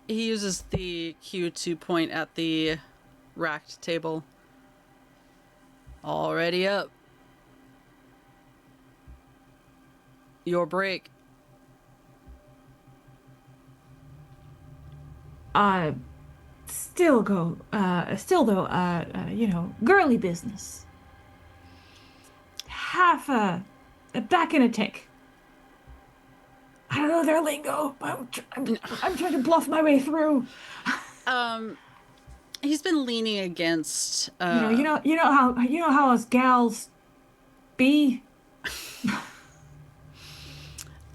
He uses the cue to point at the racked table. Already up. Your break. Still though, girly business. Half back in a tick. I don't know their lingo, but I'm trying to bluff my way through. He's been leaning against. You know how us gals be.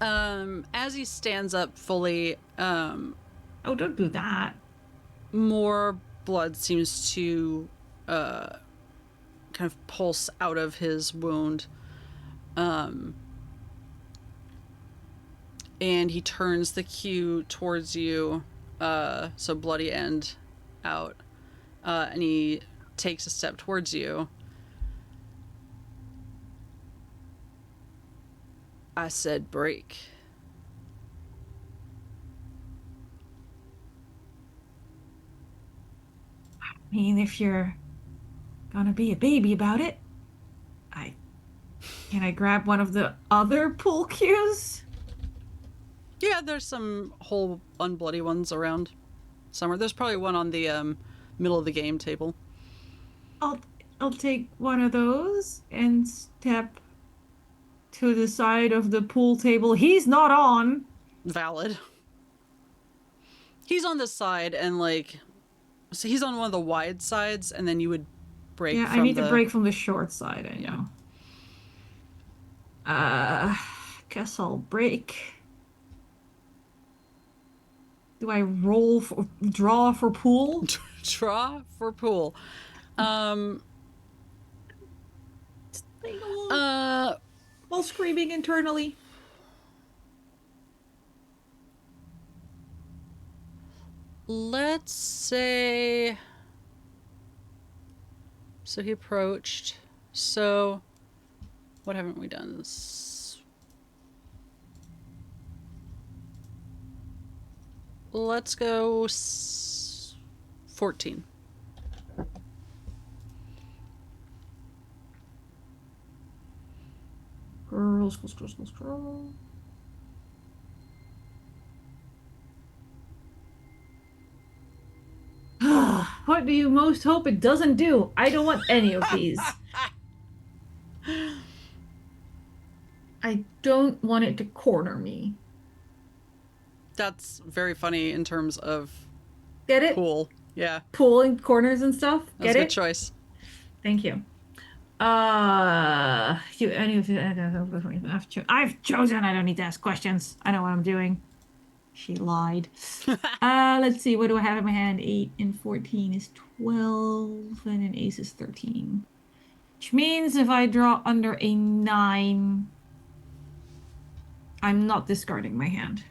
As he stands up fully, Oh, don't do that. more blood seems to kind of pulse out of his wound. And he turns the cue towards you, so bloody end out, and he takes a step towards you. I said break. I mean, if you're gonna be a baby about it, can I grab one of the other pool cues? Yeah, there's some whole unbloody ones around somewhere. There's probably one on the middle of the game table. I'll take one of those and step to the side of the pool table he's not on. Valid. He's on this side, and so he's on one of the wide sides, and then you would break. Yeah, I need to break from the short side. I know. Guess I'll break. Do I draw for pool? Draw for pool. Just playing along uh, while screaming internally. let's say. So he approached. So, what haven't we done? Let's go 14. Scroll. What do you most hope it doesn't do? I don't want any of these. I don't want it to corner me. That's very funny in terms of Get it? pool. Yeah, Pulling corners and stuff. that was Get a good it? choice. Thank you. You any of I've chosen. I don't need to ask questions. I know what I'm doing. She lied. Let's see. What do I have in my hand? 8 and 14 is 12, and an ace is 13. Which means if I draw under a 9, I'm not discarding my hand.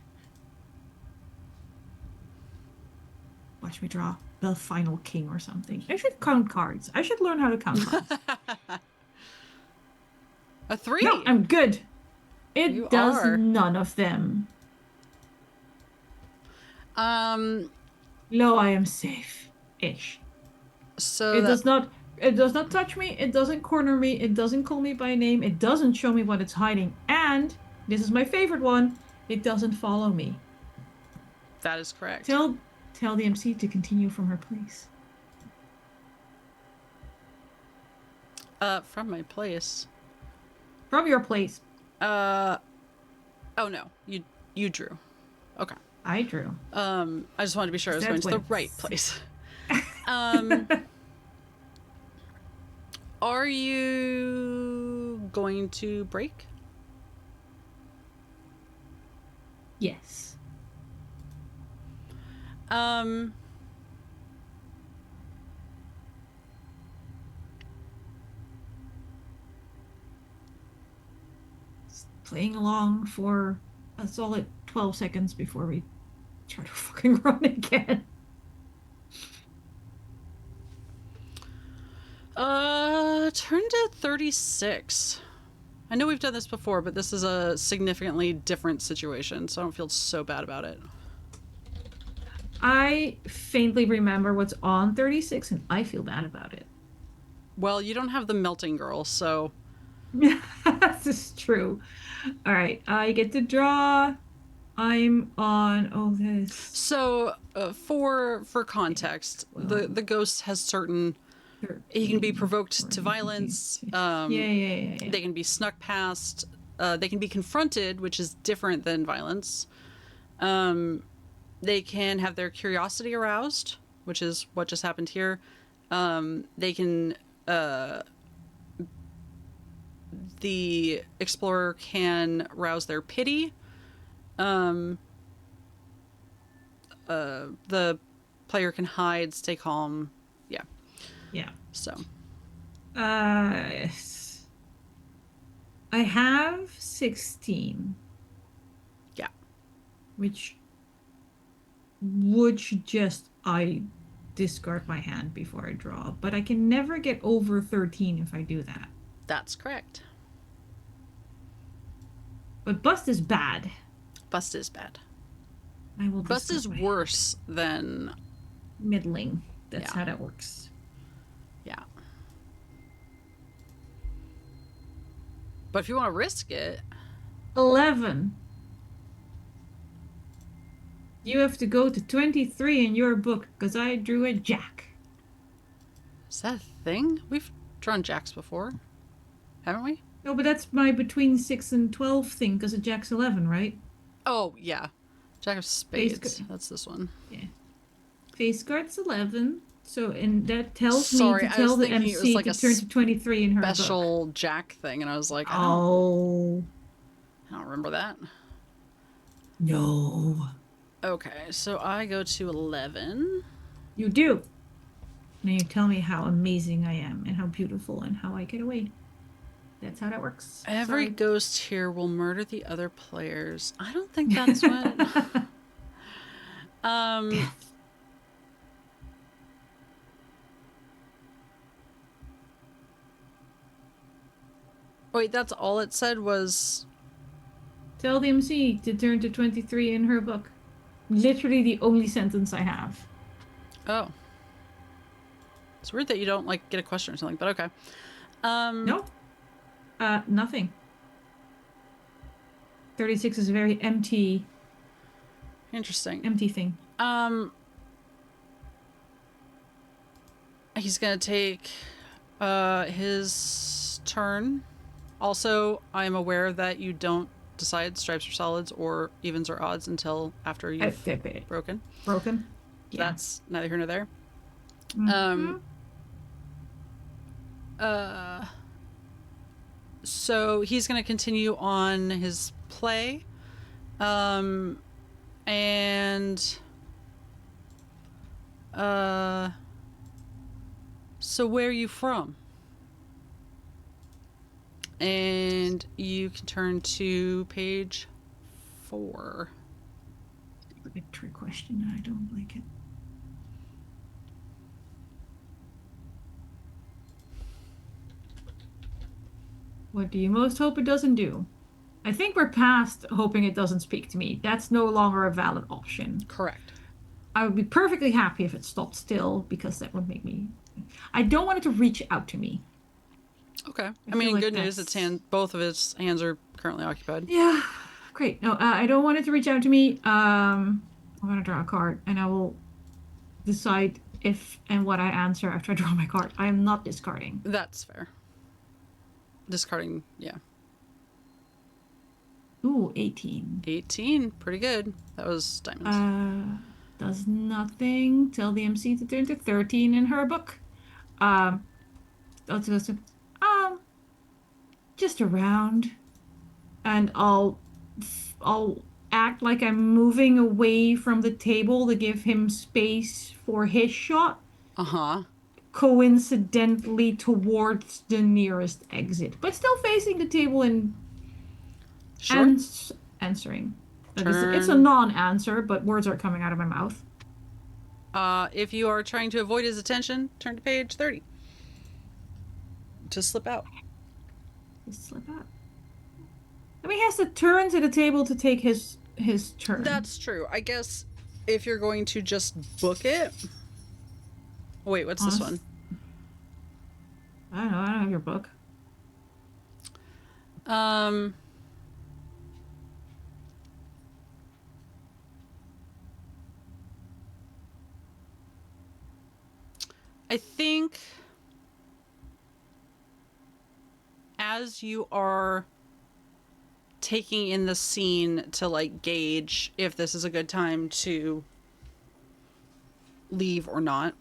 Watch me draw the final king or something. I should count cards. I should learn how to count cards. A 3. No, I'm good. It You does are. none of them. Um. No, I am safe-ish. So It that does not touch me, it doesn't corner me, it doesn't call me by name, it doesn't show me what it's hiding, and this is my favorite one, it doesn't follow me. that is correct. Tell the MC to continue from her place. From my place. From your place. Oh no, you drew. Okay. I drew. I just wanted to be sure I was going to the right place. Are you going to break? Yes. Playing along for a solid 12 seconds before we try to fucking run again. Turn to 36. I know we've done this before, but this is a significantly different situation, so I don't feel so bad about it. I faintly remember what's on 36 and I feel bad about it. Well, you don't have the melting girl, so This is true. All right, I get to draw. I'm on this. So, for context, the ghost has certain. He can be provoked to violence. Yeah. They can be snuck past. They can be confronted, which is different than violence. They can have their curiosity aroused, which is what just happened here. They can. The explorer can rouse their pity. The player can hide, stay calm. Yeah. Yeah. So. Yes. I have 16. Yeah. Which would suggest I discard my hand before I draw, but I can never get over 13 if I do that. That's correct. But bust is bad. Bust is bad. I will. Bust is worse than middling. That's how that works. Yeah. But if you want to risk it. 11. You have to go to 23 in your book because I drew a jack. Is that a thing? We've drawn jacks before, haven't we? No, but that's my between 6 and 12 thing because a jack's 11, right? Oh, yeah. Jack of spades. That's this one. Yeah. Face card's 11. So, and that tells me to tell the MC to turn to 23 in her book. Special jack thing, and I was like, I don't remember that. No. Okay, so I go to 11. You do. Now you tell me how amazing I am and how beautiful and how I get away. That's how that works. Every Sorry. ghost here will murder the other players. I don't think that's what. Death. Wait, that's all it said was. Tell the MC to turn to 23 in her book. Literally the only sentence I have. Oh. It's weird that you don't like get a question or something, but okay. No. Nothing. 36 is a very Interesting. empty thing. He's gonna take his turn. Also, I'm aware that you don't decide stripes or solids or evens or odds until after you've broken. Broken. Yeah. That's neither here nor there. Mm-hmm. So he's gonna continue on his play. And so where are you from? And you can turn to page 4. A trick question. I don't like it. What do you most hope it doesn't do? I think we're past hoping it doesn't speak to me. That's no longer a valid option. Correct. I would be perfectly happy if it stopped still because that would make me. I don't want it to reach out to me. Okay. I mean, like good news. It's both of his hands are currently occupied. Yeah. Great. No, I don't want it to reach out to me. I'm gonna draw a card, and I will decide if and what I answer after I draw my card. I am not discarding. That's fair. Discarding, yeah. Ooh, 18. 18, pretty good. That was diamonds. Does nothing. Tell the MC to turn to 13 in her book. Just around, and I'll act like I'm moving away from the table to give him space for his shot. Coincidentally towards the nearest exit, but still facing the table and sure. Answering. It's a non-answer, but words are coming out of my mouth. If you are trying to avoid his attention, turn to page 30. To slip out. Slip out. I mean, he has to turn to the table to take his turn. That's true. I guess if you're going to just book it. Wait, what's this one? I don't know. I don't have your book. I think as you are taking in the scene to like gauge if this is a good time to leave or not.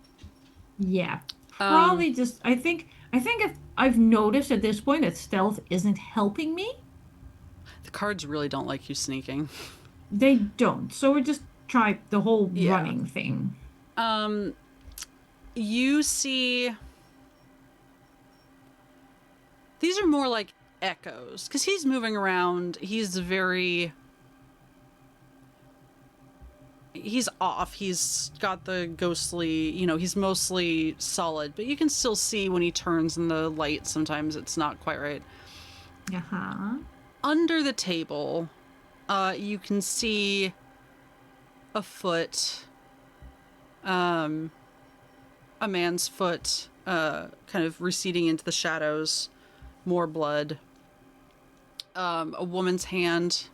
Yeah. Probably just I think if I've noticed at this point that stealth isn't helping me. The cards really don't like you sneaking. They don't. So we just try the whole running thing. You see these are more like echoes because he's moving around. He's off. He's got the ghostly, he's mostly solid, but you can still see when he turns in the light. Sometimes it's not quite right. Under the table, you can see a foot, a man's foot, kind of receding into the shadows. More blood. A woman's hand,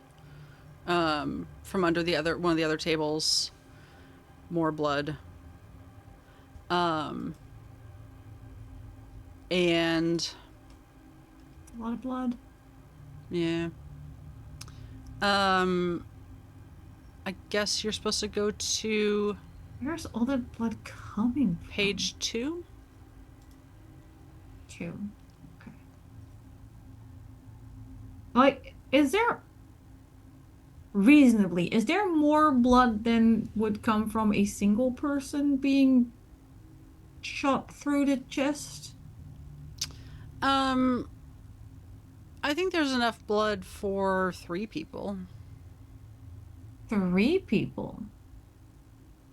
from under one of the other tables. More blood. And a lot of blood. Yeah. I guess you're supposed to go to. Where's all that blood coming from? Page 2? 2. Okay. Like, is there more blood than would come from a single person being shot through the chest? I think there's enough blood for 3 people. 3 people.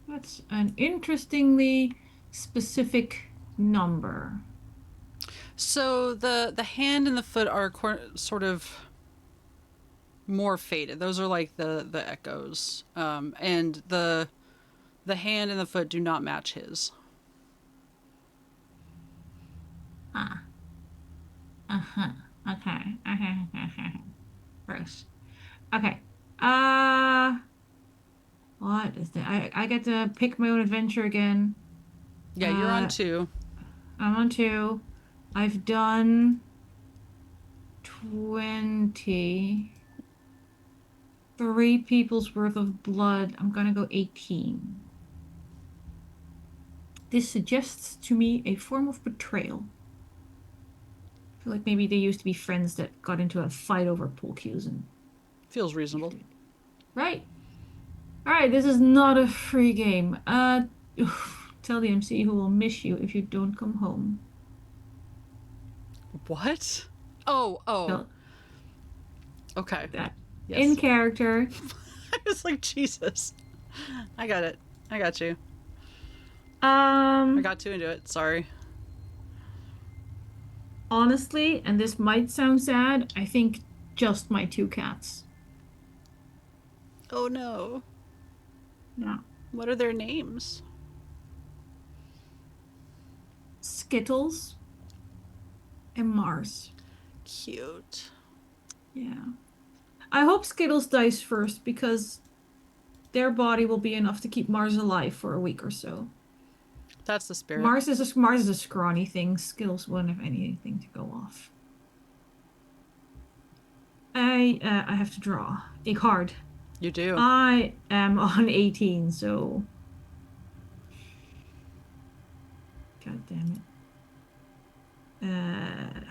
That's an interestingly specific number. So the hand and the foot are sort of more faded. Those are like the echoes. And the hand and the foot do not match his. Ah. Uh-huh. Okay. Gross. Okay. What is that? I get to pick my own adventure again. Yeah, you're on 2. I'm on 2. I've done 20. 3 people's worth of blood. I'm gonna go 18. This suggests to me a form of betrayal. I feel like maybe they used to be friends that got into a fight over pool cues and Feels reasonable. right. All right, this is not a free game. Tell the MC who will miss you if you don't come home. What? Oh. Tell Okay. that Yes. in character. I was like, Jesus. I got it. I got you. I got 2 into it. Sorry. Honestly, and this might sound sad, I think just my 2 cats. Oh no. Yeah. What are their names? Skittles and Mars. Cute. Yeah. I hope Skittles dies first because their body will be enough to keep Mars alive for a week or so. That's the spirit. Mars is a scrawny thing. Skittles won't have anything to go off. I have to draw a card. You do. I am on 18, so God damn it.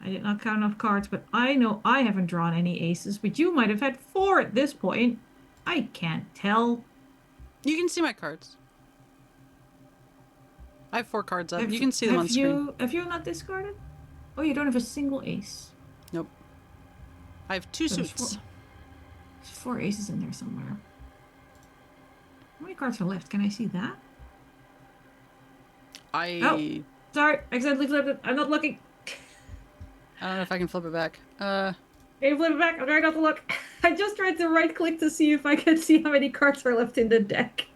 I did not count enough cards, but I know I haven't drawn any aces, but you might have had 4 at this point. I can't tell. You can see my cards. I have 4 cards up. You can see them on screen. Have you not discarded? Oh, you don't have a single ace. Nope. I have 2 So suits. There's 4 aces in there somewhere. How many cards are left? Can I see that? Oh, sorry. I accidentally flipped it. I'm not looking. I don't know if I can flip it back. Can you flip it back? I'm trying not to look. I just tried to right click to see if I could see how many cards are left in the deck.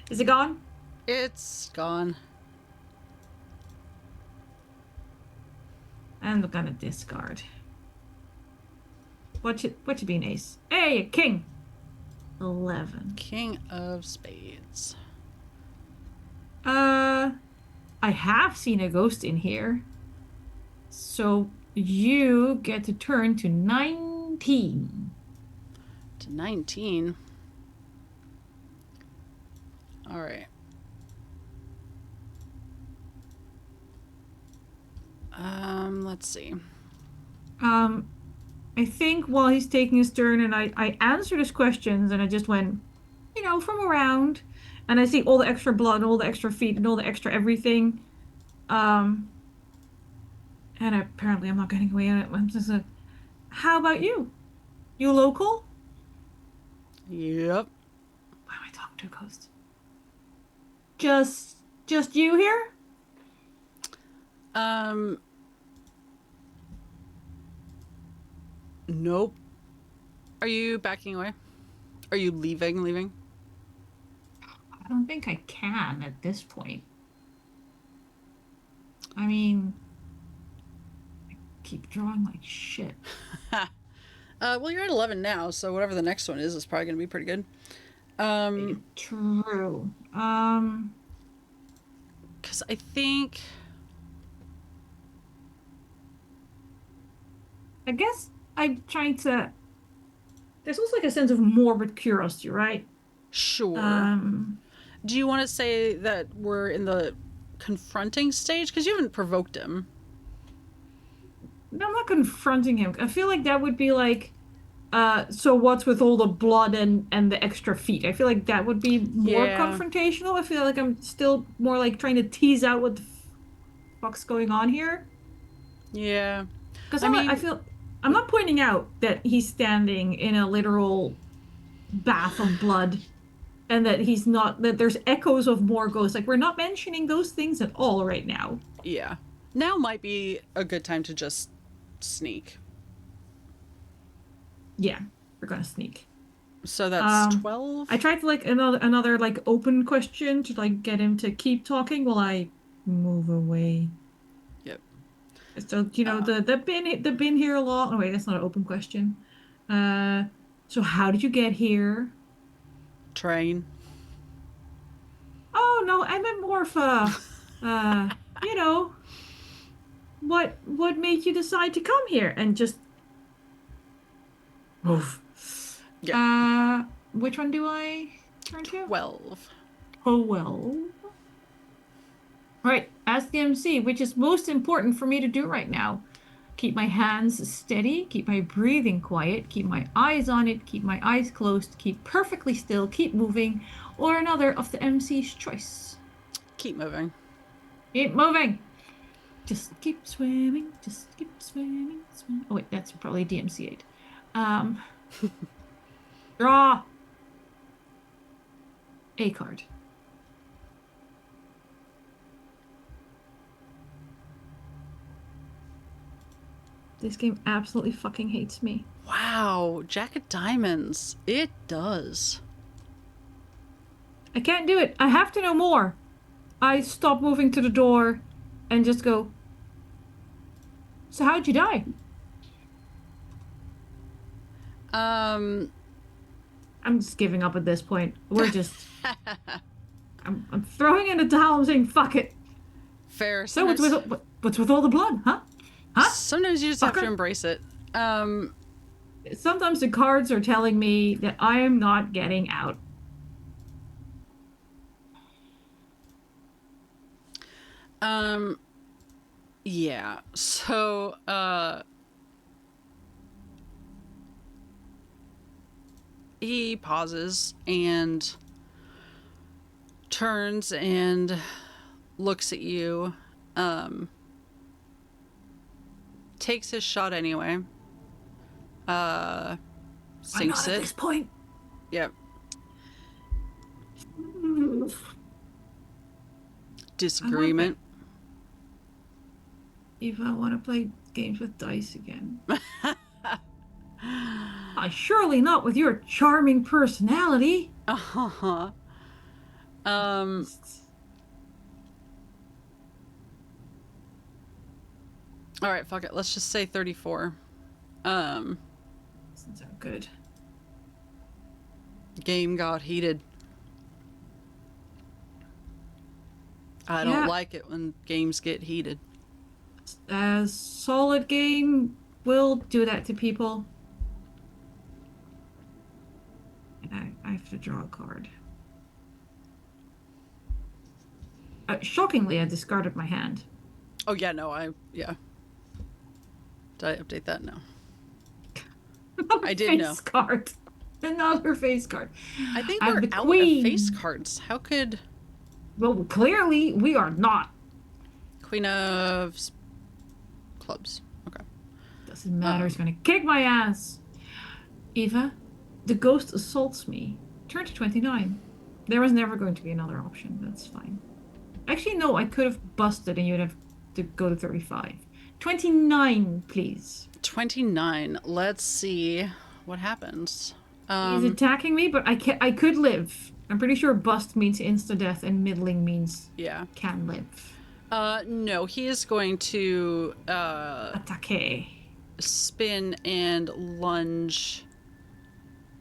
Is it gone? It's gone. I'm gonna discard. What should be an ace? Hey, a king. 11. King of Spades. I have seen a ghost in here. So you get to turn to 19. To 19. All right. Let's see. I think while he's taking his turn and I answered his questions and I just went, from around and I see all the extra blood and all the extra feet and all the extra everything. And apparently I'm not getting away on it. I'm just like, how about you? You local? Yep. Why am I talking to a ghost? Just you here? Nope. Are you backing away? Are you leaving? I don't think I can at this point. I mean, I keep drawing like shit. Well, you're at 11 now, so whatever the next one is probably going to be pretty good. True. Because I think... I guess I'm trying to... There's also like a sense of morbid curiosity, right? Sure. Do you want to say that we're in the confronting stage? Because you haven't provoked him. No, I'm not confronting him. I feel like that would be like So what's with all the blood and the extra feet? I feel like that would be more Yeah. confrontational. I feel like I'm still more like trying to tease out what the fuck's going on here. Yeah. Because I I mean, feel I'm not pointing out that he's standing in a literal bath of blood and that he's not that there's echoes of more ghosts. Like we're not mentioning those things at all right now. yeah. Now might be a good time to just sneak. Yeah, we're gonna sneak. So that's Um, I 12. tried to like another like open question to like get him to keep talking while I move away. Yep. So the been here a lot. Oh wait, that's not an open question. Uh, so how did you get here? Train. Oh no, I meant more of a uh, you know, what made you decide to come here and just move? Yep. Uh, which one do I turn to? 12. Oh well. All right, ask the MC, which is most important for me to do right now. Keep my hands steady, keep my breathing quiet, keep my eyes on it, keep my eyes closed, keep perfectly still, keep moving, or another of the MC's choice. Keep moving. Keep moving. Just keep swimming, just keep swimming, swimming. Oh wait, that's probably DMC 8. Um, draw a card. This game absolutely fucking hates me. Wow. Jack of Diamonds. It does. I can't do it. I have to know more. I stop moving to the door and just go, so how'd you die? Um, I'm just giving up at this point. I'm throwing in the towel and saying, fuck it. fair. So Sometimes, what's with all the blood, huh? Huh? sometimes you just have to Fucker. embrace it. Um, Sometimes the cards are telling me that I am not getting out. um, yeah. So, he pauses and turns and looks at you. Um, takes his shot anyway. Uh, Why not sinks at it. this point? Yep. I want to, Disagreement. if I want to play games with dice again. Surely not with your charming personality. Uh-huh. Um, Just- all right, fuck it. Let's just say 34. Um, Doesn't sound good. game got heated. I don't Yeah, like it when games get heated. a solid game will do that to people. And I have to draw a card. Shockingly, I discarded my hand. Oh yeah, no, yeah. Did I update that? No. Another I did know. face card. Another face card. I think I have we're the out of face queen. cards. How could Well, clearly we are not. Queen of Clubs? Okay. Doesn't matter. He's gonna kick my ass. Eva, the ghost assaults me. Turn to 29. There was never going to be another option. That's fine. Actually, no, I could have busted and you'd have to go to 35. 29, please. 29. Let's see what happens. He's attacking me, but I could live. I'm pretty sure bust means insta-death and middling means Yeah. can live. No, he is going to Attaque. spin and lunge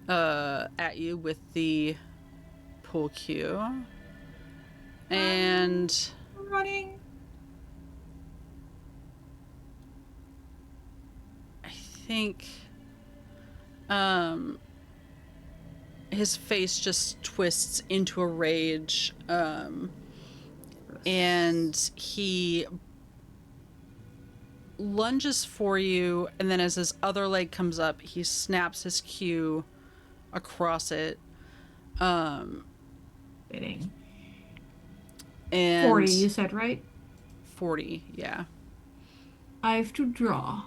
at you with the pull cue. And Running. I think his face just twists into a rage. And he lunges for you, and then as his other leg comes up, he snaps his cue across it. Fitting. And 40, you said, right? 40, yeah. I have to draw.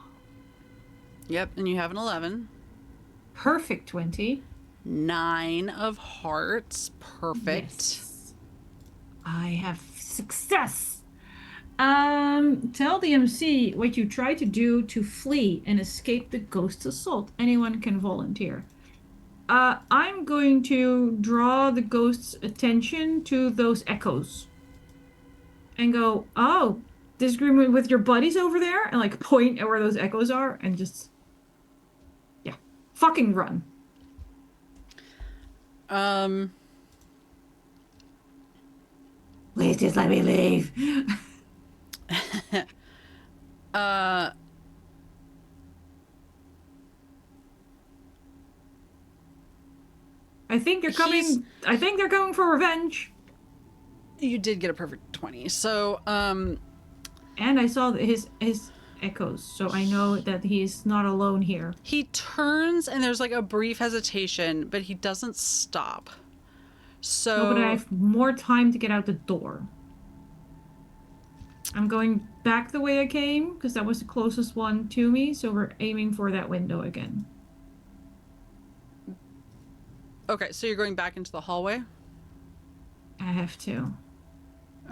Yep, and you have an 11. Perfect 20. 9 of hearts. Perfect. Yes. I have success. Tell the MC what you try to do to flee and escape the ghost's assault. Anyone can volunteer. I'm going to draw the ghost's attention to those echoes and go, oh, disagreement with your buddies over there, and like point at where those echoes are and just, yeah, fucking run. Please just let me leave. I think they're coming. I think they're coming for revenge. You did get a perfect 20. So, And I saw his echoes, so I know that he's not alone here. he turns and there's like a brief hesitation, but he doesn't stop. So, No, but I have more time to get out the door. I'm going back the way I came because that was the closest one to me, so we're aiming for that window again. okay, so you're going back into the hallway? I have to.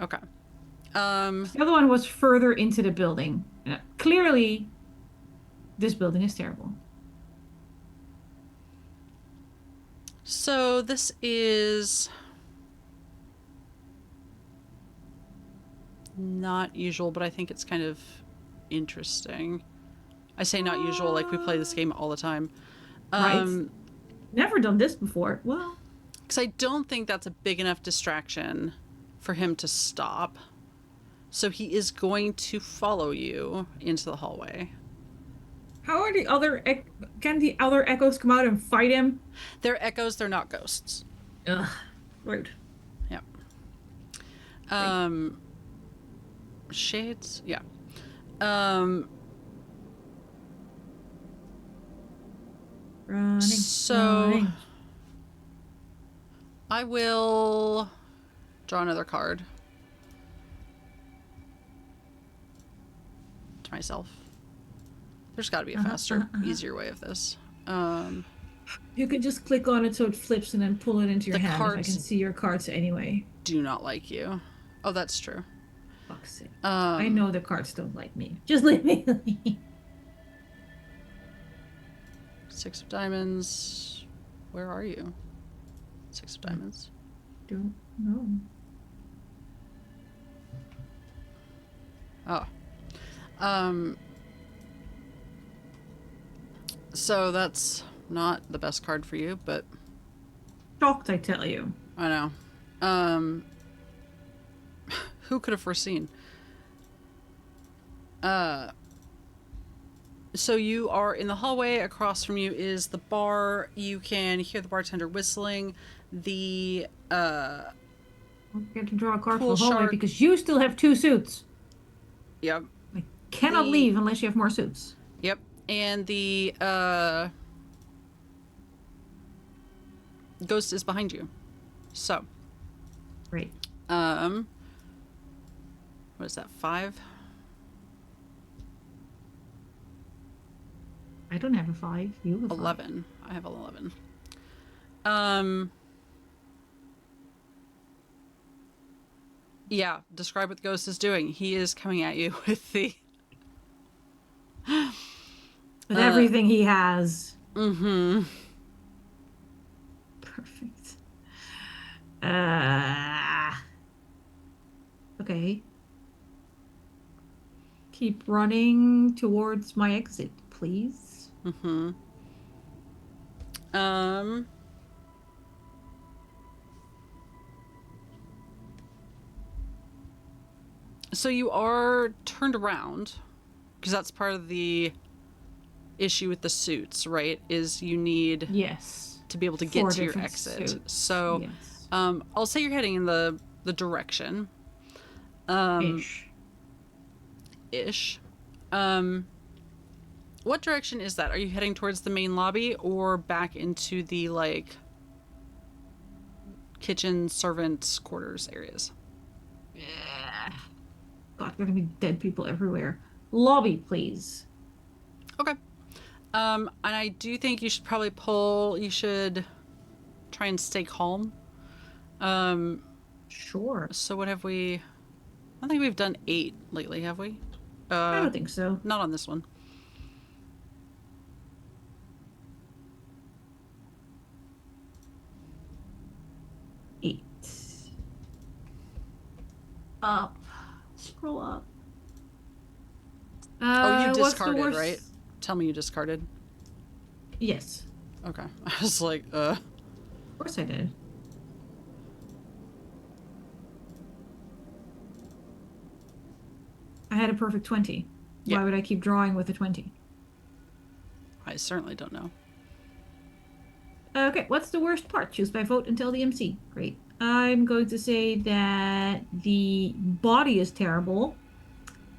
Okay. The other one was further into the building. Clearly, this building is terrible. So this is not usual, but I think it's kind of interesting. I say not usual, like we play this game all the time. Right. Never done this before. Well, because I don't think that's a big enough distraction for him to stop. So he is going to follow you into the hallway. how are the other... Can the other echoes come out and fight him? They're echoes, they're not ghosts. Ugh. Rude. Yep. Shades? Yeah. Running. So Running. I will draw another card to myself. There's got to be a faster, easier way of this. You could just click on it so it flips and then pull it into your The hand. If I cards- can see your cards anyway. Do not like you. Oh, that's true. Fuck's sake. I know the cards don't like me. Just leave me alone. 6 of diamonds. Where are you? 6 of diamonds. Don't know. Oh. So that's not the best card for you, but Shocked, I tell you. I know. Who could have foreseen? So you are in the hallway. Across from you is the bar. You can hear the bartender whistling. The I get to draw a card Pool for the hallway shark. because you still have 2 suits. yep, I cannot The- leave unless you have more suits. yep, and the ghost is behind you. So, Great. what is that? 5? I don't have a 5. You have a 5. 11. I have 11. Yeah, describe what the ghost is doing. He is coming at you with the... With everything he has. Mm-hmm. Perfect. Okay. Keep running towards my exit, please. Mm-hmm. So you are turned around, because that's part of the issue with the suits, right? Is you need Yes. to be able to 4 get to your different exit. suits. So, Yes. I'll say you're heading in the direction. Ish. Ish. What direction is that? Are you heading towards the main lobby or back into the, like, kitchen servant quarters areas? Yeah. God, there are gonna be dead people everywhere. Lobby, please. Okay. And I do think you should probably you should try and stay calm. Sure. So what have we, I don't think we've done 8 lately, have we? I don't think so. Not on this one. Eight. Up. Scroll up. Oh, you What's the discarded, worst? right? Tell me you discarded. Yes. Okay. I was like, Of course I did. I had a perfect 20. Yeah. Why would I keep drawing with a 20? I certainly don't know. Okay, what's the worst part? Choose by vote and tell the MC. Great. I'm going to say that the body is terrible,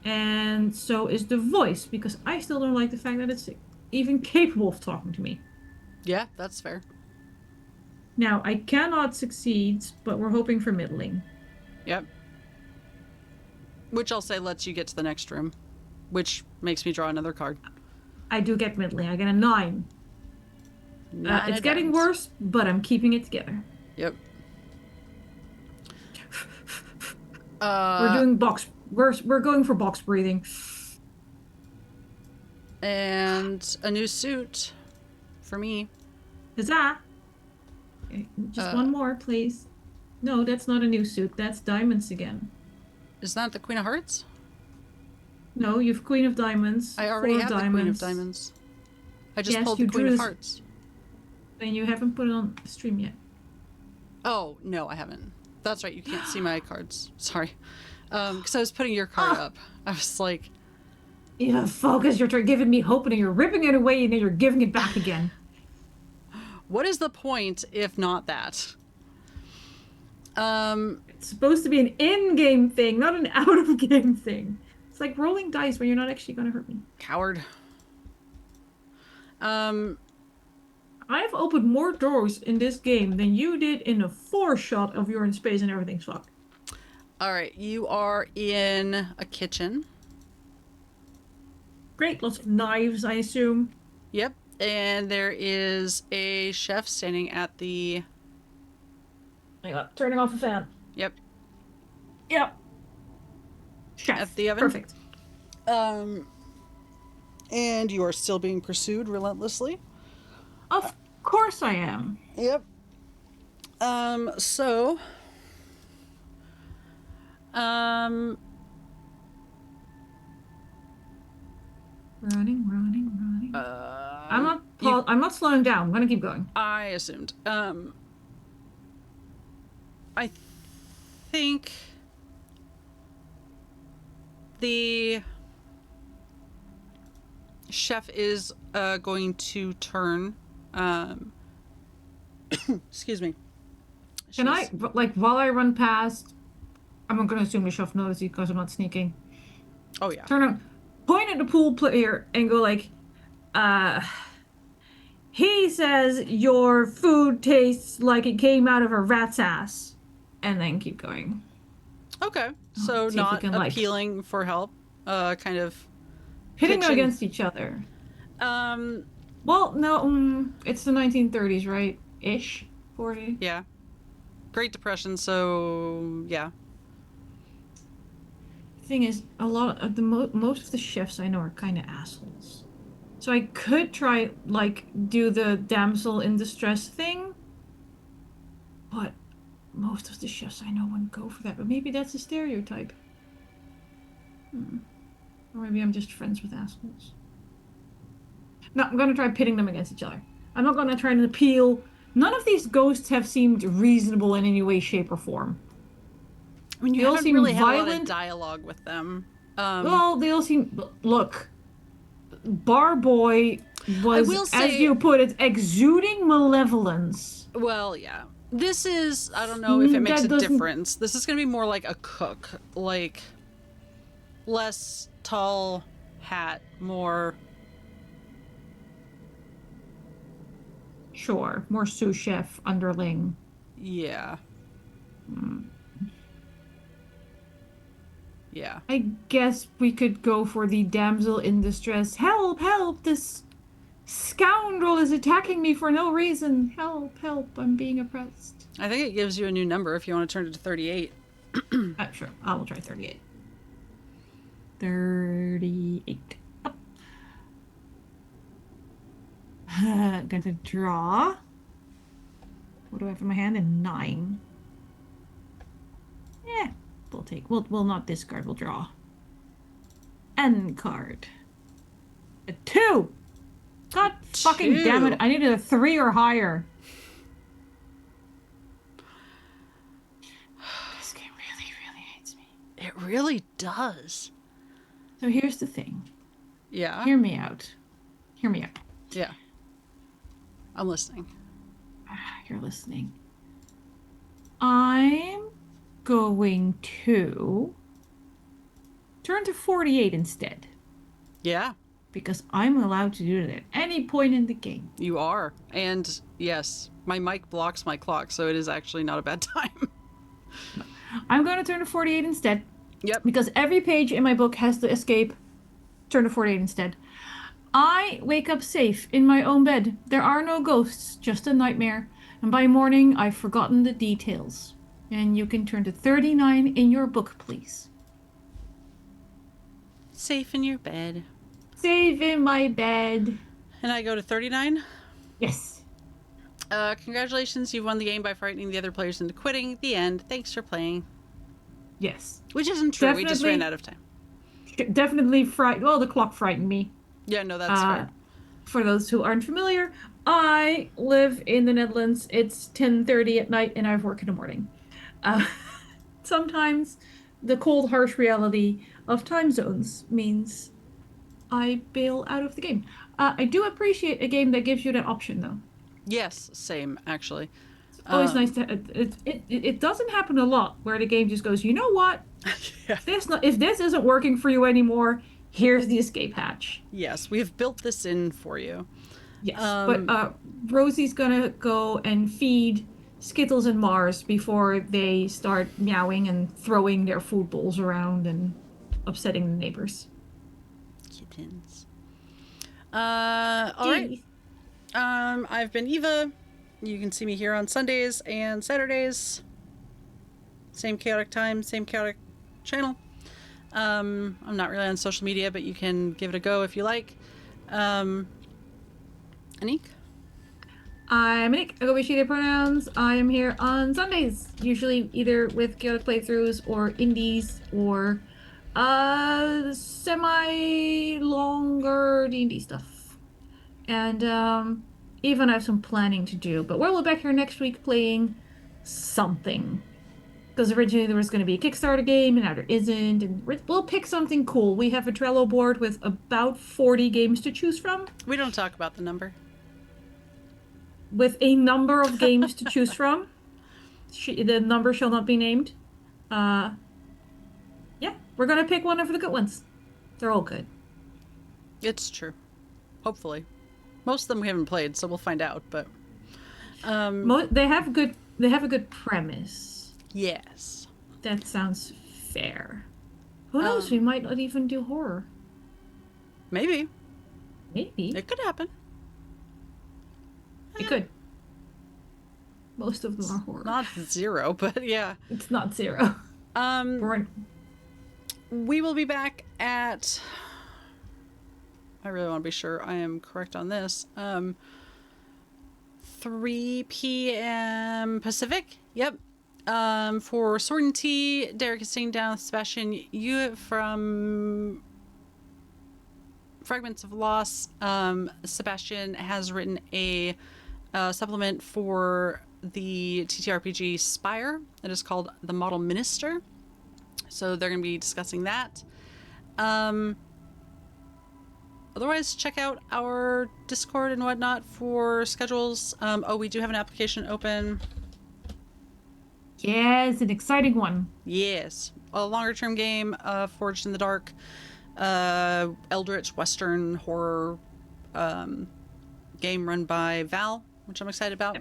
and so is the voice, because I still don't like the fact that it's even capable of talking to me. Yeah, that's fair. Now, I cannot succeed, but we're hoping for middling. Yep. Which I'll say lets you get to the next room, which makes me draw another card. I do get middling. I get a 9. It's getting worse, but I'm keeping it together. Yep. We're doing box. We're going for box breathing. And a new suit for me. Huzzah! Okay, just one more, please. No, that's not a new suit. That's diamonds again. Is that the Queen of Hearts? No, you've Queen of Diamonds. I already have diamonds. the Queen of Diamonds. I just yes, pulled the Queen of Hearts. And you haven't put it on the stream yet. Oh, no, I haven't. That's right, you can't see my cards. Sorry. Because I was putting your card up. I was like... You have focus, you're giving me hope and you're ripping it away and then you're giving it back again. What is the point if not that? It's supposed to be an in-game thing, not an out-of-game thing. It's like rolling dice when you're not actually going to hurt me. Coward. I've opened more doors in this game than you did in a 4-shot of You're in Space and Everything's Fucked. Alright, you are in a kitchen. Great, lots of knives, I assume. Yep, and there is a chef standing at the... Hang on, turning off the fan. Yep. Yep. Chef. At the oven. Perfect. And you are still being pursued relentlessly. Of course I am. Yep. So... Running. I'm not slowing down. I'm gonna keep going. I assumed. I think the chef is going to turn. Excuse me. Can I, like, while I run past, I'm not gonna assume the chef notices because I'm not sneaking. Oh yeah. Turn on, point at the pool player and go like, he says your food tastes like it came out of a rat's ass. And then keep going. Okay. So not can, appealing for help. Kind of pitting them against each other. Well, no, it's the 1930s, right? Ish. 40. Yeah. Great Depression, so yeah. Thing is, a lot of the most of the chefs I know are kind of assholes. So I could try, like, do the damsel in distress thing, but most of the chefs I know wouldn't go for that. But maybe that's a stereotype. Or maybe I'm just friends with assholes. No, I'm gonna try pitting them against each other. I'm not gonna try and appeal. None of these ghosts have seemed reasonable in any way, shape, or form. I mean, you haven't really had a lot of dialogue with them. Well, they all seem... Look, Bar Boy was, as you put it, exuding malevolence. Well, yeah. This is... I don't know if it makes a difference. This is going to be more like a cook. Like, less tall, hat, more. Sure. More sous chef, underling. Yeah. Hmm. Yeah. I guess we could go for the damsel in distress. Help, help, this scoundrel is attacking me for no reason. Help, help, I'm being oppressed. I think it gives you a new number if you want to turn it to 38. Sure, I will try 38. 38. Up. Going to draw. What do I have in my hand? A 9. Yeah, we'll take. We'll not discard. We'll draw. End card. A 2. God fucking damn it! 2. I needed a 3 or higher. This game really, really hates me. It really does. So here's the thing. Yeah. Hear me out. Hear me out. Yeah. I'm listening. You're listening. I'm going to turn to 48 instead. Yeah, Because I'm allowed to do it at any point in the game. you are. And yes, my mic blocks my clock, so it is actually not a bad time. I'm going to turn to 48 instead. Yep. Because every page in my book has to escape. Turn to 48 instead. I wake up safe in my own bed. There are no ghosts, just a nightmare. And by morning, I've forgotten the details. And you can turn to 39 in your book, please. Safe in your bed. Safe in my bed. And I go to 39. Yes. Congratulations, you've won the game by frightening the other players into quitting. The end. Thanks for playing. Yes. Which isn't true. We just Definitely- ran out of time. Definitely frightened. Well, the clock frightened me. Yeah, no, that's fair. For those who aren't familiar, I live in the Netherlands. It's 10:30 at night, and I work in the morning. Uh, sometimes the cold, harsh reality of time zones means I bail out of the game. I do appreciate a game that gives you that option, though. Yes, same, actually. It's always nice to. It doesn't happen a lot where the game just goes, you know what? Yeah. If this isn't working for you anymore, here's the escape hatch. Yes, we have built this in for you. Yes, but Rosie's gonna go and feed Skittles and Mars before they start meowing and throwing their food bowls around and upsetting the neighbors. Kittens. All right. I've been Eva. You can see me here on Sundays and Saturdays. Same chaotic time, same chaotic channel. I'm not really on social media, but you can give it a go if you like. Anniek? I'm Anniek. I go by she, they pronouns. I am here on Sundays, usually either with chaotic playthroughs or indies or semi-longer D&D stuff. And even I have some planning to do, but we'll be back here next week playing something. Because originally there was going to be a Kickstarter game, and now there isn't, and we'll pick something cool. We have a Trello board with about 40 games to choose from. We don't talk about the number. With a number of games to choose from. The number shall not be named. Yeah, we're going to pick one of the good ones. They're all good. It's true. Hopefully. Most of them we haven't played, so we'll find out, but... They have a good premise. Yes. That sounds fair. Who knows? We might not even do horror. Maybe. Maybe. It could happen. It could. Most of them are horror. Not 0, but yeah. It's not 0. We will be back at... I really want to be sure I am correct on this. 3 p.m. Pacific. Yep. For Sword and Tea, Derek is sitting down with Sebastian. You from Fragments of Loss. Sebastian has written a supplement for the TTRPG Spire. It is called The Model Minister. So they're going to be discussing that. Otherwise, check out our Discord and whatnot for schedules. We do have an application open. Yes, an exciting one. Yes. A longer term game, Forged in the Dark. Eldritch Western horror game run by Val, which I'm excited about.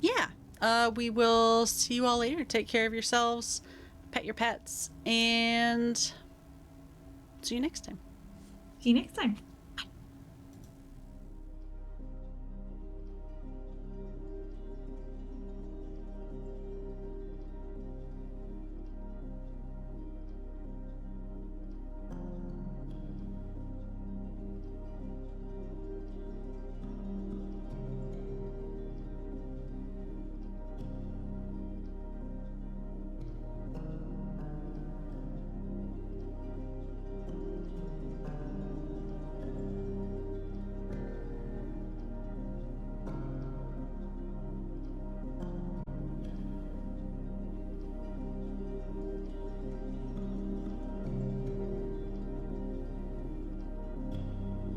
Yeah. We will see you all later. Take care of yourselves, pet your pets, and see you next time. See you next time.